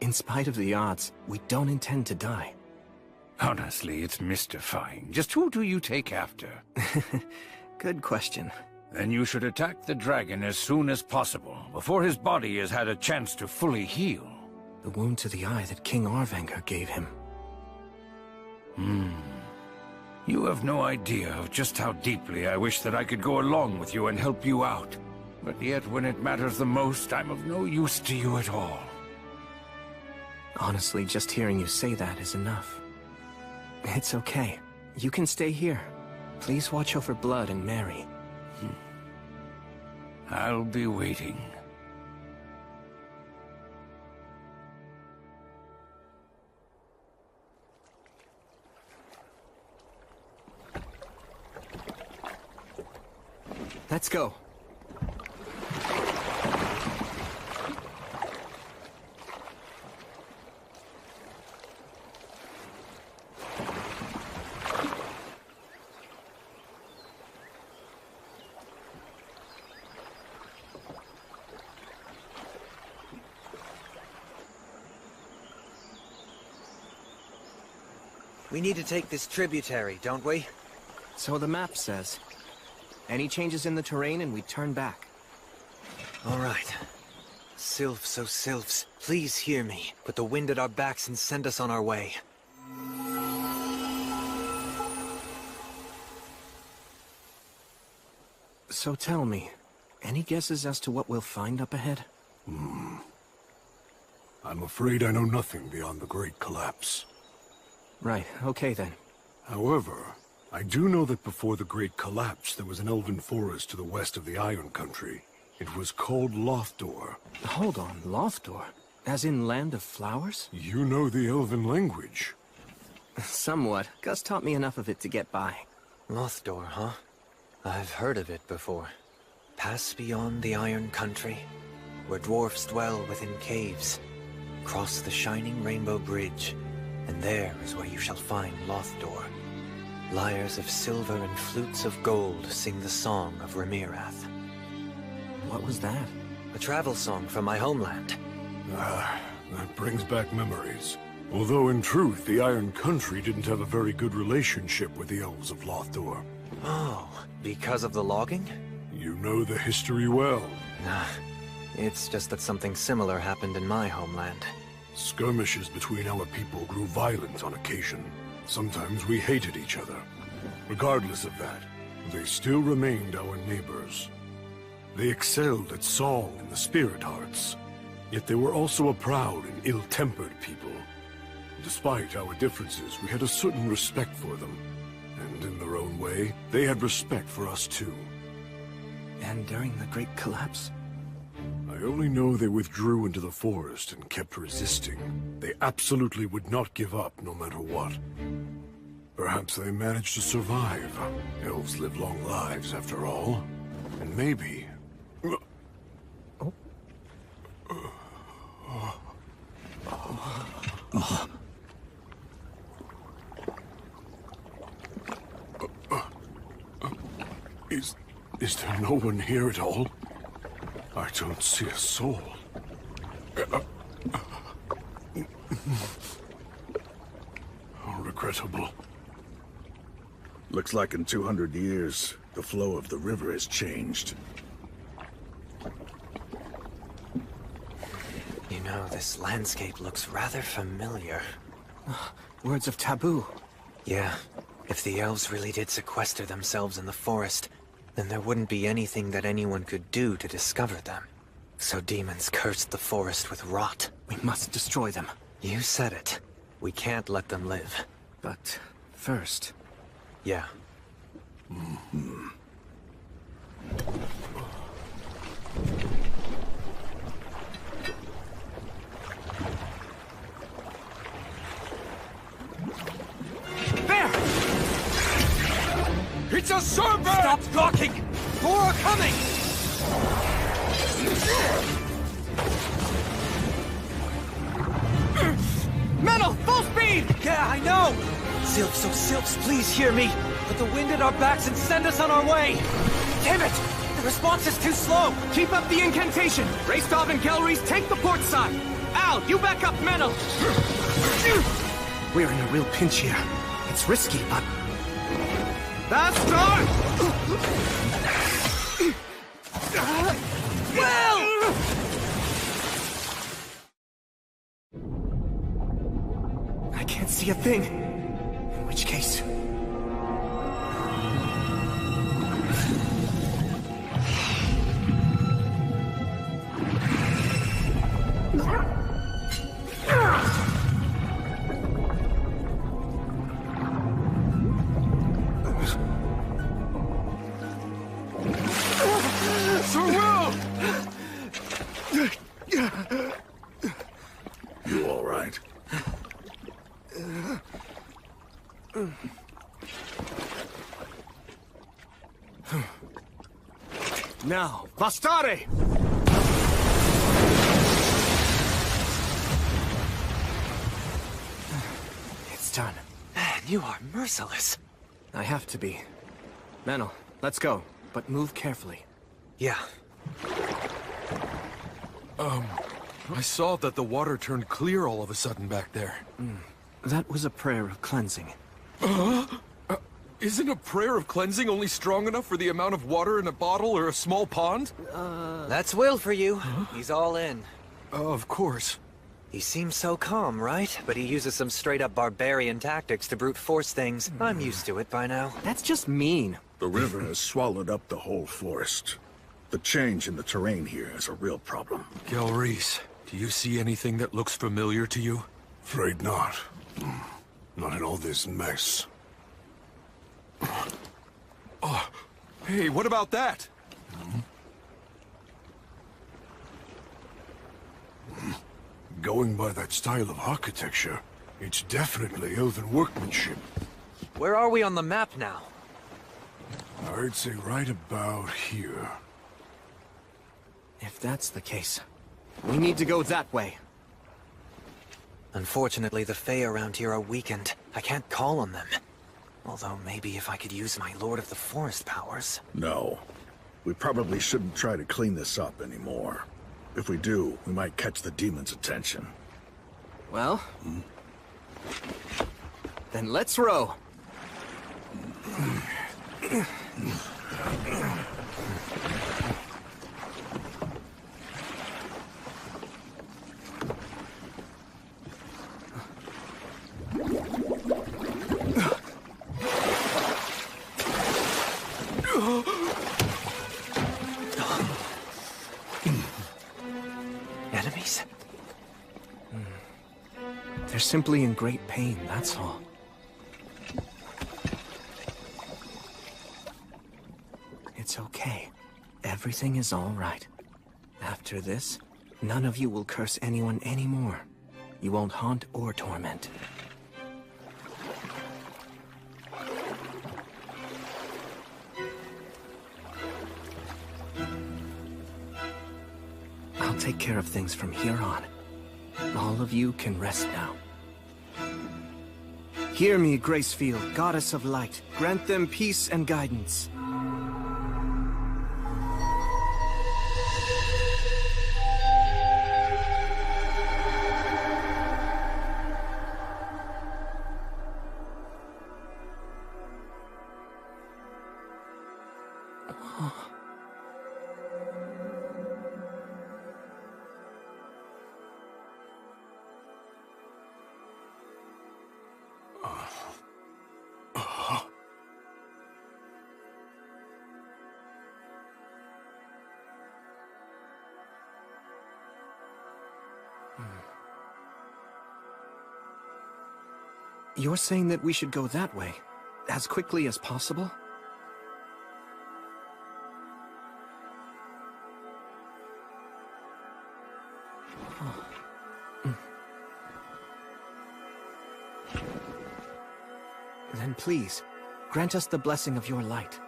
in spite of the odds, we don't intend to die. Honestly, it's mystifying. Just who do you take after? Good question. Then you should attack the dragon as soon as possible, before his body has had a chance to fully heal. The wound to the eye that King Arvanger gave him. You have no idea of just how deeply I wish that I could go along with you and help you out. But yet, when it matters the most, I'm of no use to you at all. Honestly, just hearing you say that is enough. It's okay. You can stay here. Please watch over Blood and Mary. I'll be waiting. Let's go. We need to take this tributary, don't we? So the map says. Any changes in the terrain and we turn back. All right. Sylphs, oh Sylphs, please hear me. Put the wind at our backs and send us on our way. So tell me, any guesses as to what we'll find up ahead? I'm afraid I know nothing beyond the Great Collapse. Right, okay then. However, I do know that before the Great Collapse, there was an elven forest to the west of the Iron Country. It was called Lothdor. Hold on, Lothdor? As in Land of Flowers? You know the elven language. Somewhat. Gus taught me enough of it to get by. Lothdor, huh? I've heard of it before. Pass beyond the Iron Country, where dwarfs dwell within caves. Cross the shining rainbow bridge, and there is where you shall find Lothdor. Lyres of silver and flutes of gold sing the song of Remirath. What was that? A travel song from my homeland. That brings back memories. Although in truth, the Iron Country didn't have a very good relationship with the elves of Lothdor. Oh, because of the logging? You know the history well. Nah, it's just that something similar happened in my homeland. Skirmishes between our people grew violent on occasion. Sometimes we hated each other. Regardless of that, they still remained our neighbors. They excelled at song and the spirit arts. Yet they were also a proud and ill-tempered people. despite our differences, we had a certain respect for them. And in their own way, they had respect for us too. And during the Great Collapse? I only know they withdrew into the forest and kept resisting. They absolutely would not give up, no matter what. Perhaps they managed to survive. Elves live long lives, after all. And maybe... Is there no one here at all? I don't see a soul. How regrettable. Looks like in 200 years, the flow of the river has changed. You know, this landscape looks rather familiar. Words of taboo. Yeah. If the elves really did sequester themselves in the forest, then there wouldn't be anything that anyone could do to discover them. So demons cursed the forest with rot. We must destroy them. You said it. We can't let them live. But first... Yeah. There! It's a serpent! Stop talking! More are coming! Metal, full speed! Yeah, I know! Sylphs, oh Sylphs, please hear me! Put the wind at our backs and send us on our way! Damn it! The response is too slow! Keep up the incantation! Raystov and Gelrees, take the port side! Al, you back up Metal! We're in a real pinch here. It's risky, but... Bastard! Will! I can't see a thing. In which case... You all right? Now, Vastare! It's done. Man, you are merciless. I have to be. Manel, let's go, but move carefully. Yeah. I saw that the water turned clear all of a sudden back there. That was a prayer of cleansing. Isn't a prayer of cleansing only strong enough for the amount of water in a bottle or a small pond? That's Will for you. He's all in. Of course. He seems so calm, right? But he uses some straight-up barbarian tactics to brute force things. I'm used to it by now. That's just mean. The river has swallowed up the whole forest. The change in the terrain here is a real problem. Gelrees, do you see anything that looks familiar to you? Afraid not. Not in all this mess. Oh, hey, what about that? Going by that style of architecture, it's definitely elven workmanship. Where are we on the map now? I'd say right about here. If that's the case, we need to go that way. Unfortunately, the Fae around here are weakened. I can't call on them. Although maybe if I could use my Lord of the Forest powers. No. We probably shouldn't try to clean this up anymore. If we do, we might catch the demon's attention. Well... Then let's row. Enemies? There's simply in great pain, that's all. It's okay. Everything is all right. After this, none of you will curse anyone anymore. You won't haunt or torment. I'll take care of things from here on. All of you can rest now. Hear me, Gracefield, goddess of light. Grant them peace and guidance. You're saying that we should go that way, as quickly as possible? Then please, grant us the blessing of your light.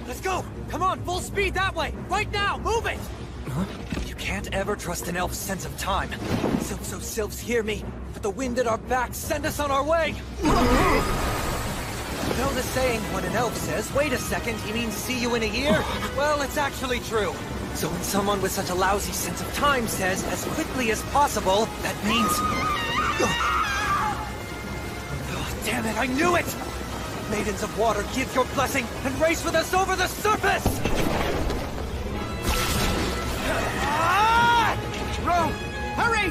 Let's go! Come on, full speed that way! Right now! Move it! Huh? You can't ever trust an elf's sense of time. Sylphs, hear me. With the wind at our backs, send us on our way! You know the saying, when an elf says, wait a second, he means see you in a year? Well, it's actually true. So when someone with such a lousy sense of time says, as quickly as possible, that means... Oh, damn it, I knew it! Maidens of water, give your blessing, and race with us over the surface! Ah! Row! Hurry!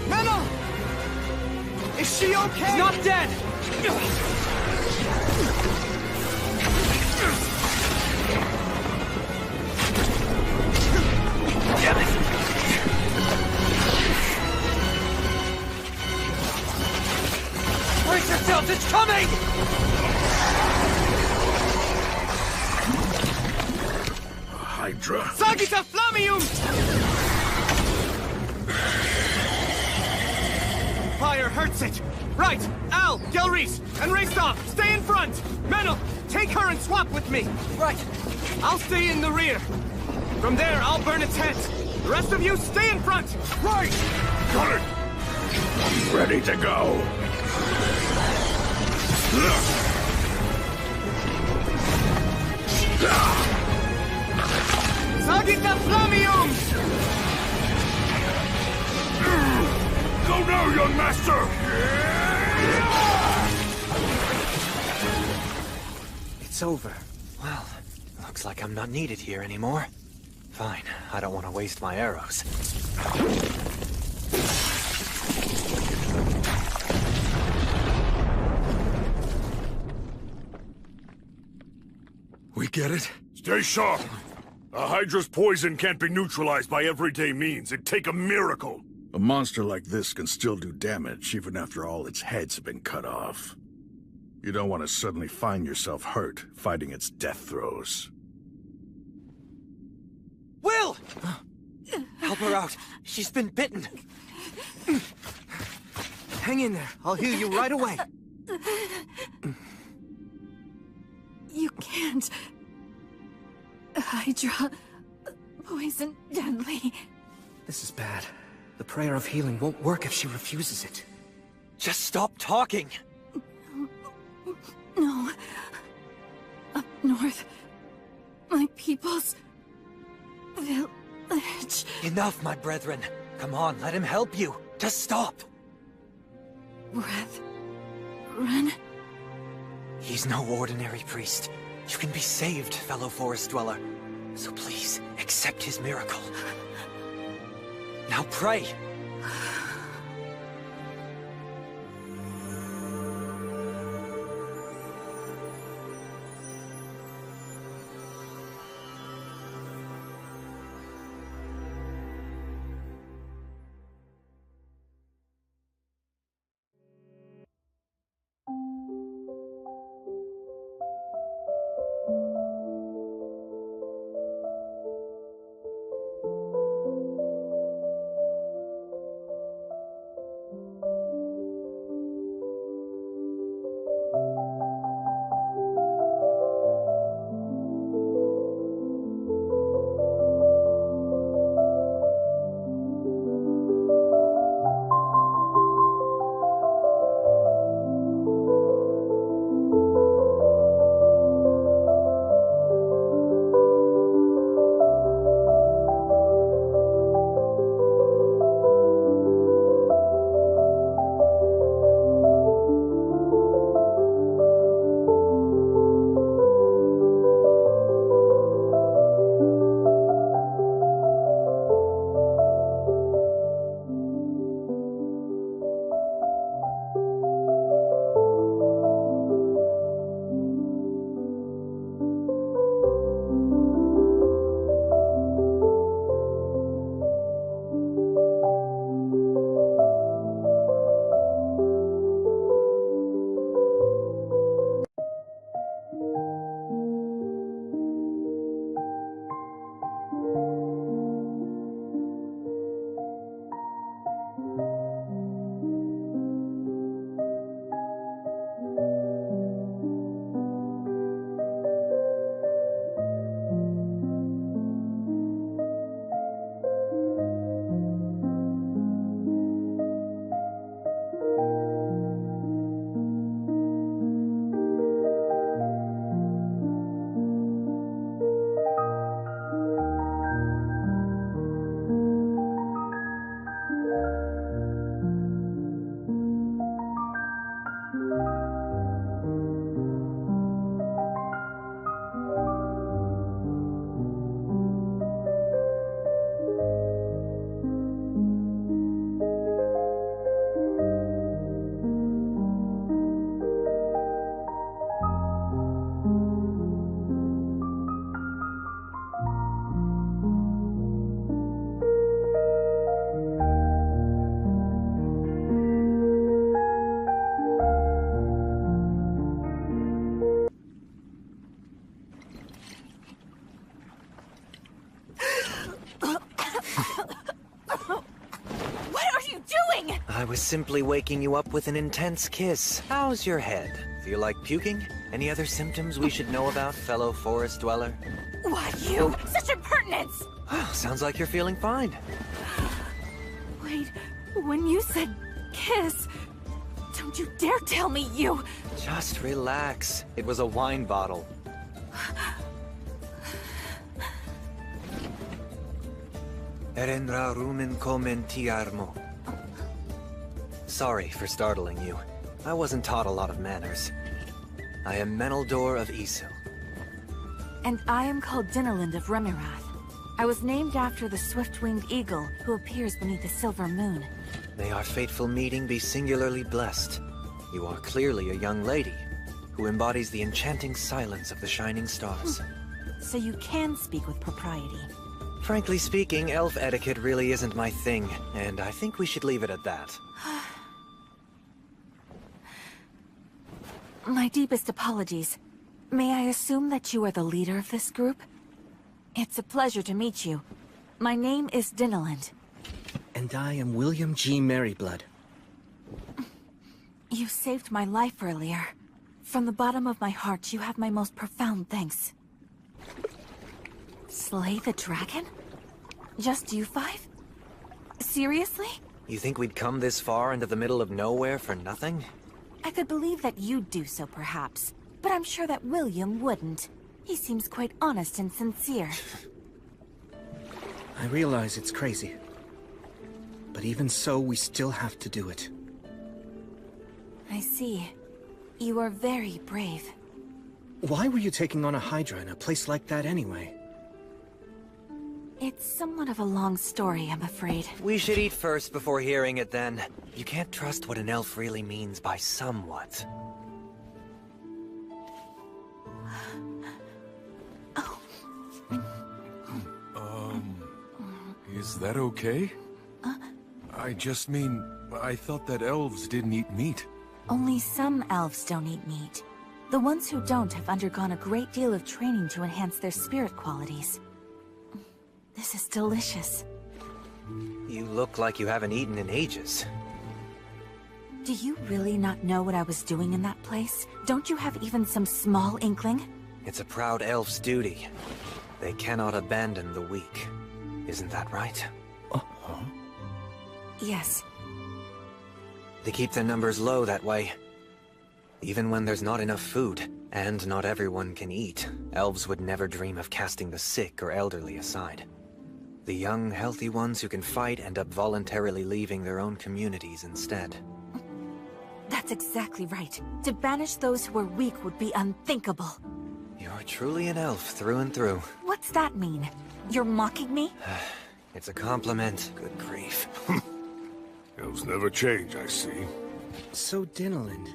Metal! Is she okay? She's not dead! Damn it! Brace yourselves, it's coming! Hydra. Sagita Flamium! Fire hurts it! Right! Al, Gelreese, and Raystov, stay in front! Menel, take her and swap with me! Right! I'll stay in the rear. From there, I'll burn its head. The rest of you, stay in front! Right! Got it! I'm ready to go. Sagita Flamium! Go now, young master! It's over. Well, looks like I'm not needed here anymore. Fine, I don't want to waste my arrows. We get it? Stay sharp. A Hydra's poison can't be neutralized by everyday means. It'd take a miracle. A monster like this can still do damage, even after all its heads have been cut off. You don't want to suddenly find yourself hurt, fighting its death throes. Will! Help her out. She's been bitten. Hang in there. I'll heal you right away. You can't. Hydra. Poison deadly. This is bad. The prayer of healing won't work if she refuses it. Just stop talking. No. Up north. My people's... village. Enough, my brethren. Come on, let him help you. Just stop. Breath. Run. He's no ordinary priest. You can be saved, fellow forest dweller. So please, accept his miracle. Now pray! I was simply waking you up with an intense kiss. How's your head? Feel like puking? Any other symptoms we should know about, fellow forest dweller? Why, you! Such impertinence! Sounds like you're feeling fine. Wait, when you said kiss, don't you dare tell me you... Just relax. It was a wine bottle. Erenra rumen commentiarmo. Sorry for startling you. I wasn't taught a lot of manners. I am Meneldor of Isil. And I am called Dinalind of Remirath. I was named after the swift-winged eagle who appears beneath the silver moon. May our fateful meeting be singularly blessed. You are clearly a young lady who embodies the enchanting silence of the shining stars. So you can speak with propriety. Frankly speaking, elf etiquette really isn't my thing, and I think we should leave it at that. My deepest apologies. May I assume that you are the leader of this group? It's a pleasure to meet you. My name is Dinalind. And I am William G. Merryblood. You saved my life earlier. From the bottom of my heart, you have my most profound thanks. Slay the dragon? Just you five? Seriously? You think we'd come this far into the middle of nowhere for nothing? I could believe that you'd do so, perhaps. But I'm sure that William wouldn't. He seems quite honest and sincere. I realize it's crazy. But even so, we still have to do it. I see. You are very brave. Why were you taking on a Hydra in a place like that anyway? It's somewhat of a long story, I'm afraid. We should eat first before hearing it then. You can't trust what an elf really means by somewhat. Is that okay? I just mean, I thought that elves didn't eat meat. Only some elves don't eat meat. The ones who don't have undergone a great deal of training to enhance their spirit qualities. This is delicious. You look like you haven't eaten in ages. Do you really not know what I was doing in that place? Don't you have even some small inkling? It's a proud elf's duty. They cannot abandon the weak. Isn't that right? Yes. They keep their numbers low that way. Even when there's not enough food, and not everyone can eat, elves would never dream of casting the sick or elderly aside. The young, healthy ones who can fight end up voluntarily leaving their own communities instead. That's exactly right. To banish those who are weak would be unthinkable. You're truly an elf through and through. What's that mean? You're mocking me? It's a compliment. Good grief. Elves never change, I see. So, Dinnerland,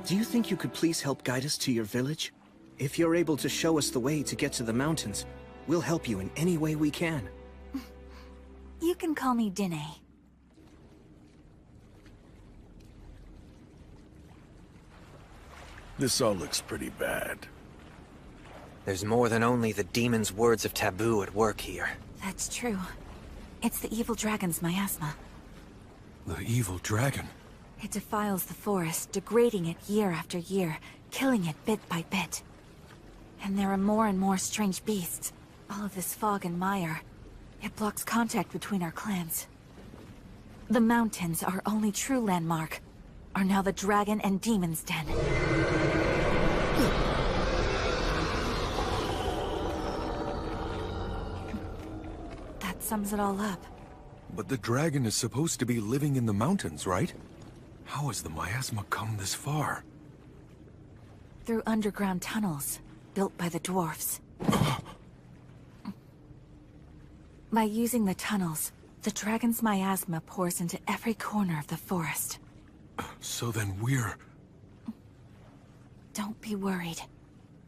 do you think you could please help guide us to your village? If you're able to show us the way to get to the mountains, we'll help you in any way we can. You can call me Dine. This all looks pretty bad. There's more than only the demon's words of taboo at work here. That's true. It's the evil dragon's miasma. The evil dragon? It defiles the forest, degrading it year after year, killing it bit by bit. And there are more and more strange beasts. All of this fog and mire. It blocks contact between our clans. The mountains, our only true landmark, are now the dragon and demon's den. That sums it all up. But the dragon is supposed to be living in the mountains, right? How has the miasma come this far? Through underground tunnels, built by the dwarfs. By using the tunnels, the dragon's miasma pours into every corner of the forest. So then we're... Don't be worried.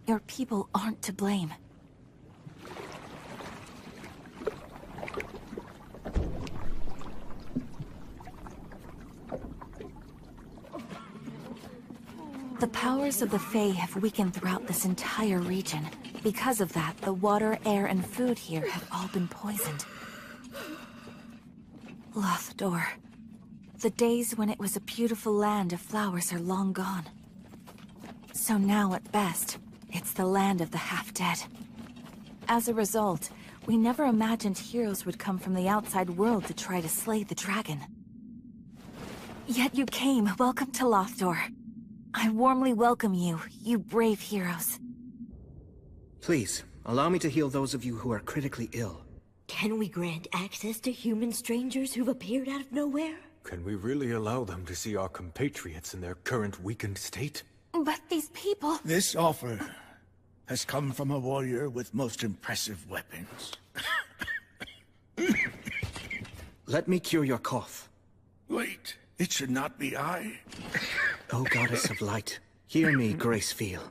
Your people aren't to blame. The powers of the Fae have weakened throughout this entire region. Because of that, the water, air, and food here have all been poisoned. Lothdor. The days when it was a beautiful land of flowers are long gone. So now, at best, it's the land of the half-dead. As a result, we never imagined heroes would come from the outside world to try to slay the dragon. Yet you came. Welcome to Lothdor. I warmly welcome you, you brave heroes. Please, allow me to heal those of you who are critically ill. Can we grant access to human strangers who've appeared out of nowhere? Can we really allow them to see our compatriots in their current weakened state? But these people... This offer has come from a warrior with most impressive weapons. Let me cure your cough. Wait, it should not be I. O goddess of light, hear me, Grace Feel.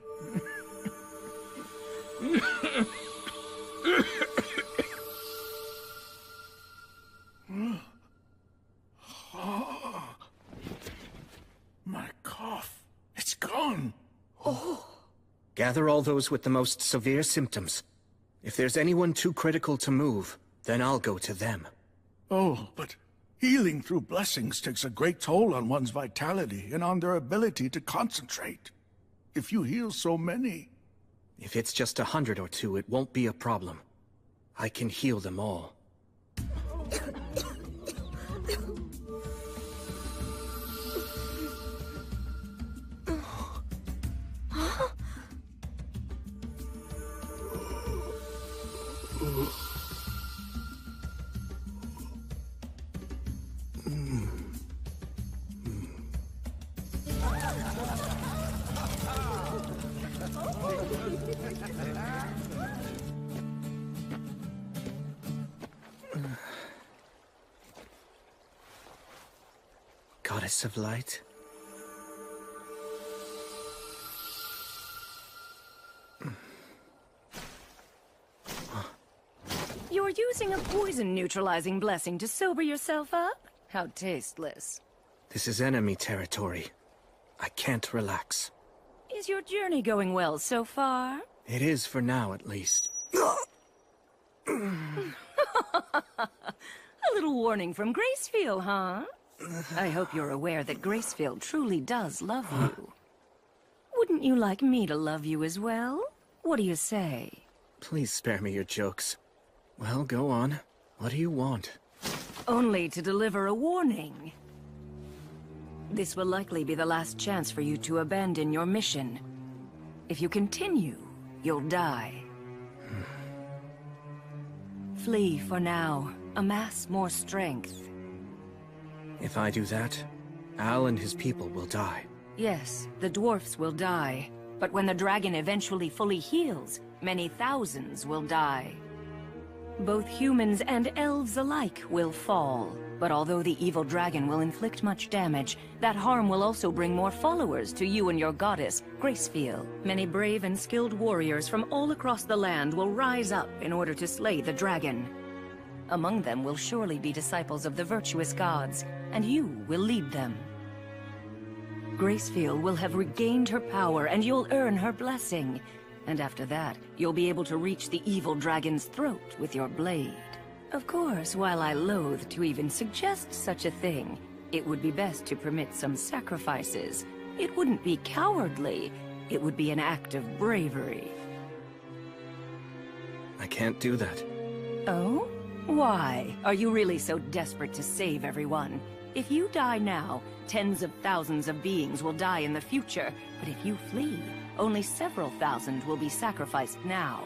My cough, it's gone. Oh. Gather all those with the most severe symptoms. If there's anyone too critical to move, then I'll go to them. Oh, but healing through blessings takes a great toll on one's vitality and on their ability to concentrate. If you heal so many... If it's just 100 or 2, it won't be a problem. I can heal them all. Goddess of light. You're using a poison-neutralizing blessing to sober yourself up? How tasteless. This is enemy territory. I can't relax. Is your journey going well so far? It is for now, at least. A little warning from Gracefield, huh? I hope you're aware that Gracefield truly does love you. Wouldn't you like me to love you as well? What do you say? Please spare me your jokes. Well, go on. What do you want? Only to deliver a warning. This will likely be the last chance for you to abandon your mission. If you continue, you'll die. Flee for now. Amass more strength. If I do that, Al and his people will die. Yes, the dwarfs will die. But when the dragon eventually fully heals, many thousands will die. Both humans and elves alike will fall. But although the evil dragon will inflict much damage, that harm will also bring more followers to you and your goddess, Gracefield. Many brave and skilled warriors from all across the land will rise up in order to slay the dragon. Among them will surely be disciples of the virtuous gods, and you will lead them. Gracefield will have regained her power, and you'll earn her blessing. And after that, you'll be able to reach the evil dragon's throat with your blade. Of course, while I loathe to even suggest such a thing, it would be best to permit some sacrifices. It wouldn't be cowardly. It would be an act of bravery. I can't do that. Oh? Why? Are you really so desperate to save everyone? If you die now, tens of thousands of beings will die in the future. But if you flee, only several thousand will be sacrificed now.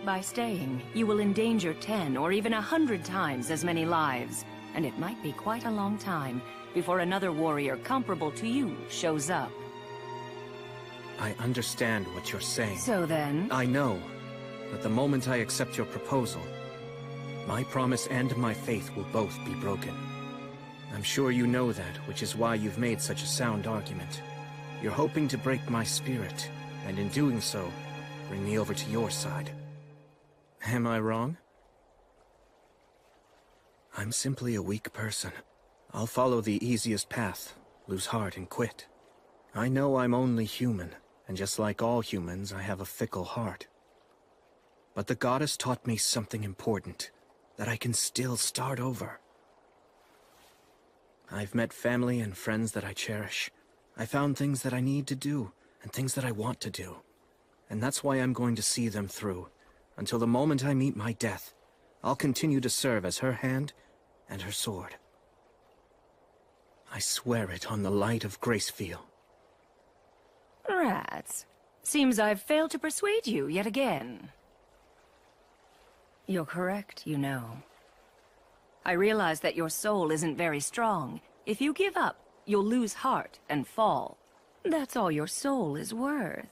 By staying, you will endanger 10 or even 100 times as many lives. And it might be quite a long time before another warrior comparable to you shows up. I understand what you're saying. So then? I know. But the moment I accept your proposal, my promise and my faith will both be broken. I'm sure you know that, which is why you've made such a sound argument. You're hoping to break my spirit, and in doing so, bring me over to your side. Am I wrong? I'm simply a weak person. I'll follow the easiest path, lose heart and quit. I know I'm only human, and just like all humans, I have a fickle heart. But the goddess taught me something important, that I can still start over. I've met family and friends that I cherish. I found things that I need to do, and things that I want to do. And that's why I'm going to see them through. Until the moment I meet my death, I'll continue to serve as her hand and her sword. I swear it on the light of Gracefield. Rats. Seems I've failed to persuade you yet again. You're correct, you know. I realize that your soul isn't very strong. If you give up, you'll lose heart and fall. That's all your soul is worth.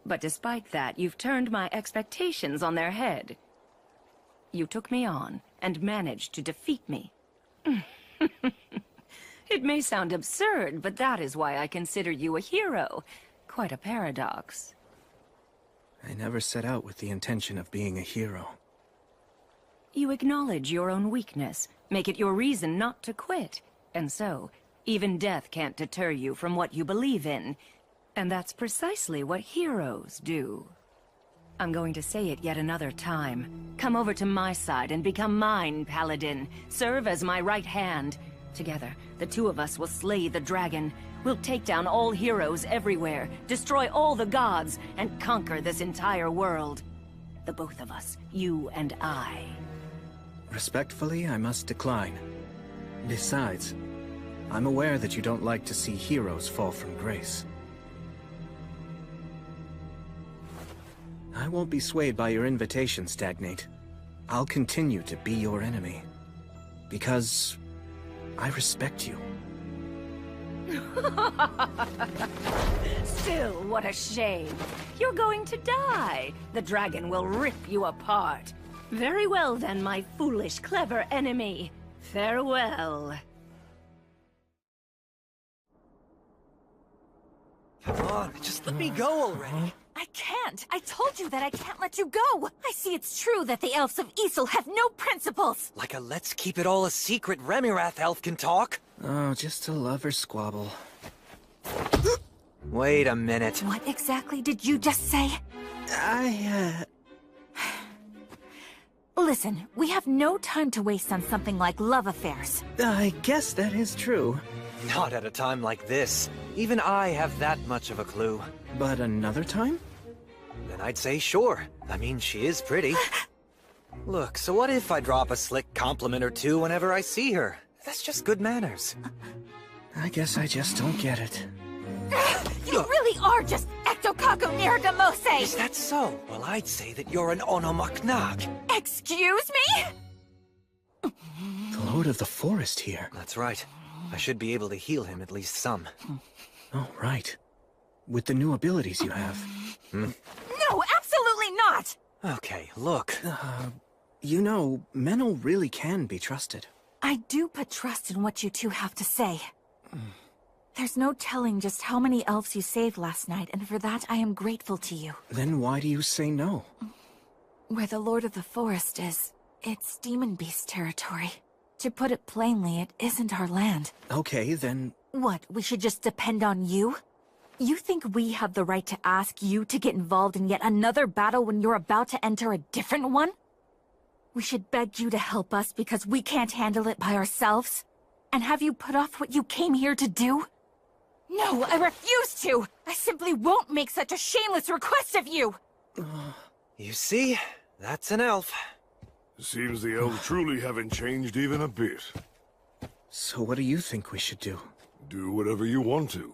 But despite that, you've turned my expectations on their head. You took me on and managed to defeat me. It may sound absurd, but that is why I consider you a hero. Quite a paradox. I never set out with the intention of being a hero. You acknowledge your own weakness, make it your reason not to quit. And so, even death can't deter you from what you believe in. And that's precisely what heroes do. I'm going to say it yet another time. Come over to my side and become mine, Paladin. Serve as my right hand. Together, the two of us will slay the dragon. We'll take down all heroes everywhere, destroy all the gods, and conquer this entire world. The both of us, you and I. Respectfully, I must decline. Besides, I'm aware that you don't like to see heroes fall from grace. I won't be swayed by your invitation, Stagnate. I'll continue to be your enemy. Because I respect you. Still, what a shame. You're going to die. The dragon will rip you apart. Very well then, my foolish, clever enemy. Farewell. Come on, just let me go already. I can't. I told you that I can't let you go. I see it's true that the elves of Isel have no principles. Like a let's keep it all a secret Remirath elf can talk. Oh, just a lover squabble. Wait a minute. What exactly did you just say? Listen, we have no time to waste on something like love affairs. I guess that is true. Not at a time like this. Even I have that much of a clue. But another time? Then I'd say sure. I mean, she is pretty. Look, so what if I drop a slick compliment or two whenever I see her? That's just good manners. I guess I just don't get it. You really are just Ectocaco Neragamose! Is that so? Well, I'd say that you're an Onomaknag. Excuse me? The Lord of the Forest here. That's right. I should be able to heal him at least some. Oh, right. With the new abilities you have. No, absolutely not! Okay, look. You know, Menel really can be trusted. I do put trust in what you two have to say. There's no telling just how many elves you saved last night, and for that I am grateful to you. Then why do you say no? Where the Lord of the Forest is, it's Demon Beast territory. To put it plainly, it isn't our land. Okay, then... What, we should just depend on you? You think we have the right to ask you to get involved in yet another battle when you're about to enter a different one? We should beg you to help us because we can't handle it by ourselves? And have you put off what you came here to do? No, I refuse to! I simply won't make such a shameless request of you! You see? That's an elf. Seems the elves truly haven't changed even a bit. So what do you think we should do? Do whatever you want to.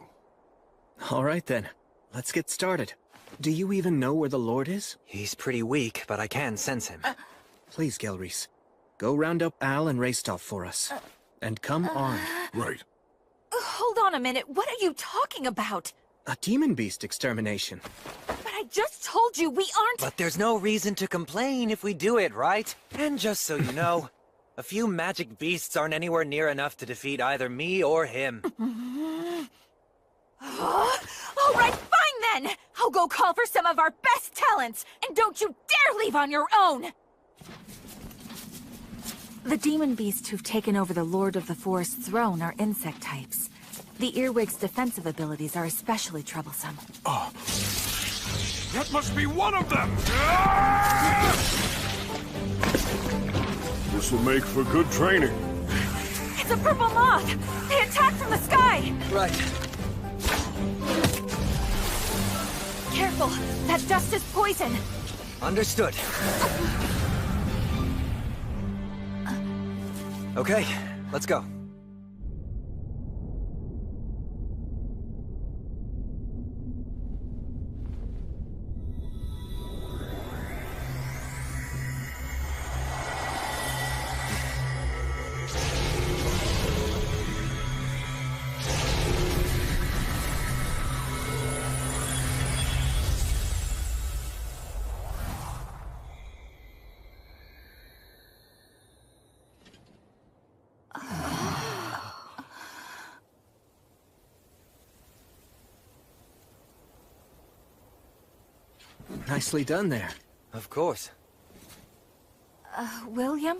All right then, let's get started. Do you even know where the Lord is? He's pretty weak, but I can sense him. Please, Gelreese, go round up Al and Raystov for us. And come armed. Right. Hold on a minute, what are you talking about? A demon beast extermination. But I just told you we aren't— But there's no reason to complain if we do it, right? And just so you know, a few magic beasts aren't anywhere near enough to defeat either me or him. All right, fine then! I'll go call for some of our best talents, and don't you dare leave on your own! The demon beasts who've taken over the Lord of the Forest's throne are insect types. The earwig's defensive abilities are especially troublesome. Oh. That must be one of them! This will make for good training. It's a purple moth! They attack from the sky! Right. Careful! That dust is poison! Understood. Okay, let's go. Nicely done there. Of course. William?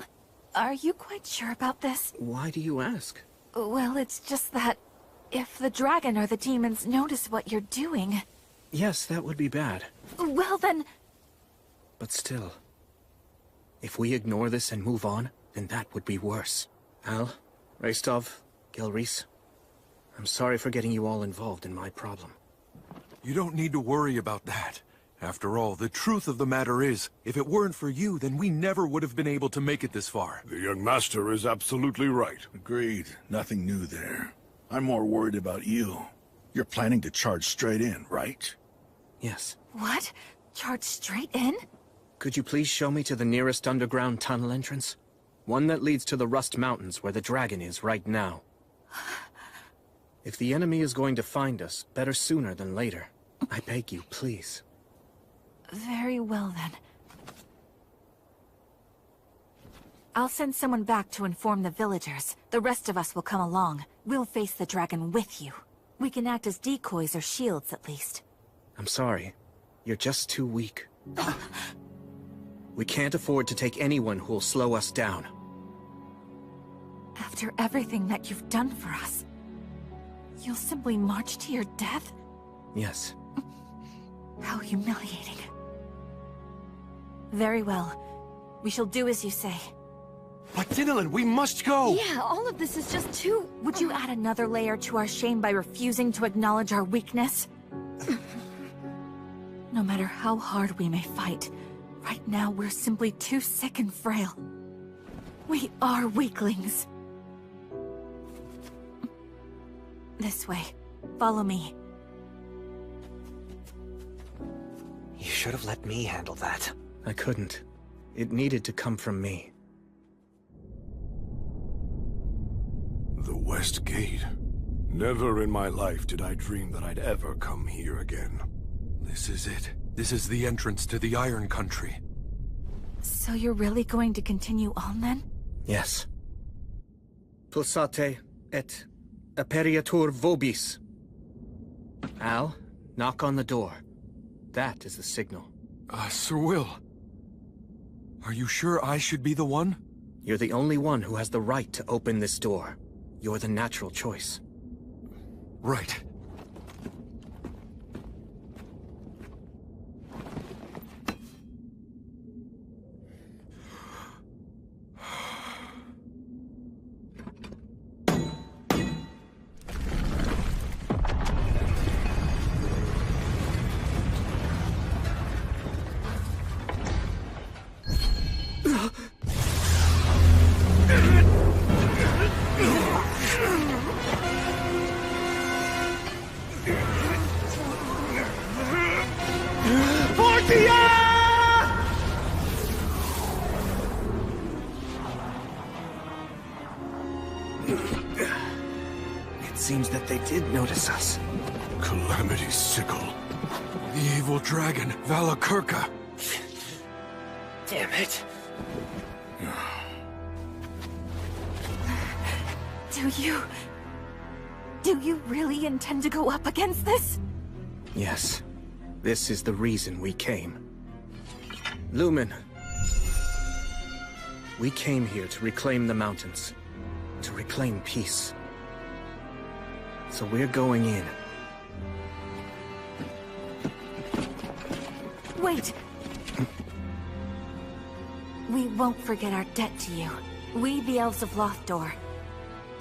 Are you quite sure about this? Why do you ask? Well, it's just that if the dragon or the demons notice what you're doing... Yes, that would be bad. Well then... But still, if we ignore this and move on, then that would be worse. Al, Raystov, Gelreese, I'm sorry for getting you all involved in my problem. You don't need to worry about that. After all, the truth of the matter is, if it weren't for you, then we never would have been able to make it this far. The young master is absolutely right. Agreed. Nothing new there. I'm more worried about you. You're planning to charge straight in, right? Yes. What? Charge straight in? Could you please show me to the nearest underground tunnel entrance? One that leads to the Rust Mountains where the dragon is right now. If the enemy is going to find us, better sooner than later. I beg you, please. Very well, then. I'll send someone back to inform the villagers. The rest of us will come along. We'll face the dragon with you. We can act as decoys or shields, at least. I'm sorry. You're just too weak. We can't afford to take anyone who'll slow us down. After everything that you've done for us, you'll simply march to your death? Yes. How humiliating. Very well. We shall do as you say. But Dinalin, we must go! Yeah, all of this is just too... Would you add another layer to our shame by refusing to acknowledge our weakness? No matter how hard we may fight, right now we're simply too sick and frail. We are weaklings. This way. Follow me. You should have let me handle that. I couldn't. It needed to come from me. The West Gate. Never in my life did I dream that I'd ever come here again. This is it. This is the entrance to the Iron Country. So you're really going to continue on, then? Yes. Pulsate et aperiatur vobis. Al, knock on the door. That is the signal. Sir Will. Are you sure I should be the one? You're the only one who has the right to open this door. You're the natural choice. Right. It seems that they did notice us. Calamity's sickle. The evil dragon, Valakirka. Damn it. Do you really intend to go up against this? Yes. This is the reason we came. Lumen. We came here to reclaim the mountains. To reclaim peace. So we're going in. Wait! We won't forget our debt to you. We, the Elves of Lothdor,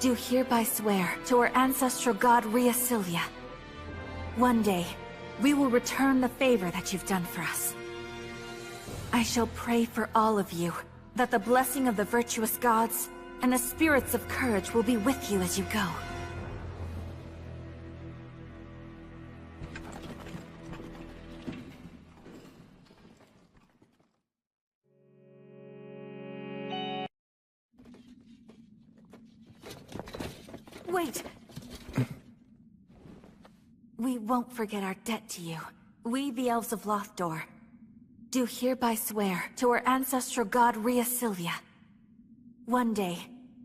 do hereby swear to our ancestral god Rheasilia. One day, we will return the favor that you've done for us. I shall pray for all of you, that the blessing of the virtuous gods and the spirits of courage will be with you as you go. Wait! We won't forget our debt to you. We, the Elves of Lothdor, do hereby swear to our ancestral god Rheasilia. One day,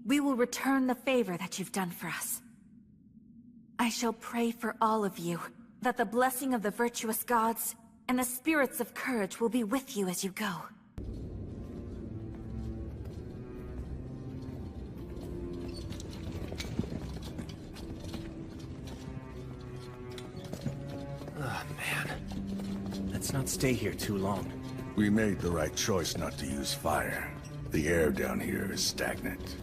we will return the favor that you've done for us. I shall pray for all of you, that the blessing of the virtuous gods and the spirits of courage will be with you as you go. Oh, man. Let's not stay here too long. We made the right choice not to use fire. The air down here is stagnant.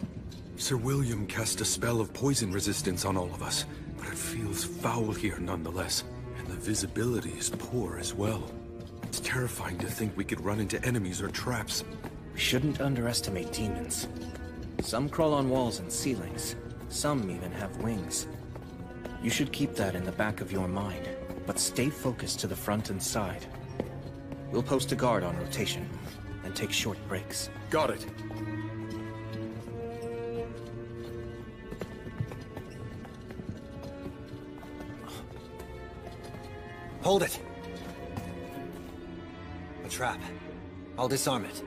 Sir William cast a spell of poison resistance on all of us, but it feels foul here nonetheless. And the visibility is poor as well. It's terrifying to think we could run into enemies or traps. We shouldn't underestimate demons. Some crawl on walls and ceilings. Some even have wings. You should keep that in the back of your mind, but stay focused to the front and side. We'll post a guard on rotation, and take short breaks. Got it. Hold it. A trap. I'll disarm it.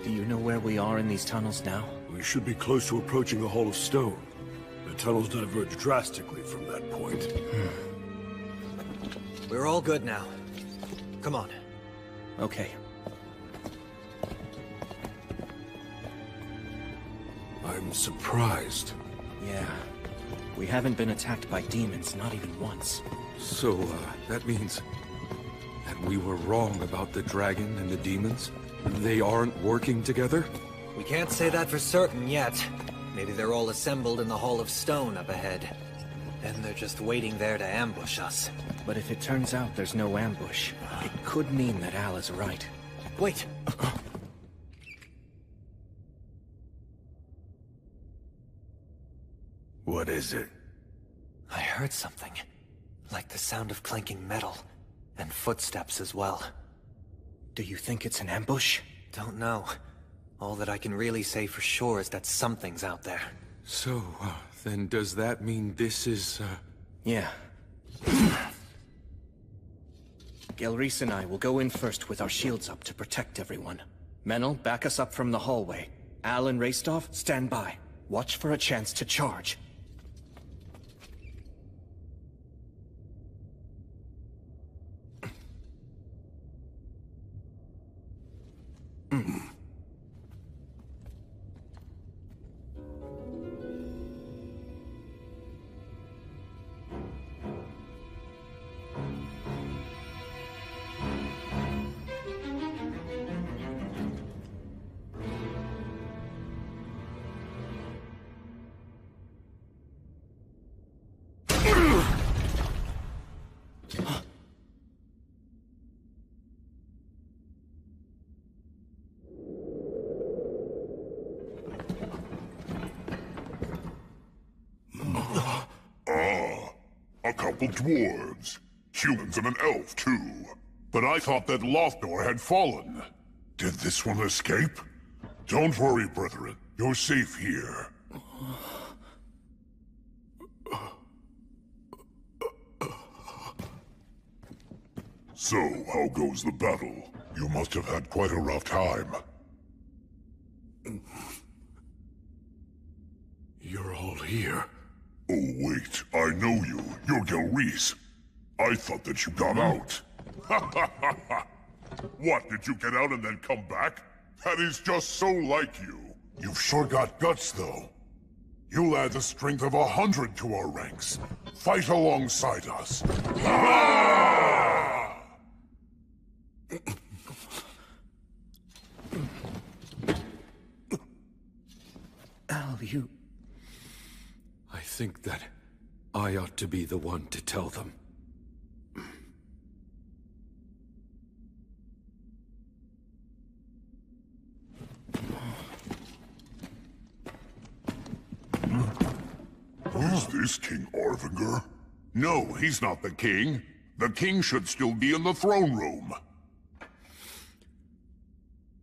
Do you know where we are in these tunnels now? We should be close to approaching the Hall of Stone. The tunnels diverge drastically from that point. We're all good now. Come on. Okay. I'm surprised. Yeah. We haven't been attacked by demons, not even once. So, that means that we were wrong about the dragon and the demons? They aren't working together? We can't say that for certain yet. Maybe they're all assembled in the Hall of Stone up ahead. And they're just waiting there to ambush us. But if it turns out there's no ambush, it could mean that Al is right. Wait! What is it? I heard something. Like the sound of clanking metal. And footsteps as well. Do you think it's an ambush? Don't know. All that I can really say for sure is that something's out there. So, then does that mean this is, Yeah. Gelreese and I will go in first with our shields up to protect everyone. Menel, back us up from the hallway. Al and Raistov, stand by. Watch for a chance to charge. A couple dwarves. Humans and an elf, too. But I thought that Lothdor had fallen. Did this one escape? Don't worry, brethren. You're safe here. So, how goes the battle? You must have had quite a rough time. You're all here. Oh, wait. I know you. You're Gelreese. I thought that you got out. What, did you get out and then come back? That is just so like you. You've sure got guts, though. You'll add the strength of 100 to our ranks. Fight alongside us. Al, you... I think that I ought to be the one to tell them. Is this King Arvinger? No, he's not the king. The king should still be in the throne room.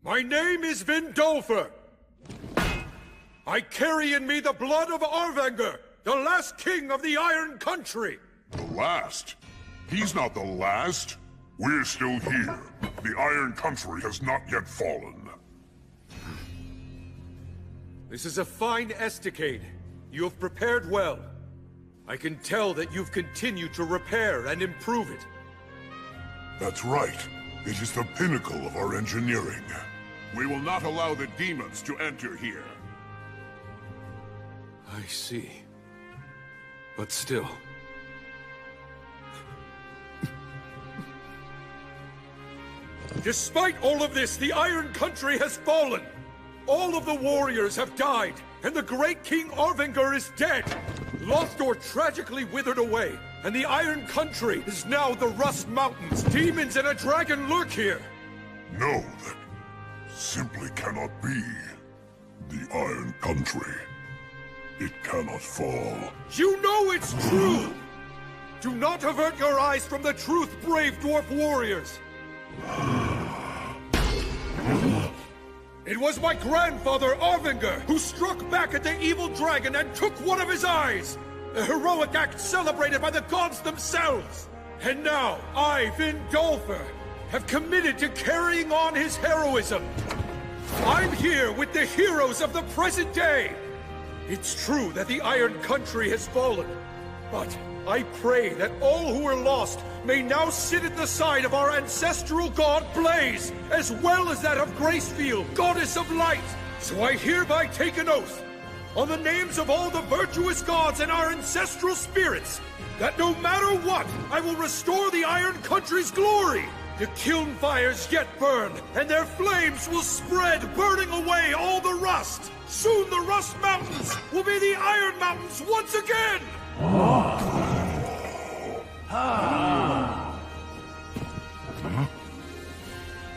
My name is Vindolfer. I carry in me the blood of Arvinger, the last king of the Iron Country. The last? He's not the last. We're still here. The Iron Country has not yet fallen. This is a fine estacade. You have prepared well. I can tell that you've continued to repair and improve it. That's right. It is the pinnacle of our engineering. We will not allow the demons to enter here. I see. But still... Despite all of this, the Iron Country has fallen! All of the warriors have died, and the great King Arvinger is dead! Lothdor tragically withered away, and the Iron Country is now the Rust Mountains. Demons and a dragon lurk here! No, that simply cannot be. The Iron Country. It cannot fall. You know it's true! Do not avert your eyes from the truth, brave dwarf warriors! It was my grandfather, Arvinger, who struck back at the evil dragon and took one of his eyes! A heroic act celebrated by the gods themselves! And now, I, Vindolfer, have committed to carrying on his heroism. I'm here with the heroes of the present day! It's true that the Iron Country has fallen, but I pray that all who are lost may now sit at the side of our ancestral god Blaze, as well as that of Gracefield, goddess of light. So I hereby take an oath, on the names of all the virtuous gods and our ancestral spirits, that no matter what, I will restore the Iron Country's glory. The kiln fires yet burn, and their flames will spread, burning away all the rust. Soon the Rust Mountains will be the Iron Mountains once again!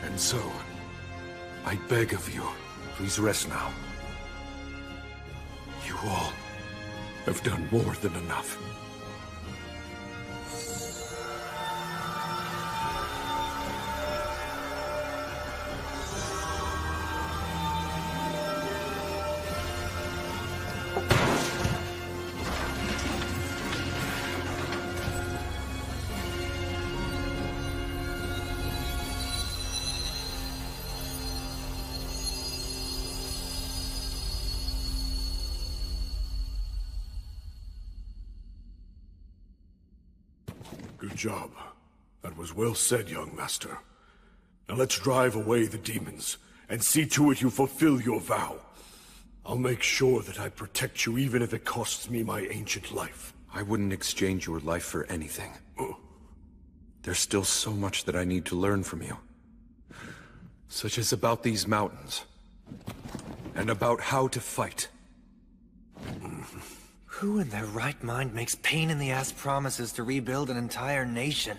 And so, I beg of you, please rest now. You all have done more than enough. Good job. That was well said, young master. Now let's drive away the demons, and see to it you fulfill your vow. I'll make sure that I protect you even if it costs me my ancient life. I wouldn't exchange your life for anything. There's still so much that I need to learn from you. Such as about these mountains. And about how to fight. Who in their right mind makes pain-in-the-ass promises to rebuild an entire nation?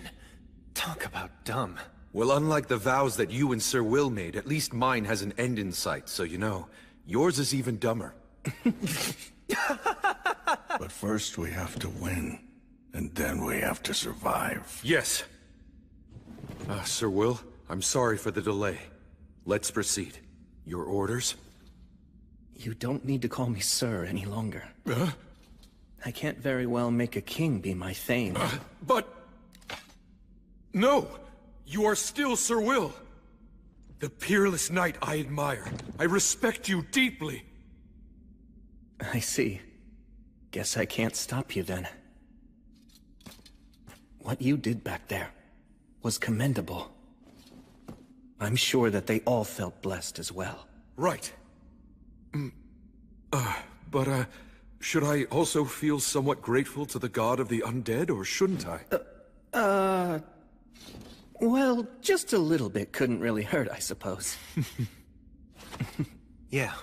Talk about dumb. Well, unlike the vows that you and Sir Will made, at least mine has an end in sight, so you know, yours is even dumber. But first we have to win, and then we have to survive. Yes. Sir Will, I'm sorry for the delay. Let's proceed. Your orders? You don't need to call me Sir any longer. I can't very well make a king be my thane. But... No! You are still Sir Will. The peerless knight I admire. I respect you deeply. I see. Guess I can't stop you then. What you did back there was commendable. I'm sure that they all felt blessed as well. Right. But should I also feel somewhat grateful to the god of the undead, or shouldn't I? Well, just a little bit couldn't really hurt, I suppose. Yeah.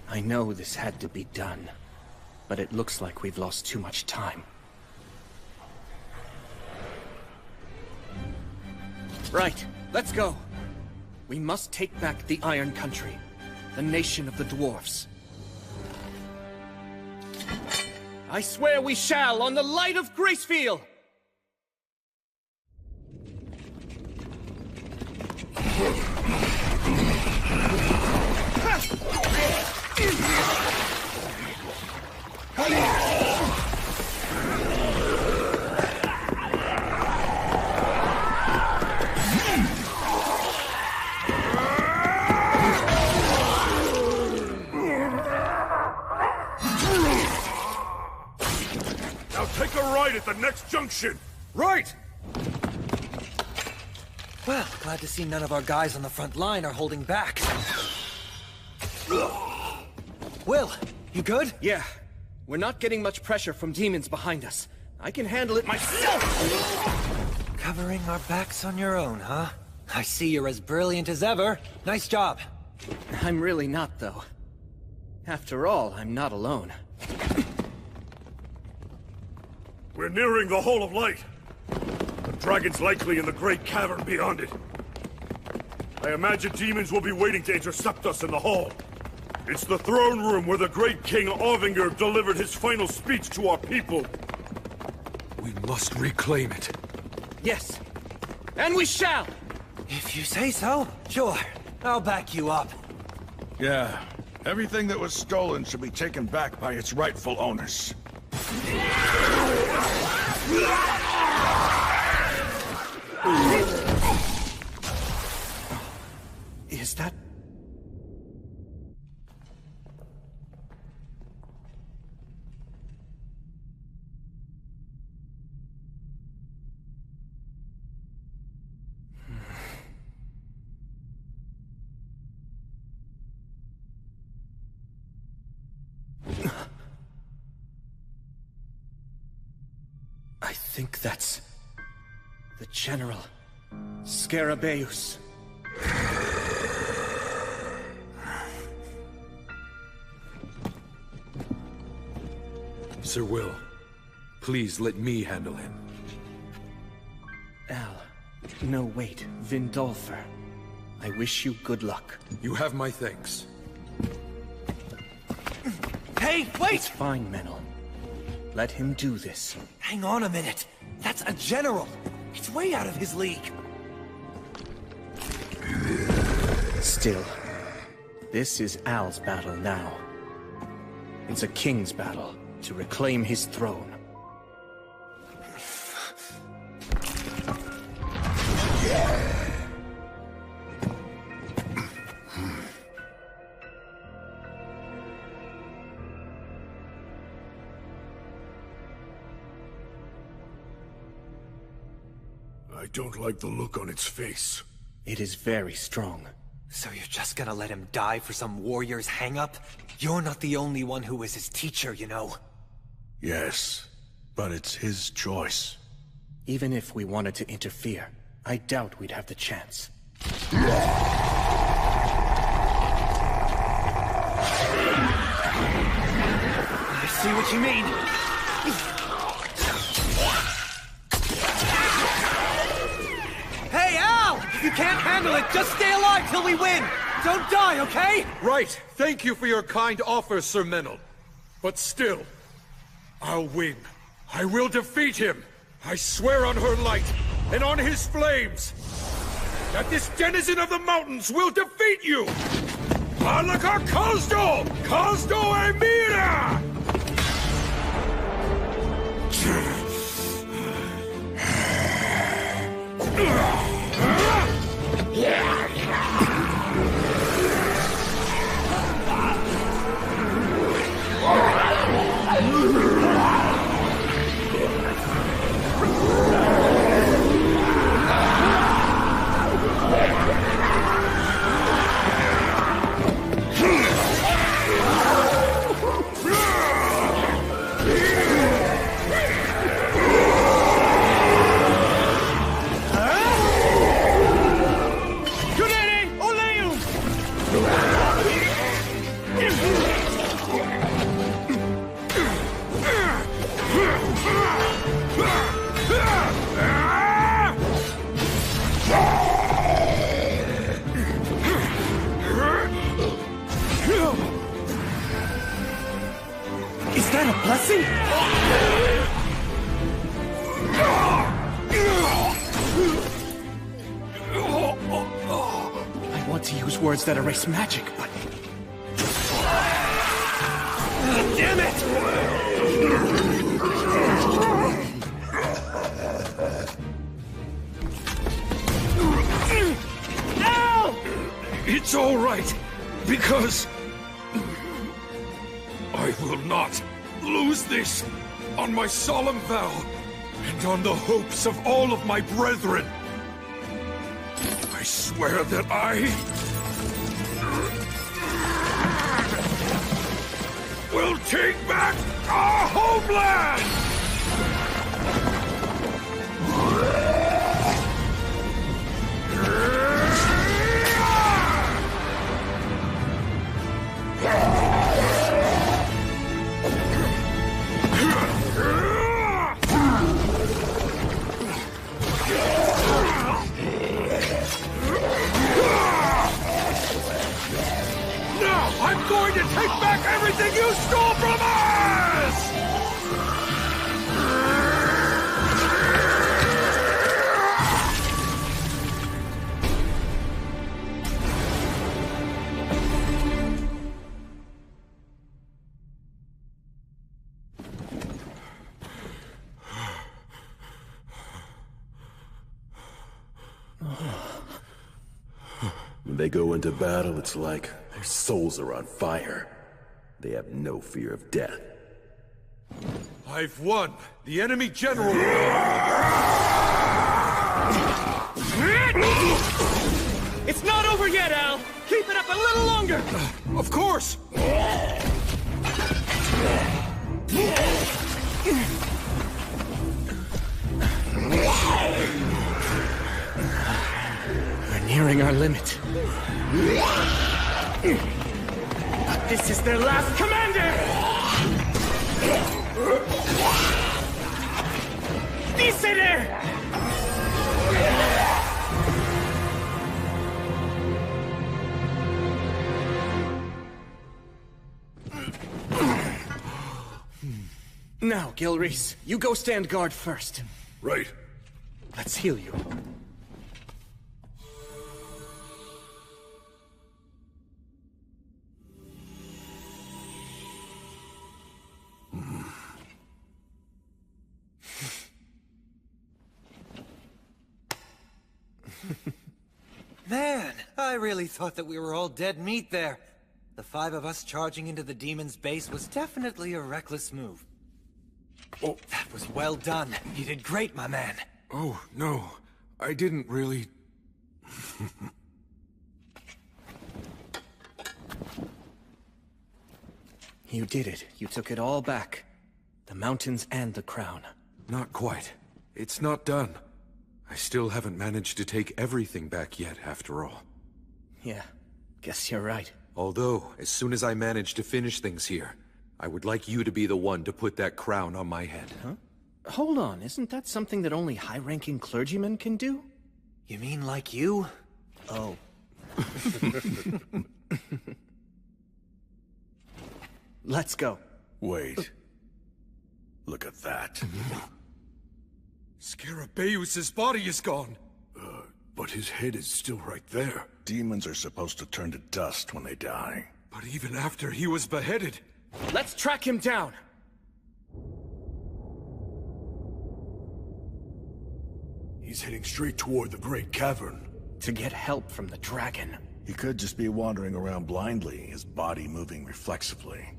I know this had to be done, but it looks like we've lost too much time. Right, let's go. We must take back the Iron Country, the nation of the dwarfs. I swear we shall, on the light of Gracefield! Now take a right at the next junction! Right! Well, glad to see none of our guys on the front line are holding back. Will, you good? Yeah. We're not getting much pressure from demons behind us. I can handle it myself! Covering our backs on your own, huh? I see you're as brilliant as ever. Nice job. I'm really not, though. After all, I'm not alone. We're nearing the Hall of Light. The dragon's likely in the great cavern beyond it. I imagine demons will be waiting to intercept us in the hall. It's the throne room where the great King Arvinger delivered his final speech to our people. We must reclaim it. Yes. And we shall! If you say so, sure. I'll back you up. Yeah. Everything that was stolen should be taken back by its rightful owners. Is that... I think that's... the General. Scarabaeus. Sir Will, please let me handle him. Al. No, wait. Vindolfer. I wish you good luck. You have my thanks. Hey, wait! It's fine, Menel. Let him do this. Hang on a minute. That's a general. It's way out of his league. Still, this is Al's battle now. It's a king's battle to reclaim his throne. I don't like the look on its face. It is very strong. So you're just gonna let him die for some warrior's hang-up? You're not the only one who was his teacher, you know. Yes, but it's his choice. Even if we wanted to interfere, I doubt we'd have the chance. I see what you mean. Hey, Al! If you can't handle it, just stay alive till we win! Don't die, okay? Right. Thank you for your kind offer, Sir Menel. But still, I'll win. I will defeat him. I swear on her light, and on his flames, that this denizen of the mountains will defeat you! Alaka Kazdo! Kazdo Emira! Is that a blessing? I want to use words that erase magic, but... Damn it! Ow! It's all right, because I will not lose this on my solemn vow and on the hopes of all of my brethren. I swear that I will take back our homeland! I'm going to take back everything you stole from us! When they go into battle, it's like their souls are on fire. They have no fear of death. I've won! The enemy general... It's not over yet, Al! Keep it up a little longer! Of course! We're nearing our limit. But this is their last commander! Dice there! Now, Gilreese, you go stand guard first. Right. Let's heal you. Man, I really thought that we were all dead meat there. The 5 of us charging into the demon's base was definitely a reckless move. Oh, that was well done. You did great, my man. Oh, no. I didn't really... You did it. You took it all back. The mountains and the crown. Not quite. It's not done. I still haven't managed to take everything back yet, after all. Yeah, guess you're right. Although, as soon as I manage to finish things here, I would like you to be the one to put that crown on my head. Huh? Hold on, isn't that something that only high-ranking clergymen can do? You mean like you? Oh. Let's go. Wait. Look at that. Scarabaeus' body is gone. But his head is still right there. Demons are supposed to turn to dust when they die. But even after he was beheaded... Let's track him down! He's heading straight toward the Great Cavern. To get help from the dragon. He could just be wandering around blindly, his body moving reflexively.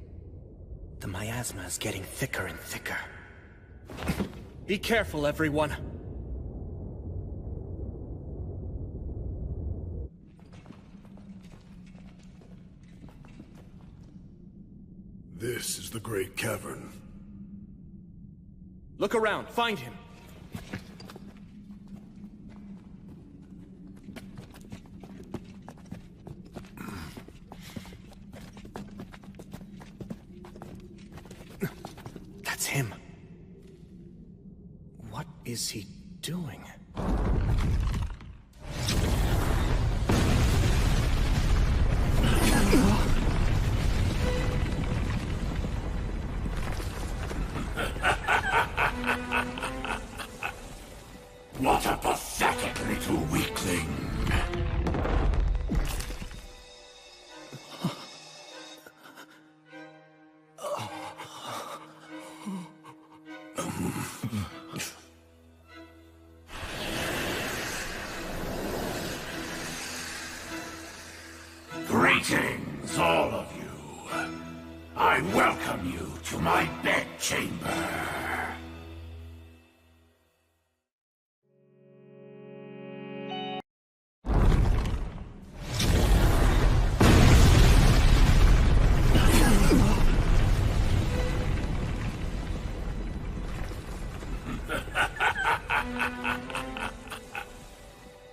The miasma is getting thicker and thicker. Be careful, everyone. This is the Great Cavern. Look around, find him. That's him. What is he doing? What a pathetic little weakling. Greetings, all of you. I welcome you to my bedchamber.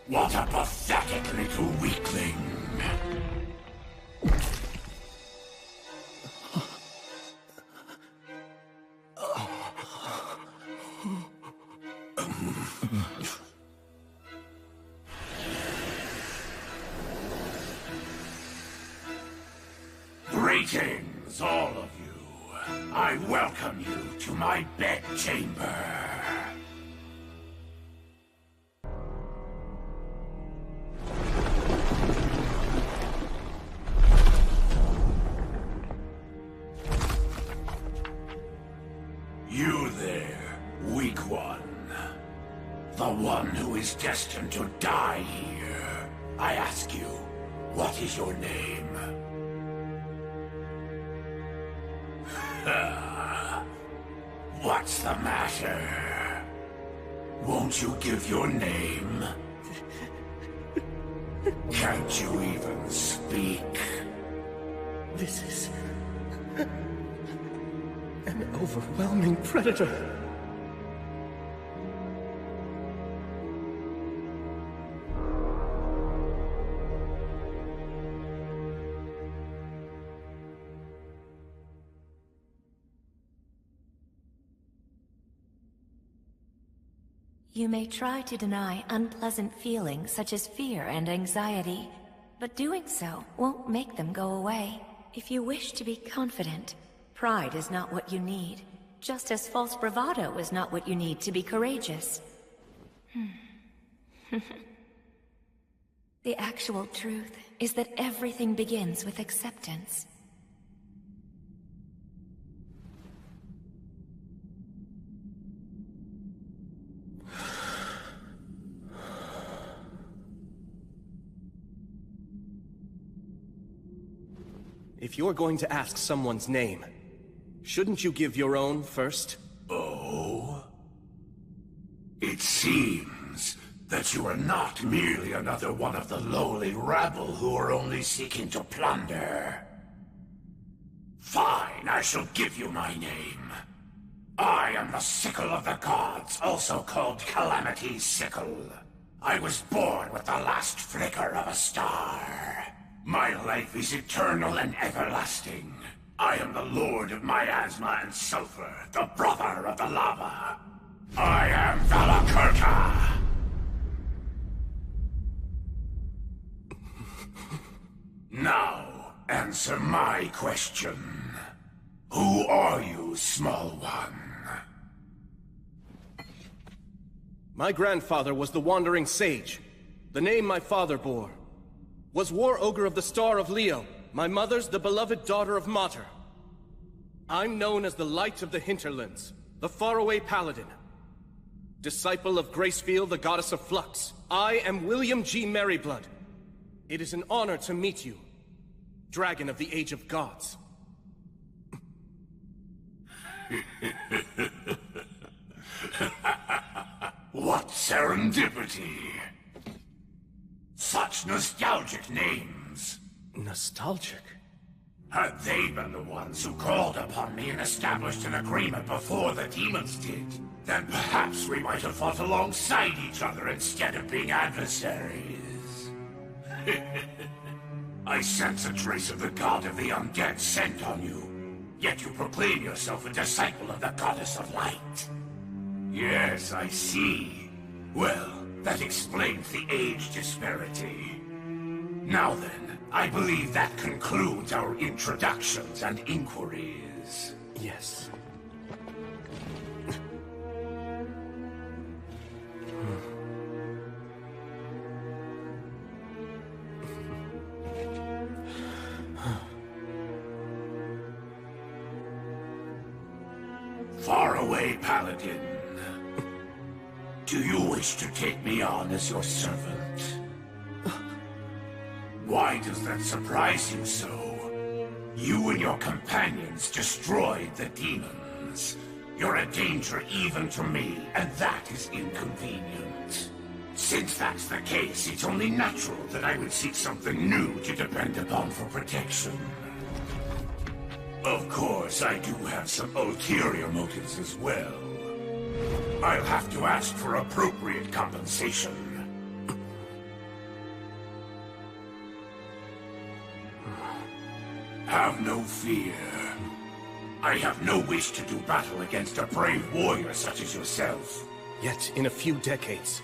What a pathetic little weakling. Greetings, all of you. I welcome you to my bedchamber. You there, weak one. The one who is destined to die here. I ask you, What is your name? What's the matter? Won't you give your name? Can't you even speak? This is... an overwhelming predator. You may try to deny unpleasant feelings such as fear and anxiety, but doing so won't make them go away. If you wish to be confident, pride is not what you need, just as false bravado is not what you need to be courageous. The actual truth is that everything begins with acceptance. If you're going to ask someone's name, shouldn't you give your own first? Oh? It seems that you are not merely another one of the lowly rabble who are only seeking to plunder. Fine, I shall give you my name. I am the Sickle of the Gods, also called Calamity's Sickle. I was born with the last flicker of a star. My life is eternal and everlasting. I am the Lord of Miasma and Sulfur, the brother of the lava. I am Valakirka! Now, answer my question. Who are you, small one? My grandfather was the Wandering Sage. The name my father bore was War Ogre of the Star of Leo. My mother's the beloved daughter of Mater. I'm known as the Light of the Hinterlands, the faraway paladin. Disciple of Gracefield, the goddess of flux. I am William G. Merryblood. It is an honor to meet you, Dragon of the Age of Gods. What serendipity! Such nostalgic names. Nostalgic? Had they been the ones who called upon me and established an agreement before the demons did, then perhaps we might have fought alongside each other instead of being adversaries. I sense a trace of the god of the undead scent on you, yet you proclaim yourself a disciple of the goddess of light. Yes, I see. Well, that explains the age disparity. Now then, I believe that concludes our introductions and inquiries. Yes. Faraway Paladin. Do you wish to take me on as your servant? Why does that surprise you so? You and your companions destroyed the demons. You're a danger even to me, and that is inconvenient. Since that's the case, it's only natural that I would seek something new to depend upon for protection. Of course, I do have some ulterior motives as well. I'll have to ask for appropriate compensation. Have no fear. I have no wish to do battle against a brave warrior such as yourself. Yet, in a few decades,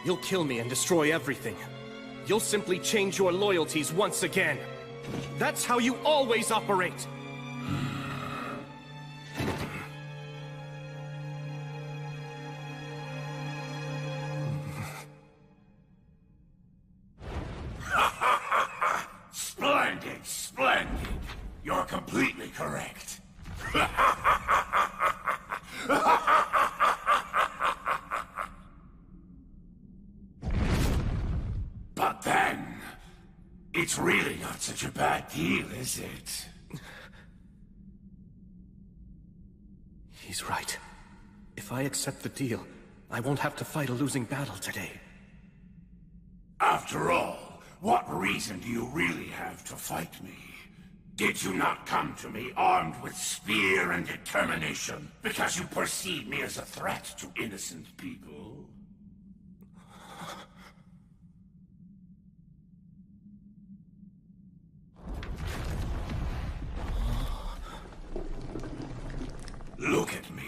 you'll kill me and destroy everything. You'll simply change your loyalties once again. That's how you always operate! Splendid, splendid. You're completely correct. But then, it It's really not such a bad deal, is it? He's right. If I accept the deal, I won't have to fight a losing battle today. After all, what reason do you really have to fight me? Did you not come to me armed with spear and determination because you perceive me as a threat to innocent people? Look at me.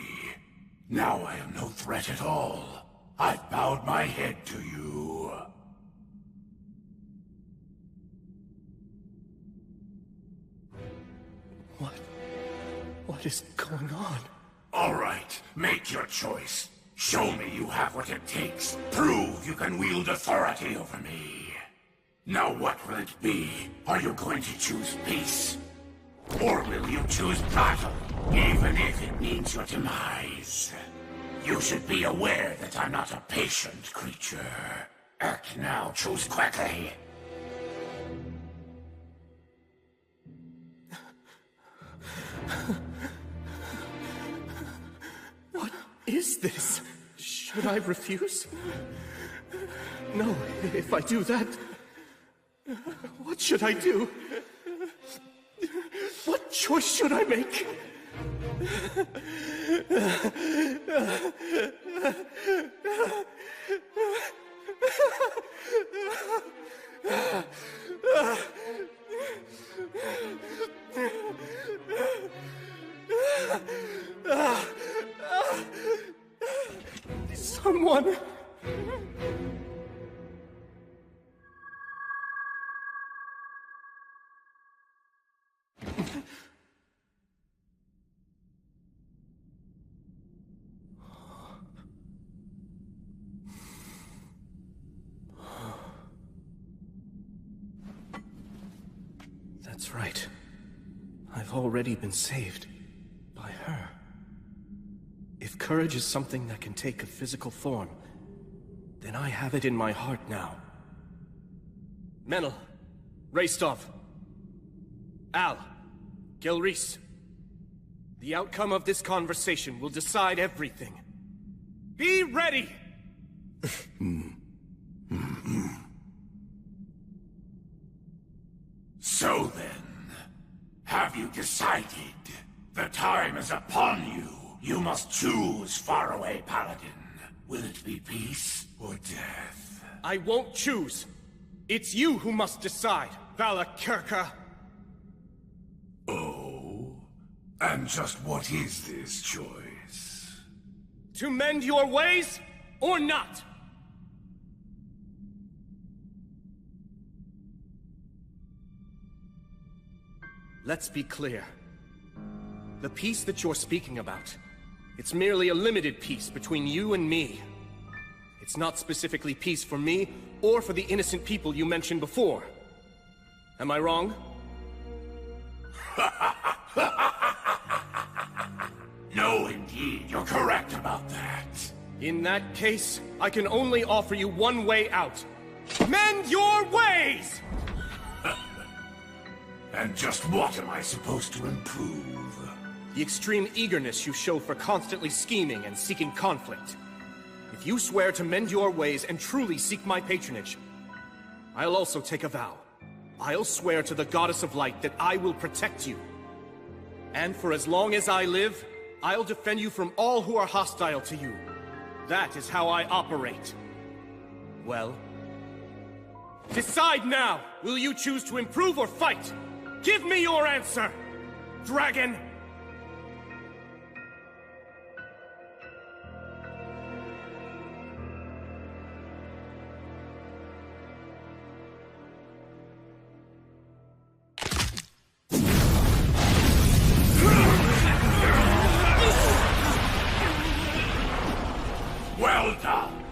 Now I am no threat at all. I've bowed my head to you. What is going on? All right, make your choice. Show me you have what it takes. Prove you can wield authority over me. Now what will it be? Are you going to choose peace? Or will you choose battle, even if it means your demise? You should be aware that I'm not a patient creature. Act now, choose quickly. What is this? Should I refuse? No, if I do that... What should I do? What choice should I make? Someone... That's right. I've already been saved. By her. If courage is something that can take a physical form, then I have it in my heart now. Menel, Raistov, Al, Gelreese. The outcome of this conversation will decide everything. Be ready! So then, have you decided? The time is upon you. You must choose, faraway paladin. Will it be peace or death? I won't choose. It's you who must decide, Valakirka. Oh? And just what is this choice? To mend your ways, or not? Let's be clear. The peace that you're speaking about, it's merely a limited peace between you and me. It's not specifically peace for me, or for the innocent people you mentioned before. Am I wrong? No, indeed, you're correct about that. In that case, I can only offer you one way out. Mend your ways! And just what am I supposed to improve? The extreme eagerness you show for constantly scheming and seeking conflict. If you swear to mend your ways and truly seek my patronage, I'll also take a vow. I'll swear to the Goddess of Light that I will protect you. And for as long as I live, I'll defend you from all who are hostile to you. That is how I operate. Well, decide now! Will you choose to improve or fight? Give me your answer, dragon! Well done.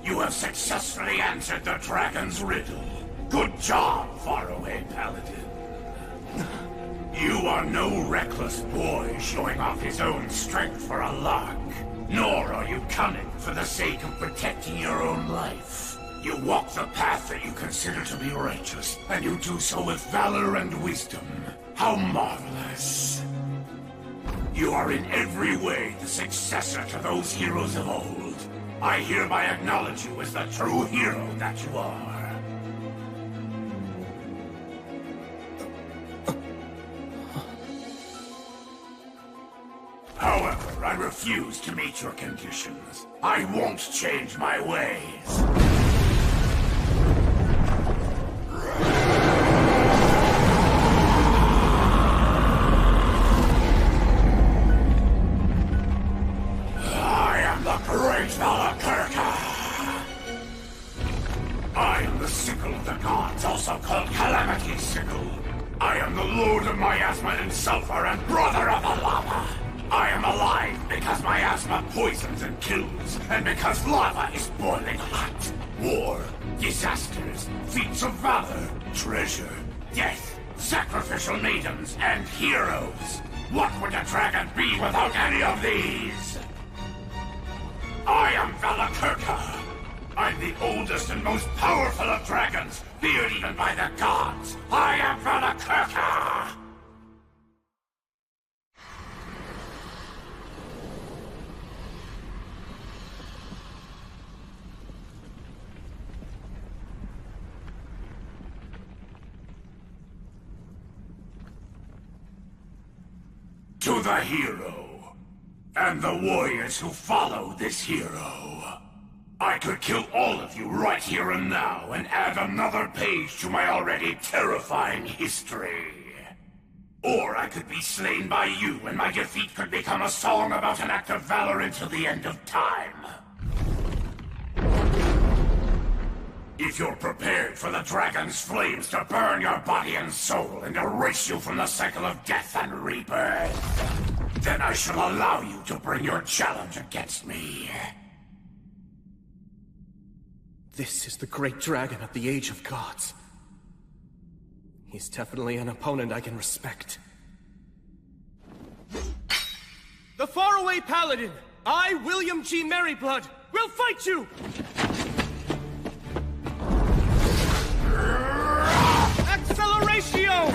You have successfully answered the dragon's riddle. Good job, faraway paladin. You are no reckless boy showing off his own strength for a lark. Nor are you cunning for the sake of protecting your own life. You walk the path that you consider to be righteous, and you do so with valor and wisdom. How marvelous. You are in every way the successor to those heroes of old. I hereby acknowledge you as the true hero that you are. However, I refuse to meet your conditions. I won't change my ways. I am the sickle of the gods, also called Calamity Sickle. I am the lord of miasma and sulfur and brother of the lava. I am alive because miasma poisons and kills, and because lava is boiling hot. War, disasters, feats of valor, treasure, death, sacrificial maidens, and heroes. What would a dragon be without any of these? I am Valakirka. I'm the oldest and most powerful of dragons, feared even by the gods. I am Valakirka! To the hero, and the warriors who follow this hero. I could kill all of you right here and now, and add another page to my already terrifying history. Or I could be slain by you, and my defeat could become a song about an act of valor until the end of time. If you're prepared for the dragon's flames to burn your body and soul and erase you from the cycle of death and rebirth, then I shall allow you to bring your challenge against me. This is the great dragon of the Age of Gods. He's definitely an opponent I can respect. The faraway paladin, I, William G. Merryblood, will fight you! Acceleratio!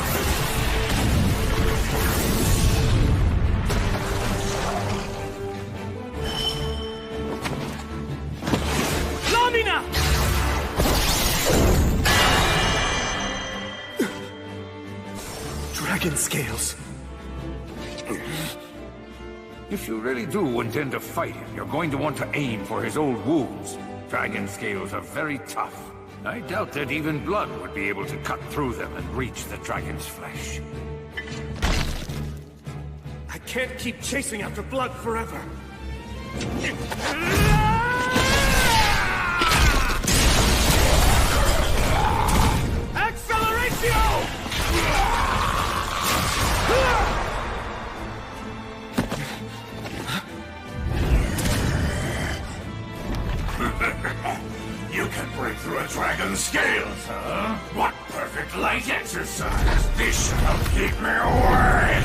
Lamina! Dragon scales. If you really do intend to fight him, you're going to want to aim for his old wounds. Dragon scales are very tough. I doubt that even blood would be able to cut through them and reach the dragon's flesh. I can't keep chasing after blood forever. Acceleratio! You can break through a dragon's scales, huh? What perfect light exercise! This should help keep me away!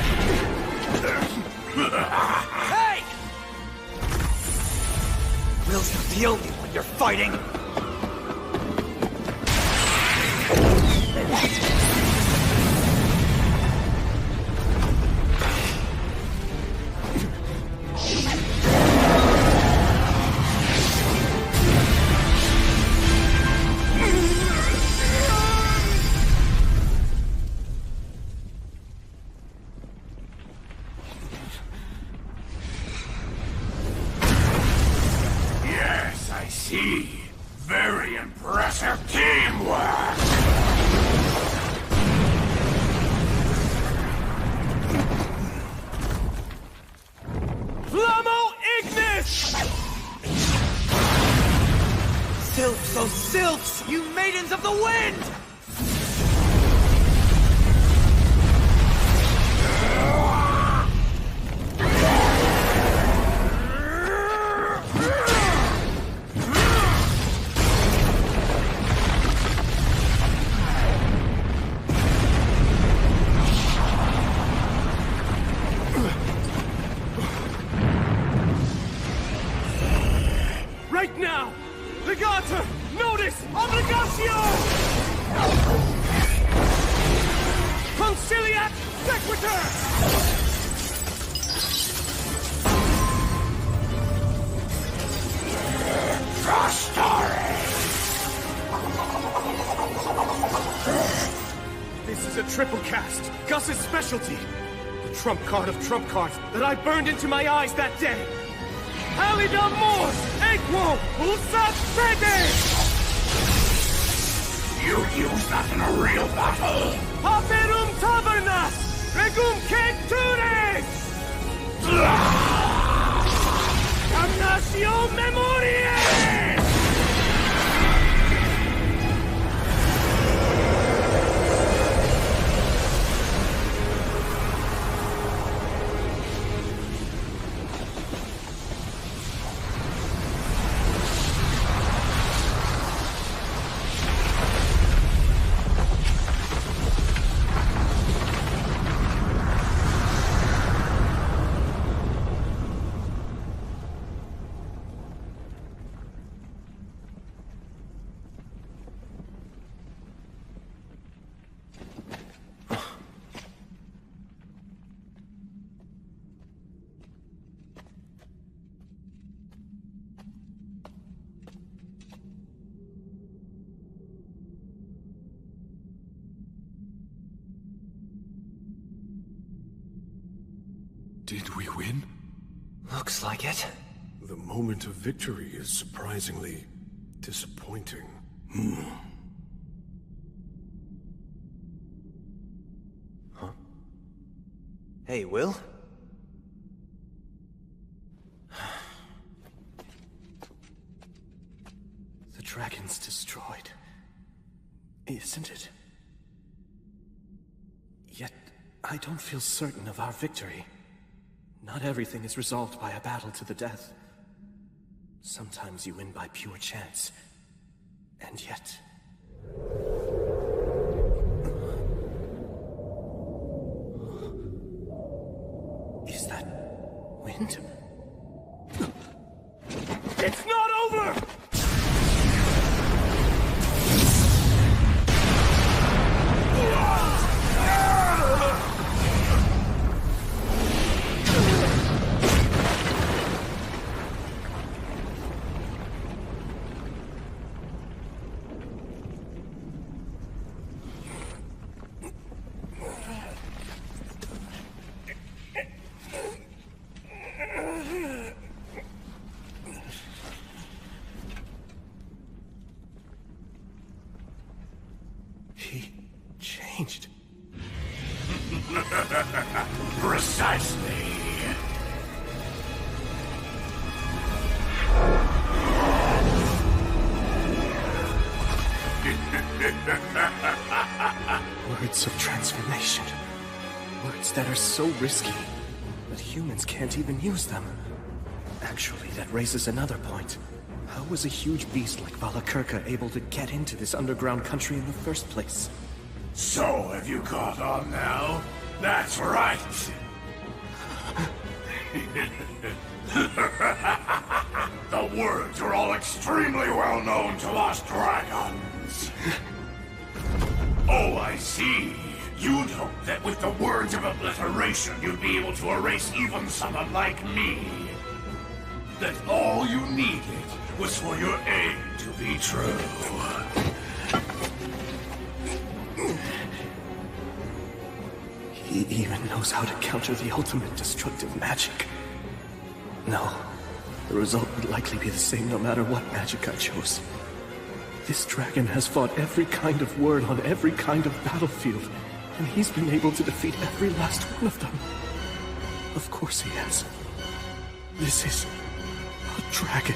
Hey! Will's not the only one you're fighting! Very impressive teamwork! Flamo Ignis! Sylphs, oh sylphs, you maidens of the wind! Right now! The gods are Notice obligatio! Conciliat sequitur! This is a triple cast, Gus's specialty. The trump card of trump cards that I burned into my eyes that day. Halida mors, equo, usat fede! You'd use that in a real battle. Paperum tavernas, regum cetures! Damnatio memoriae! Did we win? Looks like it. The moment of victory is surprisingly disappointing. Huh? Hey, Will? The dragon's destroyed. Isn't it? Yet, I don't feel certain of our victory. Not everything is resolved by a battle to the death. Sometimes you win by pure chance. And yet... Is that wind? It's not over! He changed. Precisely. Words of transformation. Words that are so risky that humans can't even use them. Actually, that raises another point. How was a huge beast like Valakirka able to get into this underground country in the first place? So, have you caught on now? That's right! The words are all extremely well known to us dragons. Oh, I see. You'd hope that with the words of obliteration, you'd be able to erase even someone like me. That all you needed was for your aim to be true. He even knows how to counter the ultimate destructive magic. No, the result would likely be the same no matter what magic I chose. This dragon has fought every kind of word on every kind of battlefield, and he's been able to defeat every last one of them. Of course he has. This is a dragon.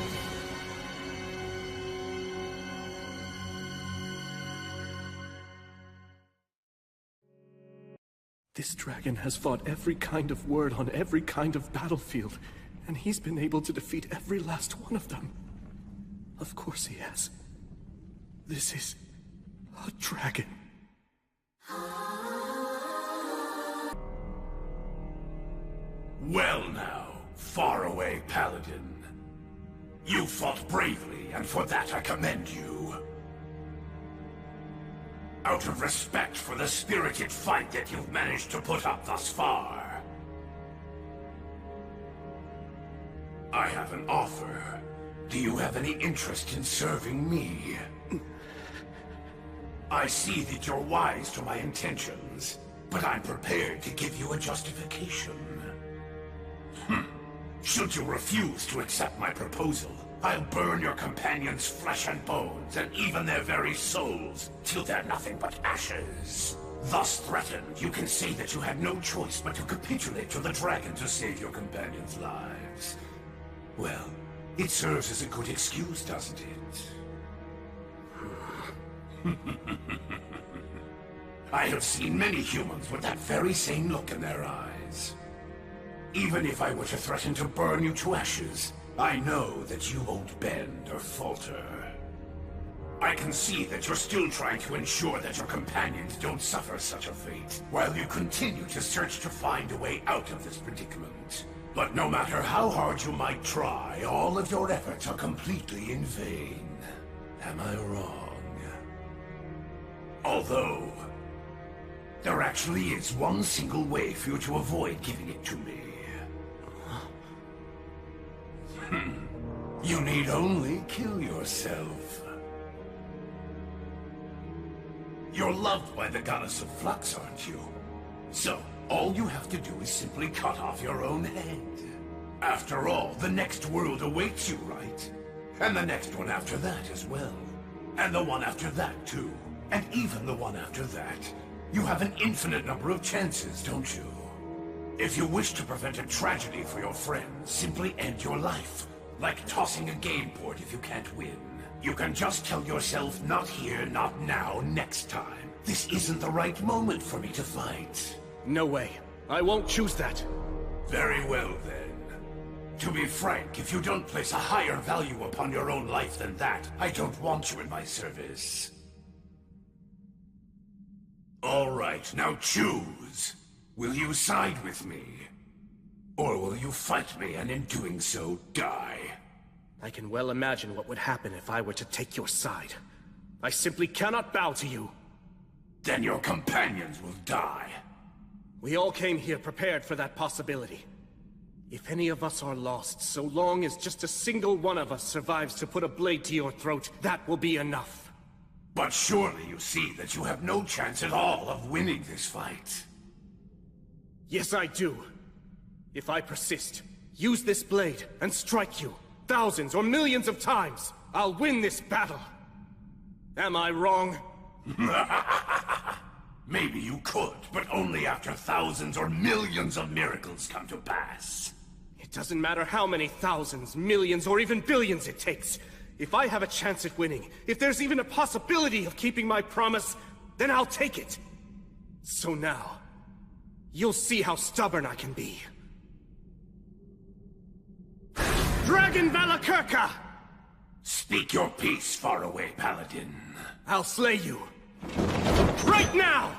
This dragon has fought every kind of word on every kind of battlefield, and he's been able to defeat every last one of them. Of course he has. This is a dragon. Well now, faraway paladin. You fought bravely, and for that I commend you. Out of respect for the spirited fight that you've managed to put up thus far, I have an offer. Do you have any interest in serving me? I see that you're wise to my intentions, but I'm prepared to give you a justification. Should you refuse to accept my proposal, I'll burn your companions' flesh and bones, and even their very souls, till they're nothing but ashes. Thus threatened, you can say that you had no choice but to capitulate to the dragon to save your companions' lives. Well, it serves as a good excuse, doesn't it? I have seen many humans with that very same look in their eyes. Even if I were to threaten to burn you to ashes, I know that you won't bend or falter. I can see that you're still trying to ensure that your companions don't suffer such a fate, while you continue to search to find a way out of this predicament. But no matter how hard you might try, all of your efforts are completely in vain. Am I wrong? Although, there actually is one single way for you to avoid giving it to me. You need only kill yourself. You're loved by the goddess of flux, aren't you? So, all you have to do is simply cut off your own head. After all, the next world awaits you, right? And the next one after that as well. And the one after that, too. And even the one after that. You have an infinite number of chances, don't you? If you wish to prevent a tragedy for your friends, simply end your life. Like tossing a game board if you can't win. You can just tell yourself, not here, not now, next time. This isn't the right moment for me to fight. No way. I won't choose that. Very well, then. To be frank, if you don't place a higher value upon your own life than that, I don't want you in my service. All right, now choose. Will you side with me? Or will you fight me and in doing so, die? I can well imagine what would happen if I were to take your side. I simply cannot bow to you. Then your companions will die. We all came here prepared for that possibility. If any of us are lost, so long as just a single one of us survives to put a blade to your throat, that will be enough. But surely you see that you have no chance at all of winning this fight. Yes, I do. If I persist, use this blade, and strike you, thousands or millions of times, I'll win this battle. Am I wrong? Maybe you could, but only after thousands or millions of miracles come to pass. It doesn't matter how many thousands, millions, or even billions it takes. If I have a chance at winning, if there's even a possibility of keeping my promise, then I'll take it. So now, you'll see how stubborn I can be. Dragon Valakirka! Speak your peace, faraway paladin. I'll slay you. Right now!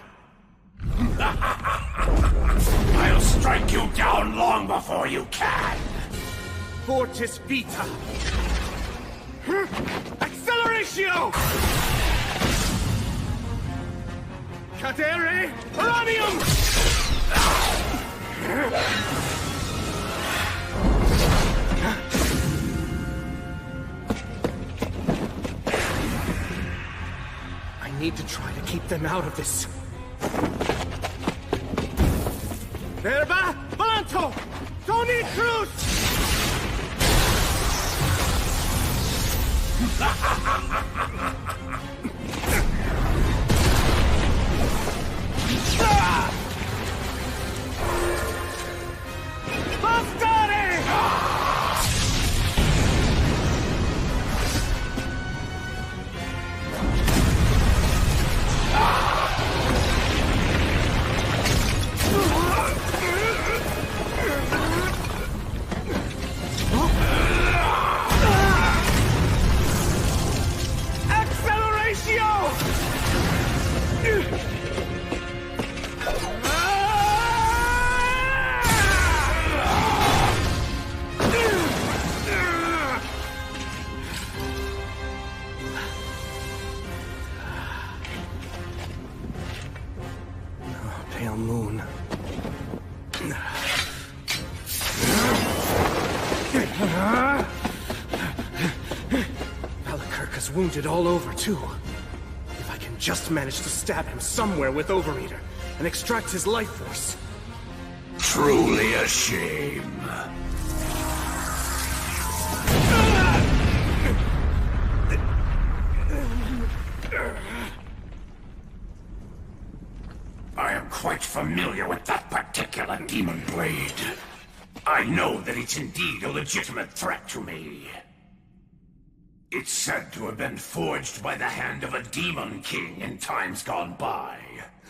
I'll strike you down long before you can. Fortis Vita. Acceleratio! Cadere Uranium! I need to try to keep them out of this. Verba Volanto! Tony Cruz! Tarka's wounded all over, too. If I can just manage to stab him somewhere with Overeater and extract his life force. Truly a shame. I am quite familiar with that particular demon blade. I know that it's indeed a legitimate threat to me. It's said to have been forged by the hand of a demon king in times gone by.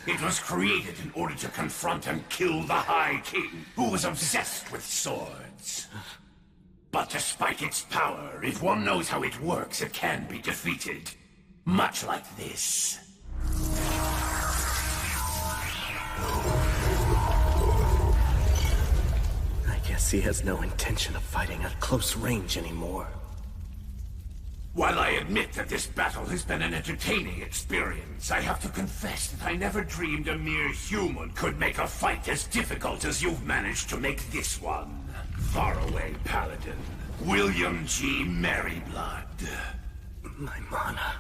It was created in order to confront and kill the High King, who was obsessed with swords. But despite its power, if one knows how it works, it can be defeated. Much like this. I guess he has no intention of fighting at close range anymore. While I admit that this battle has been an entertaining experience, I have to confess that I never dreamed a mere human could make a fight as difficult as you've managed to make this one. Faraway Paladin, William G. Merryblood. My mana,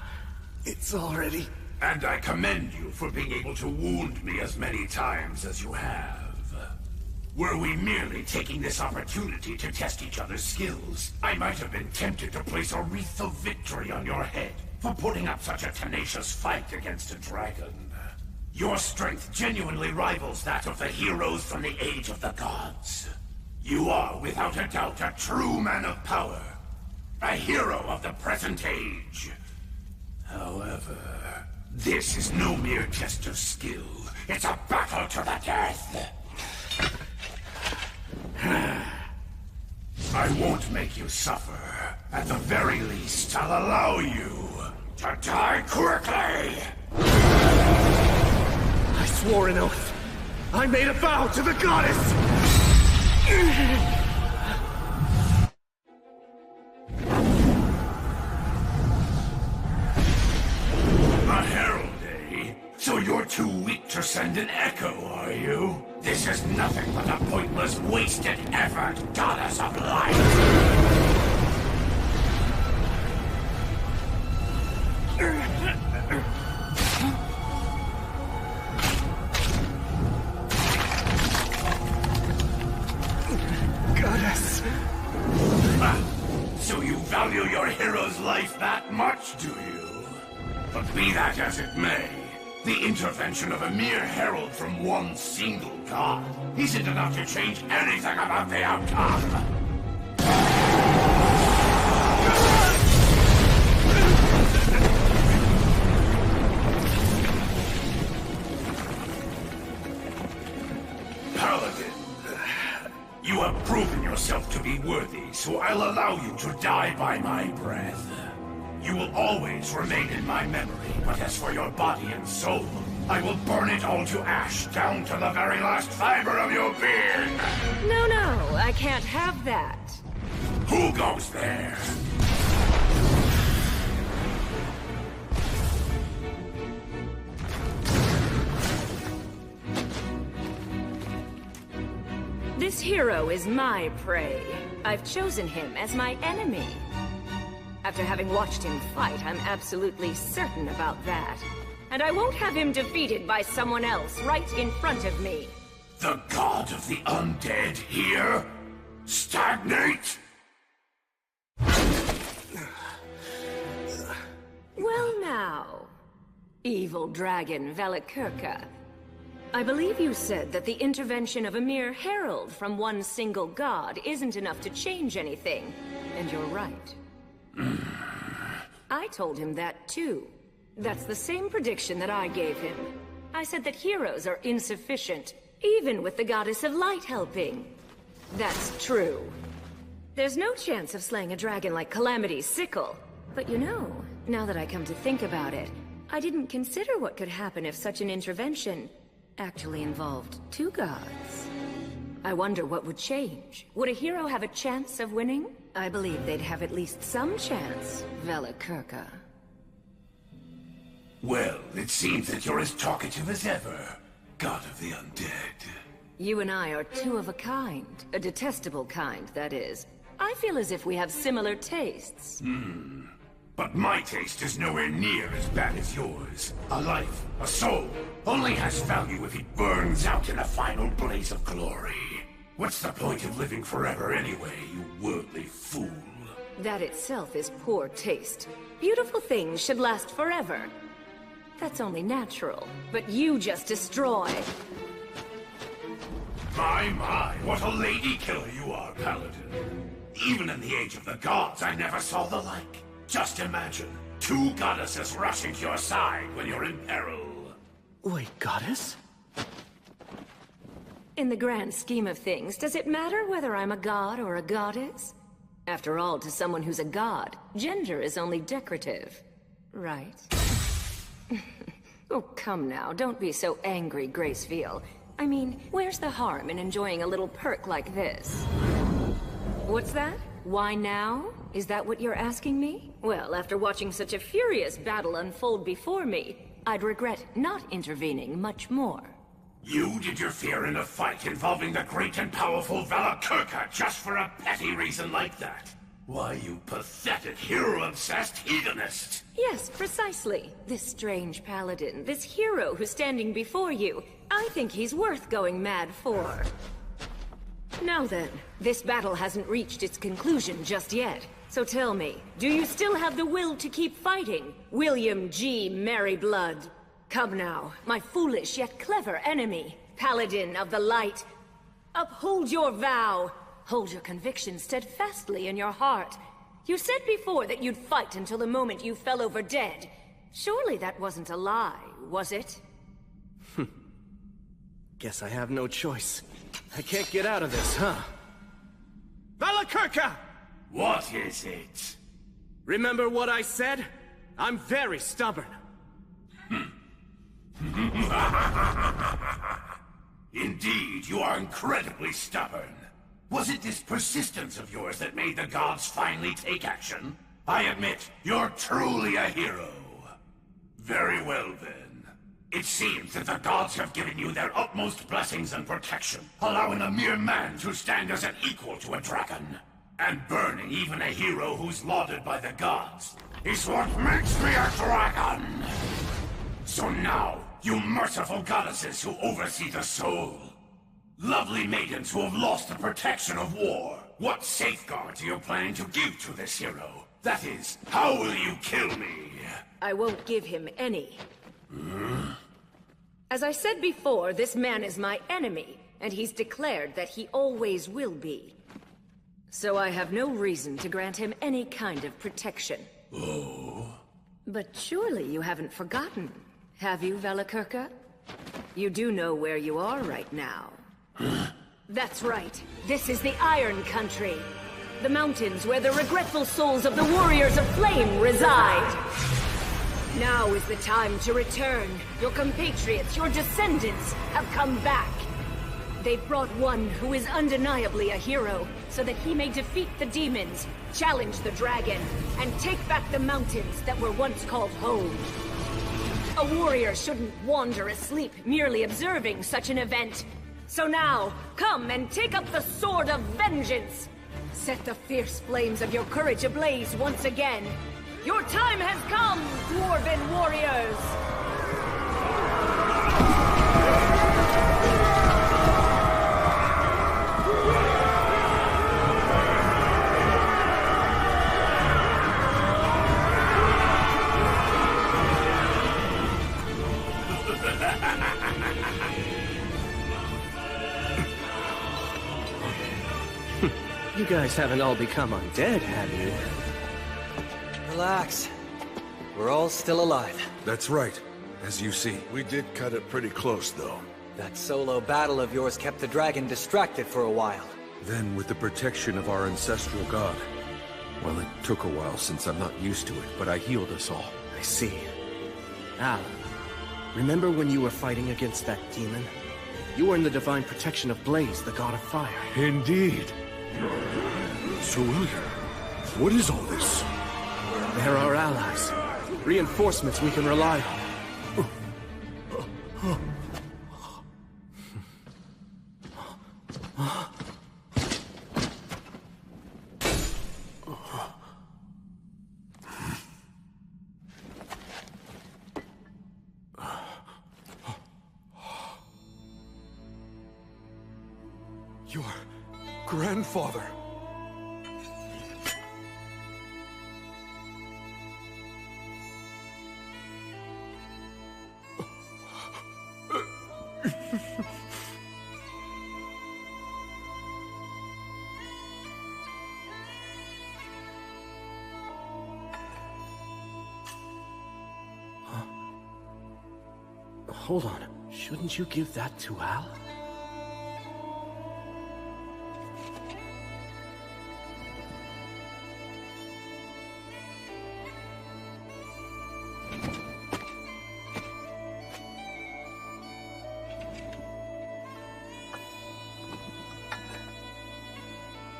it's already... And I commend you for being able to wound me as many times as you have. Were we merely taking this opportunity to test each other's skills, I might have been tempted to place a wreath of victory on your head for putting up such a tenacious fight against a dragon. Your strength genuinely rivals that of the heroes from the Age of the Gods. You are, without a doubt, a true man of power. A hero of the present age. However, this is no mere test of skill. It's a battle to the death. I won't make you suffer. At the very least, I'll allow you to die quickly! I swore an oath. I made a vow to the goddess! A herald, eh? So you're too weak to send an echo, are you? This is nothing but a pointless, wasted effort, goddess of light! Goddess! So you value your hero's life that much, do you? But be that as it may, the intervention of a mere herald from one single god isn't enough to change anything about the outcome. Paladin, you have proven yourself to be worthy, so I'll allow you to die by my breath. You will always remain in my memory, but as for your body and soul, I will burn it all to ash, down to the very last fiber of your being! No, I can't have that. Who goes there? This hero is my prey. I've chosen him as my enemy. After having watched him fight, I'm absolutely certain about that. And I won't have him defeated by someone else right in front of me. The god of the undead here? Stagnate? Well now, evil dragon Velikirka. I believe you said that the intervention of a mere herald from one single god isn't enough to change anything. And you're right. I told him that too. That's the same prediction that I gave him. I said that heroes are insufficient, even with the goddess of light helping. That's true. There's no chance of slaying a dragon like Calamity's sickle. But you know, now that I come to think about it, I didn't consider what could happen if such an intervention actually involved two gods. I wonder what would change. Would a hero have a chance of winning? I believe they'd have at least some chance, Velikirka. Well, it seems that you're as talkative as ever, god of the undead. You and I are two of a kind. A detestable kind, that is. I feel as if we have similar tastes. But my taste is nowhere near as bad as yours. A life, a soul, only has value if it burns out in a final blaze of glory. What's the point of living forever anyway, you worldly fool? That itself is poor taste. Beautiful things should last forever. That's only natural. But you just destroy. My, what a lady killer you are, Paladin. Even in the age of the gods, I never saw the like. Just imagine, 2 goddesses rushing to your side when you're in peril. Wait, goddess? In the grand scheme of things, does it matter whether I'm a god or a goddess? After all, to someone who's a god, gender is only decorative. Right? Oh, come now, don't be so angry, Gracefield. I mean, where's the harm in enjoying a little perk like this? What's that? Why now? Is that what you're asking me? Well, after watching such a furious battle unfold before me, I'd regret not intervening much more. You interfere in a fight involving the great and powerful Valakirka just for a petty reason like that? Why, you pathetic, hero-obsessed hedonist! Yes, precisely. This strange paladin, this hero who's standing before you, I think he's worth going mad for. Now then, this battle hasn't reached its conclusion just yet. So tell me, do you still have the will to keep fighting, William G. Merryblood? Come now, my foolish yet clever enemy, Paladin of the Light. Uphold your vow. Hold your conviction steadfastly in your heart. You said before that you'd fight until the moment you fell over dead. Surely that wasn't a lie, was it? Guess I have no choice. I can't get out of this, huh? Valakirka! What is it? Remember what I said? I'm very stubborn. Indeed, you are incredibly stubborn. Was it this persistence of yours that made the gods finally take action? I admit, you're truly a hero. Very well then. It seems that the gods have given you their utmost blessings and protection, allowing a mere man to stand as an equal to a dragon. And burning even a hero who's lauded by the gods is what makes me a dragon! So now, you merciful goddesses who oversee the soul, lovely maidens who have lost the protection of war, what safeguards are you planning to give to this hero? That is, how will you kill me? I won't give him any. As I said before, this man is my enemy, and he's declared that he always will be. So I have no reason to grant him any kind of protection. Oh. But surely you haven't forgotten, have you, Valakirka? You do know where you are right now. That's right. This is the Iron Country. The mountains where the regretful souls of the Warriors of Flame reside. Now is the time to return. Your compatriots, your descendants, have come back. They've brought one who is undeniably a hero, so that he may defeat the demons, challenge the dragon, and take back the mountains that were once called home. A warrior shouldn't wander asleep merely observing such an event. So now, come and take up the sword of vengeance! Set the fierce flames of your courage ablaze once again. Your time has come, Dwarven warriors! You guys haven't all become undead, have you? Relax. We're all still alive. That's right, as you see. We did cut it pretty close, though. That solo battle of yours kept the dragon distracted for a while. Then, with the protection of our ancestral god. Well, it took a while since I'm not used to it, but I healed us all. I see. Alan, remember when you were fighting against that demon? You were in the divine protection of Blaze, the god of fire. Indeed. Sir William, what is all this? They're our allies. Reinforcements we can rely on. Your grandfather. Hold on. Shouldn't you give that to Al?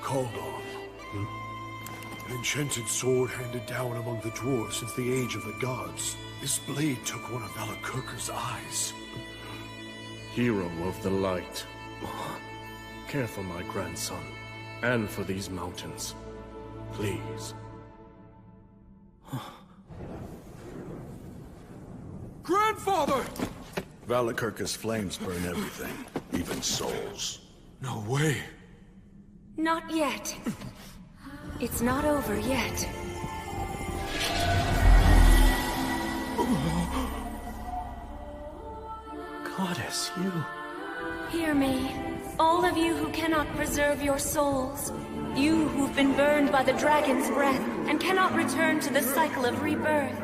Called on. An enchanted sword handed down among the dwarves since the age of the gods. This blade took one of Valakirka's eyes. Hero of the light. Care for my grandson, and for these mountains. Please. Grandfather! Valakirka's flames burn everything, even souls. No way. Not yet. It's not over yet. Goddess, you... Hear me, all of you who cannot preserve your souls. You who've been burned by the dragon's breath and cannot return to the cycle of rebirth.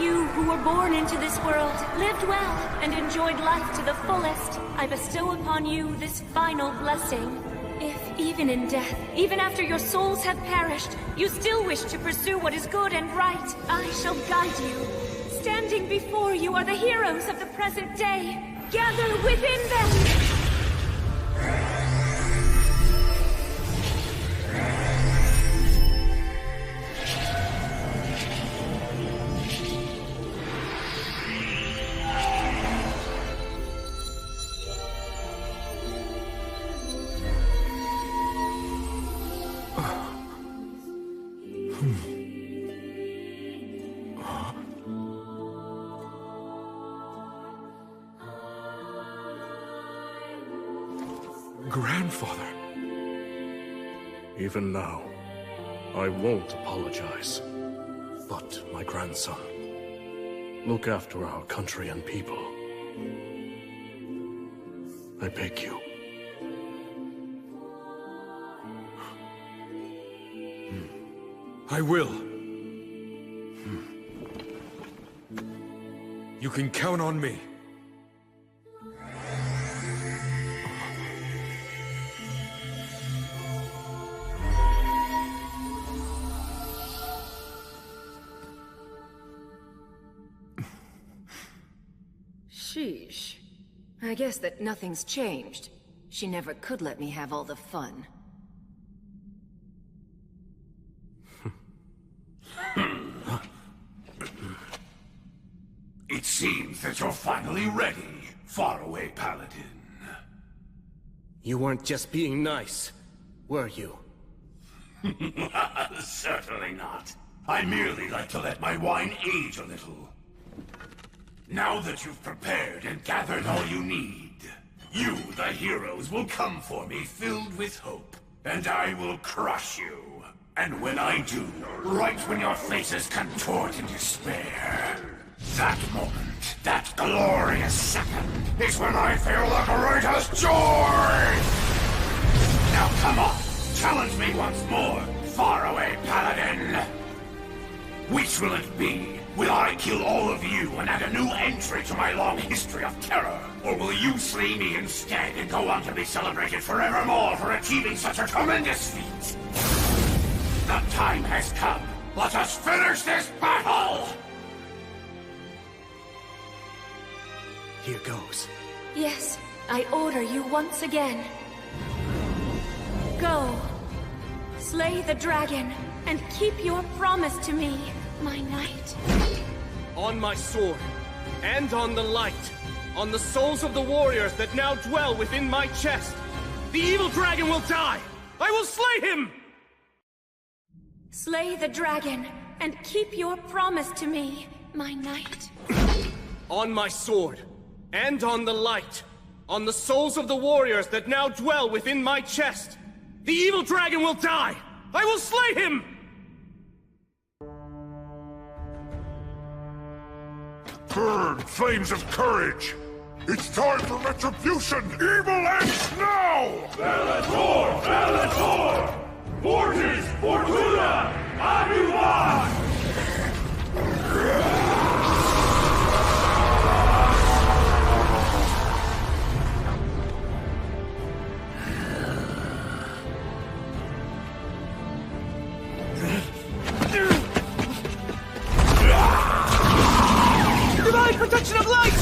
You who were born into this world, lived well, and enjoyed life to the fullest. I bestow upon you this final blessing. If, even in death, even after your souls have perished, you still wish to pursue what is good and right, I shall guide you. Standing before you are the heroes of the present day. Gather within them! Grandfather. Even now, I won't apologize. But, my grandson, look after our country and people. I beg you. I will. You can count on me. Sheesh. I guess that nothing's changed. She never could let me have all the fun. It seems that you're finally ready, faraway paladin. You weren't just being nice, were you? Certainly not. I merely like to let my wine age a little. Now that you've prepared and gathered all you need, you, the heroes, will come for me filled with hope, and I will crush you. And when I do, right when your faces contort in despair, that moment, that glorious second, is when I feel the greatest joy! Now come on, challenge me once more, faraway paladin! Which will it be? Will I kill all of you and add a new entry to my long history of terror? Or will you slay me instead and go on to be celebrated forevermore for achieving such a tremendous feat? The time has come. Let us finish this battle! Here goes. Yes, I order you once again. Go. Slay the dragon, and keep your promise to me, my knight. On my sword, and on the light, on the souls of the warriors that now dwell within my chest, the evil dragon will die! I will slay him! Slay the dragon, and keep your promise to me, my knight. On my sword, and on the light, On the souls of the warriors that now dwell within my chest. The evil dragon will die! I will slay him! Burn, flames of courage! It's time for retribution! Evil ends now! Bellator! Bellator! Fortis! Fortuna! Anuvan! Divine protection of light!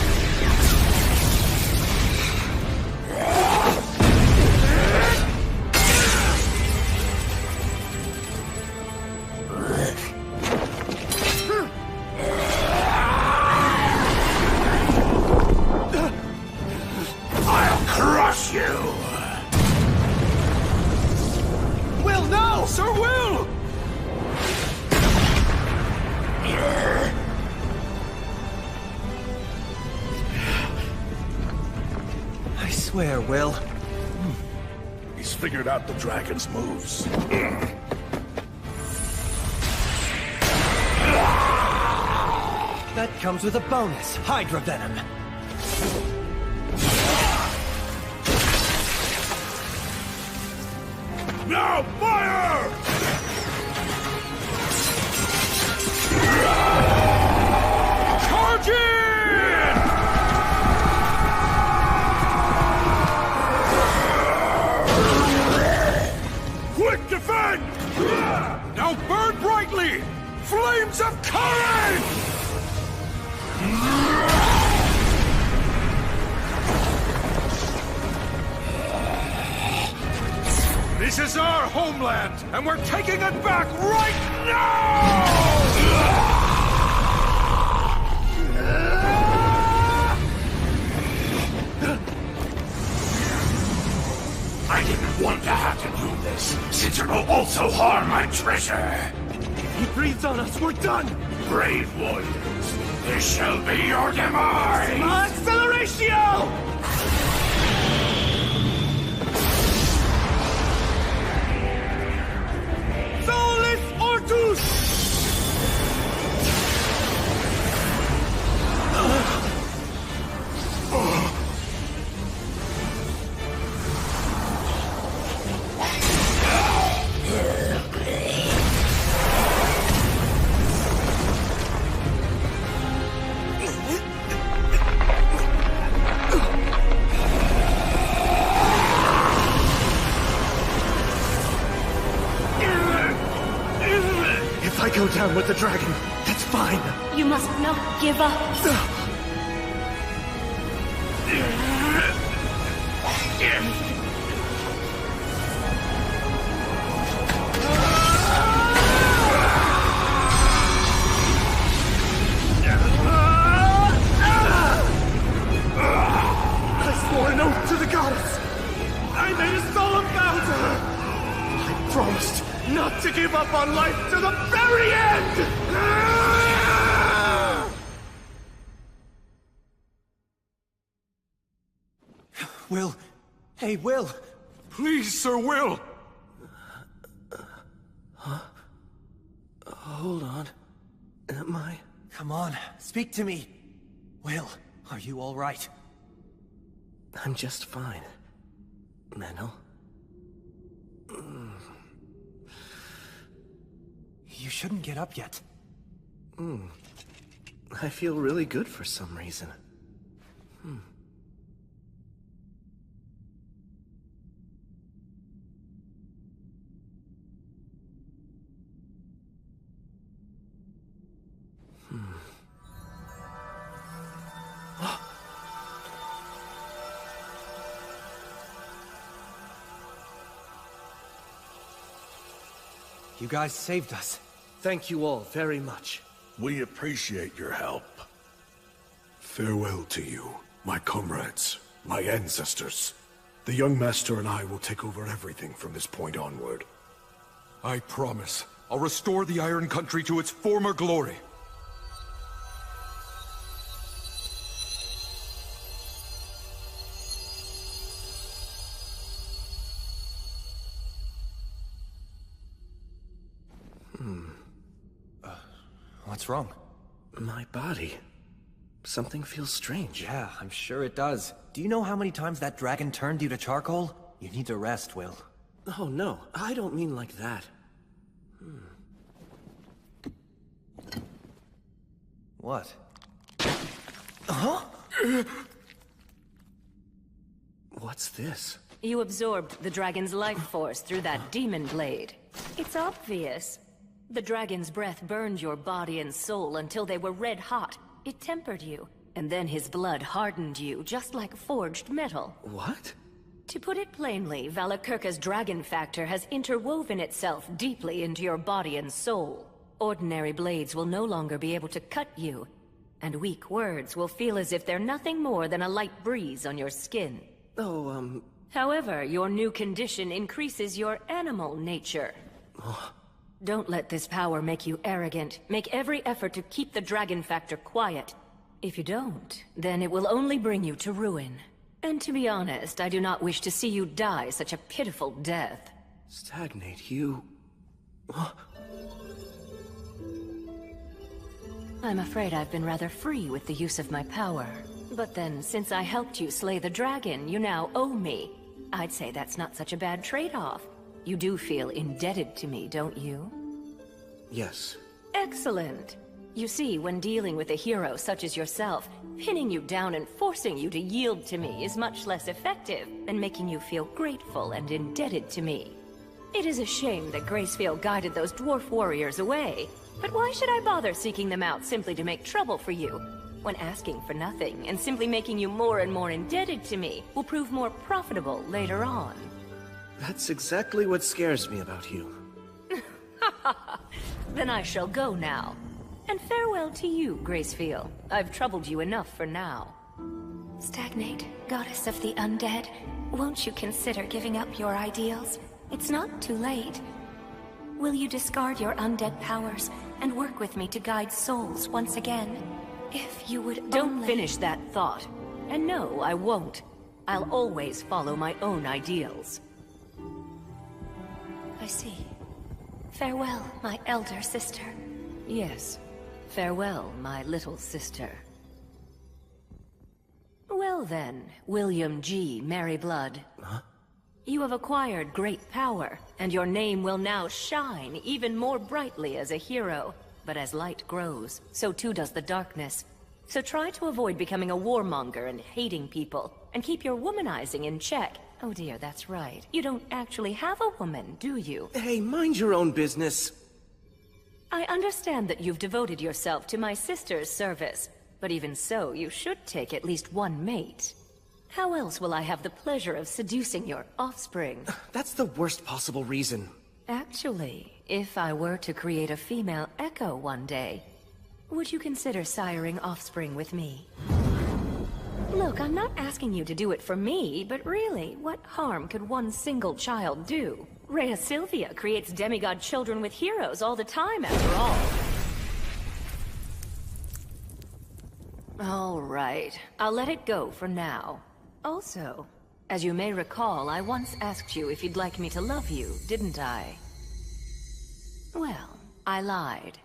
I'll crush you! Will, no! Sir Will! I swear, Will. He's figured out the dragon's moves. That comes with a bonus, Hydra Venom. Now fire! Charge in! Quick defend! Now burn brightly! Flames of courage! This is our homeland, and we're taking it back right now! I didn't want to have to do this, since it will also harm my treasure. If he breathes on us, we're done! Brave warriors, this shall be your demise! Acceleratio! Solis Ortus! If I go down with the dragon, that's fine. You must not give up. I swore an oath to the goddess. I made a solemn vow to her. I promised not to give up on life to the very end! Will. Hey, Will. Please, Sir Will! Huh? Hold on. Am I? Come on, speak to me. Will, are you all right? I'm just fine. Menno. You shouldn't get up yet. I feel really good for some reason. You guys saved us. Thank you all very much. We appreciate your help. Farewell to you, my comrades, my ancestors. The young master and I will take over everything from this point onward. I promise. I'll restore the Iron Country to its former glory. What's wrong? My body. Something feels strange. Yeah, I'm sure it does. Do you know how many times that dragon turned you to charcoal? You need to rest, Will. Oh, no. I don't mean like that. What? Huh? What's this? You absorbed the dragon's life force through that demon blade. It's obvious. The dragon's breath burned your body and soul until they were red hot. It tempered you, and then his blood hardened you, just like forged metal. What? To put it plainly, Valakirka's dragon factor has interwoven itself deeply into your body and soul. Ordinary blades will no longer be able to cut you, and weak words will feel as if they're nothing more than a light breeze on your skin. Oh, However, your new condition increases your animal nature. Don't let this power make you arrogant. Make every effort to keep the dragon factor quiet. If you don't, then it will only bring you to ruin. And to be honest, I do not wish to see you die such a pitiful death. Stagnate, you... I'm afraid I've been rather free with the use of my power. But then, since I helped you slay the dragon, you now owe me. I'd say that's not such a bad trade-off. You do feel indebted to me, don't you? Yes. Excellent. You see, when dealing with a hero such as yourself, pinning you down and forcing you to yield to me is much less effective than making you feel grateful and indebted to me. It is a shame that Gracefield guided those dwarf warriors away, but why should I bother seeking them out simply to make trouble for you, when asking for nothing and simply making you more and more indebted to me will prove more profitable later on? That's exactly what scares me about you. Then I shall go now. And farewell to you, Gracefield. I've troubled you enough for now. Stagnate, goddess of the undead, won't you consider giving up your ideals? It's not too late. Will you discard your undead powers and work with me to guide souls once again? If you would Don't finish that thought. And no, I won't. I'll always follow my own ideals. I see. Farewell, my elder sister. Yes. Farewell, my little sister. Well then, William G. Merryblood. Huh? You have acquired great power, and your name will now shine even more brightly as a hero. But as light grows, so too does the darkness. So try to avoid becoming a warmonger and hating people, and keep your womanizing in check. Oh dear, that's right. You don't actually have a woman, do you? Hey, mind your own business. I understand that you've devoted yourself to my sister's service, but even so, you should take at least one mate. How else will I have the pleasure of seducing your offspring? That's the worst possible reason. Actually, if I were to create a female echo one day, would you consider siring offspring with me? Look, I'm not asking you to do it for me, but really, what harm could one single child do? Rhea Sylvia creates demigod children with heroes all the time, after all. All right, I'll let it go for now. Also, as you may recall, I once asked you if you'd like me to love you, didn't I? Well, I lied.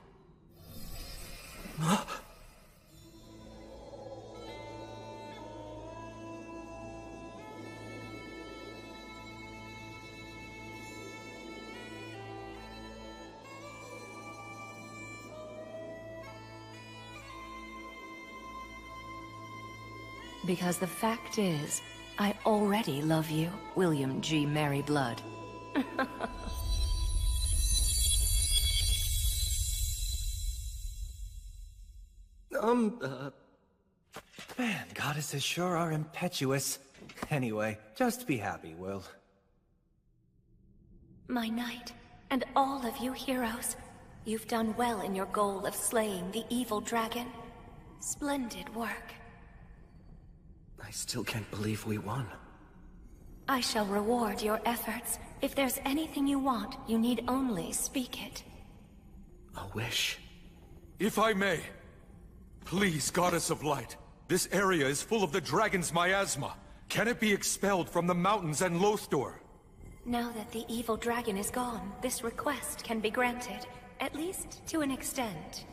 Because the fact is, I already love you, William G. Merryblood. Man, goddesses sure are impetuous. Anyway, just be happy, Will. My knight, and all of you heroes, you've done well in your goal of slaying the evil dragon. Splendid work. I still can't believe we won. I shall reward your efforts. If there's anything you want, you need only speak it. A wish? If I may, please, Goddess of Light. This area is full of the dragon's miasma. Can it be expelled from the mountains and Lothdor? Now that the evil dragon is gone, this request can be granted, at least to an extent.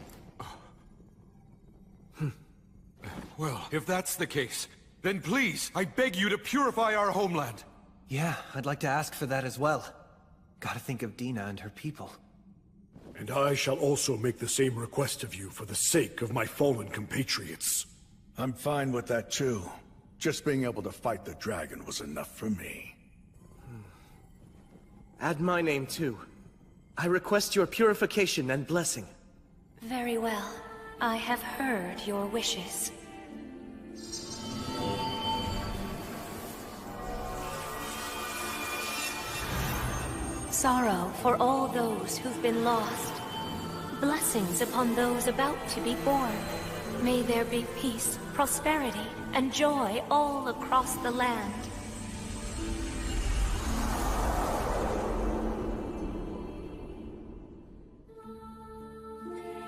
Well, if that's the case, then please, I beg you to purify our homeland. Yeah, I'd like to ask for that as well. Gotta think of Dina and her people. And I shall also make the same request of you for the sake of my fallen compatriots. I'm fine with that too. Just being able to fight the dragon was enough for me. Add my name too. I request your purification and blessing. Very well. I have heard your wishes. Sorrow for all those who've been lost. Blessings upon those about to be born. May there be peace, prosperity, and joy all across the land.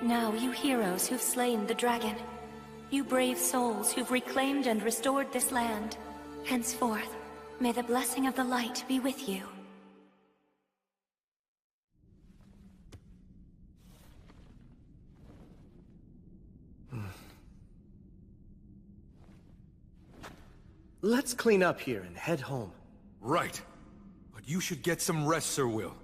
Now, you heroes who've slain the dragon, you brave souls who've reclaimed and restored this land, henceforth, may the blessing of the light be with you. Let's clean up here and head home. Right. But you should get some rest, Sir Will.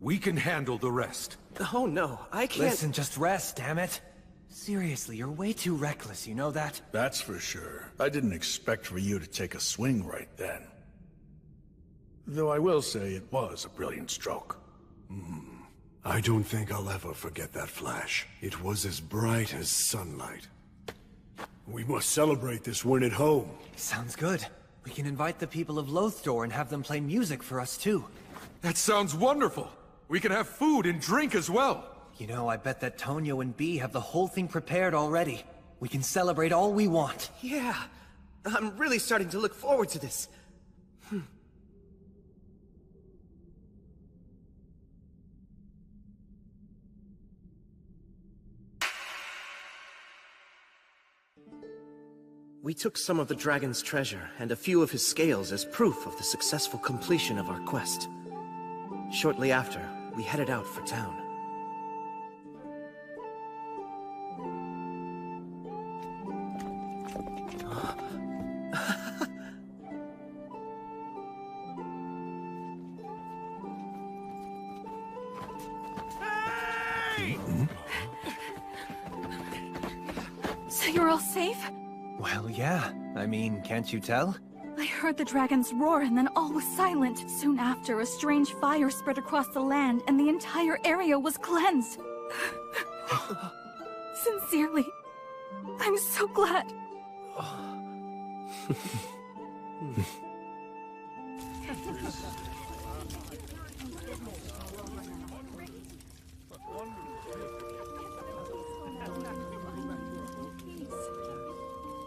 We can handle the rest. Oh no, I can't— Listen, just rest, damn it. Seriously, you're way too reckless, you know that? That's for sure. I didn't expect for you to take a swing right then. Though I will say it was a brilliant stroke. I don't think I'll ever forget that flash. It was as bright as sunlight. We must celebrate this win at home. Sounds good. We can invite the people of Lothdor and have them play music for us too. That sounds wonderful! We can have food and drink as well! You know, I bet that Tonio and Bee have the whole thing prepared already. We can celebrate all we want. Yeah, I'm really starting to look forward to this. We took some of the dragon's treasure and a few of his scales as proof of the successful completion of our quest. Shortly after, we headed out for town. So you're all safe? Well, yeah. I mean, can't you tell? I heard the dragon's roar and then all was silent. Soon after, a strange fire spread across the land and the entire area was cleansed. Sincerely, I'm so glad.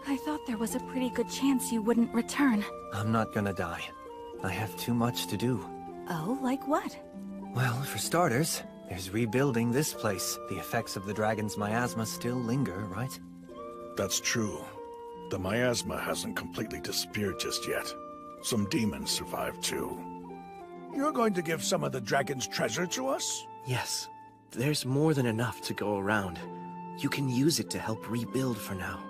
I thought there was a pretty good chance you wouldn't return. I'm not gonna die. I have too much to do. Oh, like what? Well, for starters, there's rebuilding this place. The effects of the dragon's miasma still linger, right? That's true. The miasma hasn't completely disappeared just yet. Some demons survived too. You're going to give some of the dragon's treasure to us? Yes, there's more than enough to go around. You can use it to help rebuild for now.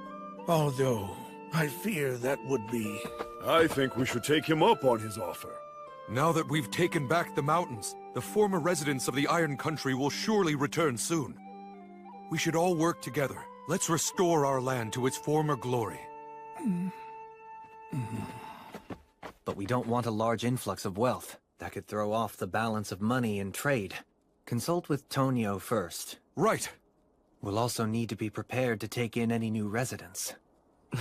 Although, I fear that would be... I think we should take him up on his offer. Now that we've taken back the mountains, the former residents of the Iron Country will surely return soon. We should all work together. Let's restore our land to its former glory. But we don't want a large influx of wealth. That could throw off the balance of money and trade. Consult with Tonio first. Right. We'll also need to be prepared to take in any new residents.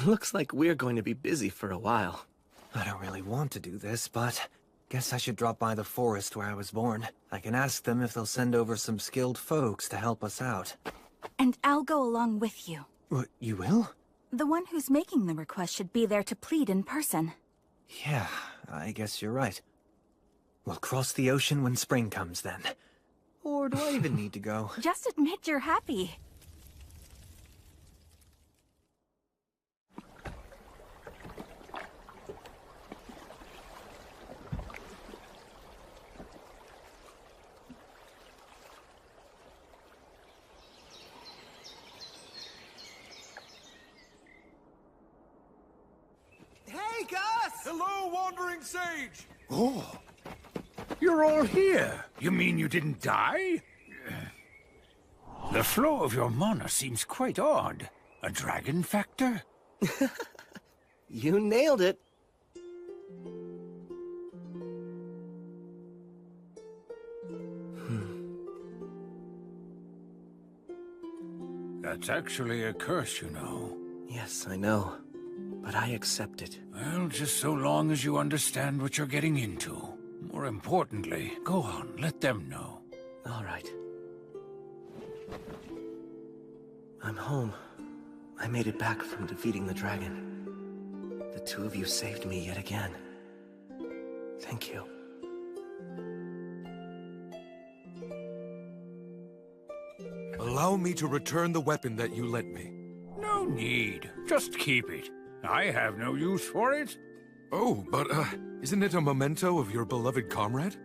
Looks like we're going to be busy for a while. I don't really want to do this, but guess I should drop by the forest where I was born. I can ask them if they'll send over some skilled folks to help us out. And I'll go along with you. What, you will? The one who's making the request should be there to plead in person. Yeah, I guess you're right. We'll cross the ocean when spring comes then. Or do I even need to go? Just admit you're happy. Hello, wandering sage! Oh, you're all here. You mean you didn't die? The flow of your mana seems quite odd. A dragon factor? You nailed it. That's actually a curse, you know. Yes, I know. But I accept it. Well, just so long as you understand what you're getting into. More importantly, go on, let them know. All right. I'm home. I made it back from defeating the dragon. The two of you saved me yet again. Thank you. Allow me to return the weapon that you lent me. No need. Just keep it. I have no use for it. Oh, but, isn't it a memento of your beloved comrade?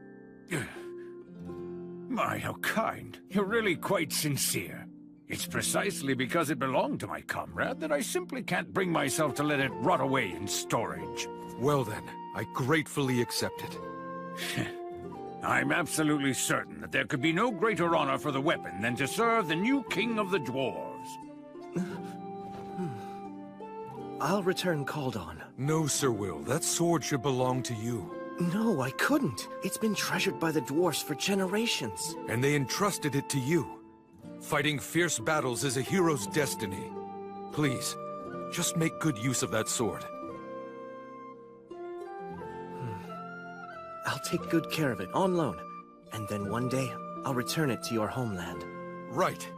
My, how kind. You're really quite sincere. It's precisely because it belonged to my comrade that I simply can't bring myself to let it rot away in storage. Well then, I gratefully accept it. I'm absolutely certain that there could be no greater honor for the weapon than to serve the new king of the dwarves. I'll return called on. No, Sir Will. That sword should belong to you. No, I couldn't. It's been treasured by the dwarfs for generations. And they entrusted it to you. Fighting fierce battles is a hero's destiny. Please, just make good use of that sword. I'll take good care of it, on loan. And then one day, I'll return it to your homeland. Right.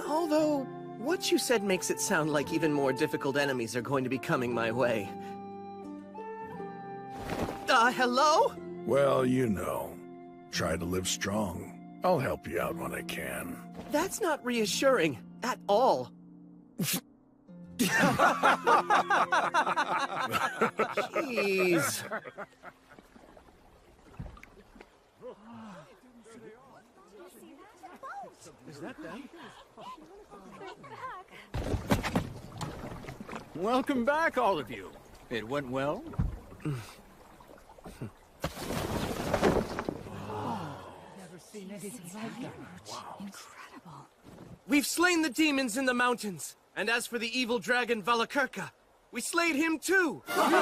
Although, what you said makes it sound like even more difficult enemies are going to be coming my way. Hello? Well, you know. Try to live strong. I'll help you out when I can. That's not reassuring, at all. Jeez. Is that them? Welcome back, all of you. It went well? Never seen anything like that. Wow. Incredible. We've slain the demons in the mountains. And as for the evil dragon Valakirka, we slayed him too. Congratulations!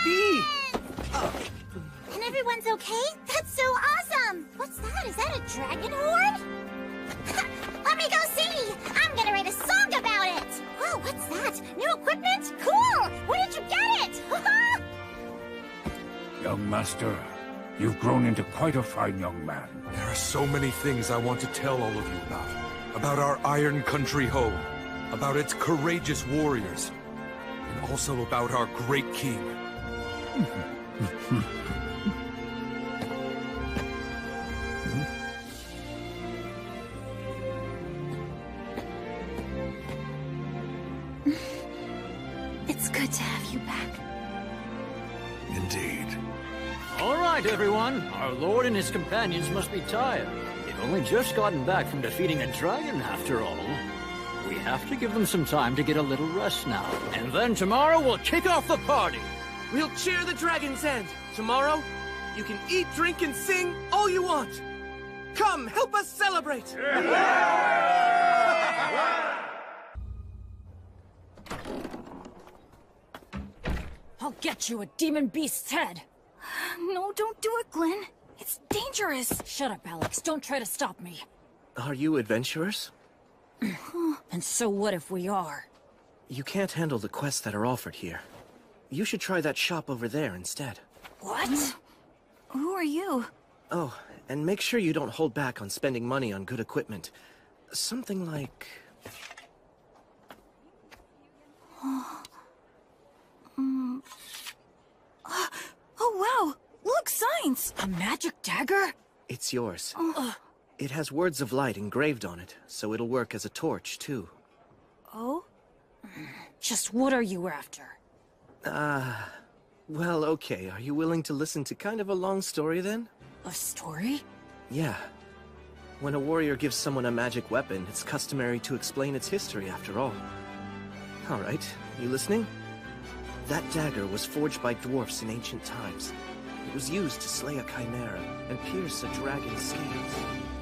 Bee! And everyone's okay? That's so awesome! What's that? Is that a dragon horde? Let me go see! I'm gonna write a song about it! Whoa, what's that? New equipment? Cool! Where did you get it? Young master, you've grown into quite a fine young man. There are so many things I want to tell all of you about. About our Iron Country home. About its courageous warriors. And also about our great king. It's good to have you back. Indeed. All right, everyone. Our lord and his companions must be tired. They've only just gotten back from defeating a dragon, after all. We have to give them some time to get a little rest now. And then tomorrow we'll kick off the party. We'll cheer the dragon's end. Tomorrow, you can eat, drink, and sing all you want. Come, help us celebrate! I'll get you a demon beast's head. No, don't do it, Glenn. It's dangerous. Shut up, Alex. Don't try to stop me. Are you adventurers? And so what if we are? You can't handle the quests that are offered here. You should try that shop over there instead. What? Who are you? Oh, and make sure you don't hold back on spending money on good equipment. Something like... Oh, wow! Look, signs! A magic dagger? It's yours. It has words of light engraved on it, so it'll work as a torch, too. Oh? Just what are you after? Well, okay. Are you willing to listen to kind of a long story, then? A story? Yeah. When a warrior gives someone a magic weapon, it's customary to explain its history after all. All right, you listening? That dagger was forged by dwarfs in ancient times. It was used to slay a chimera and pierce a dragon's scales.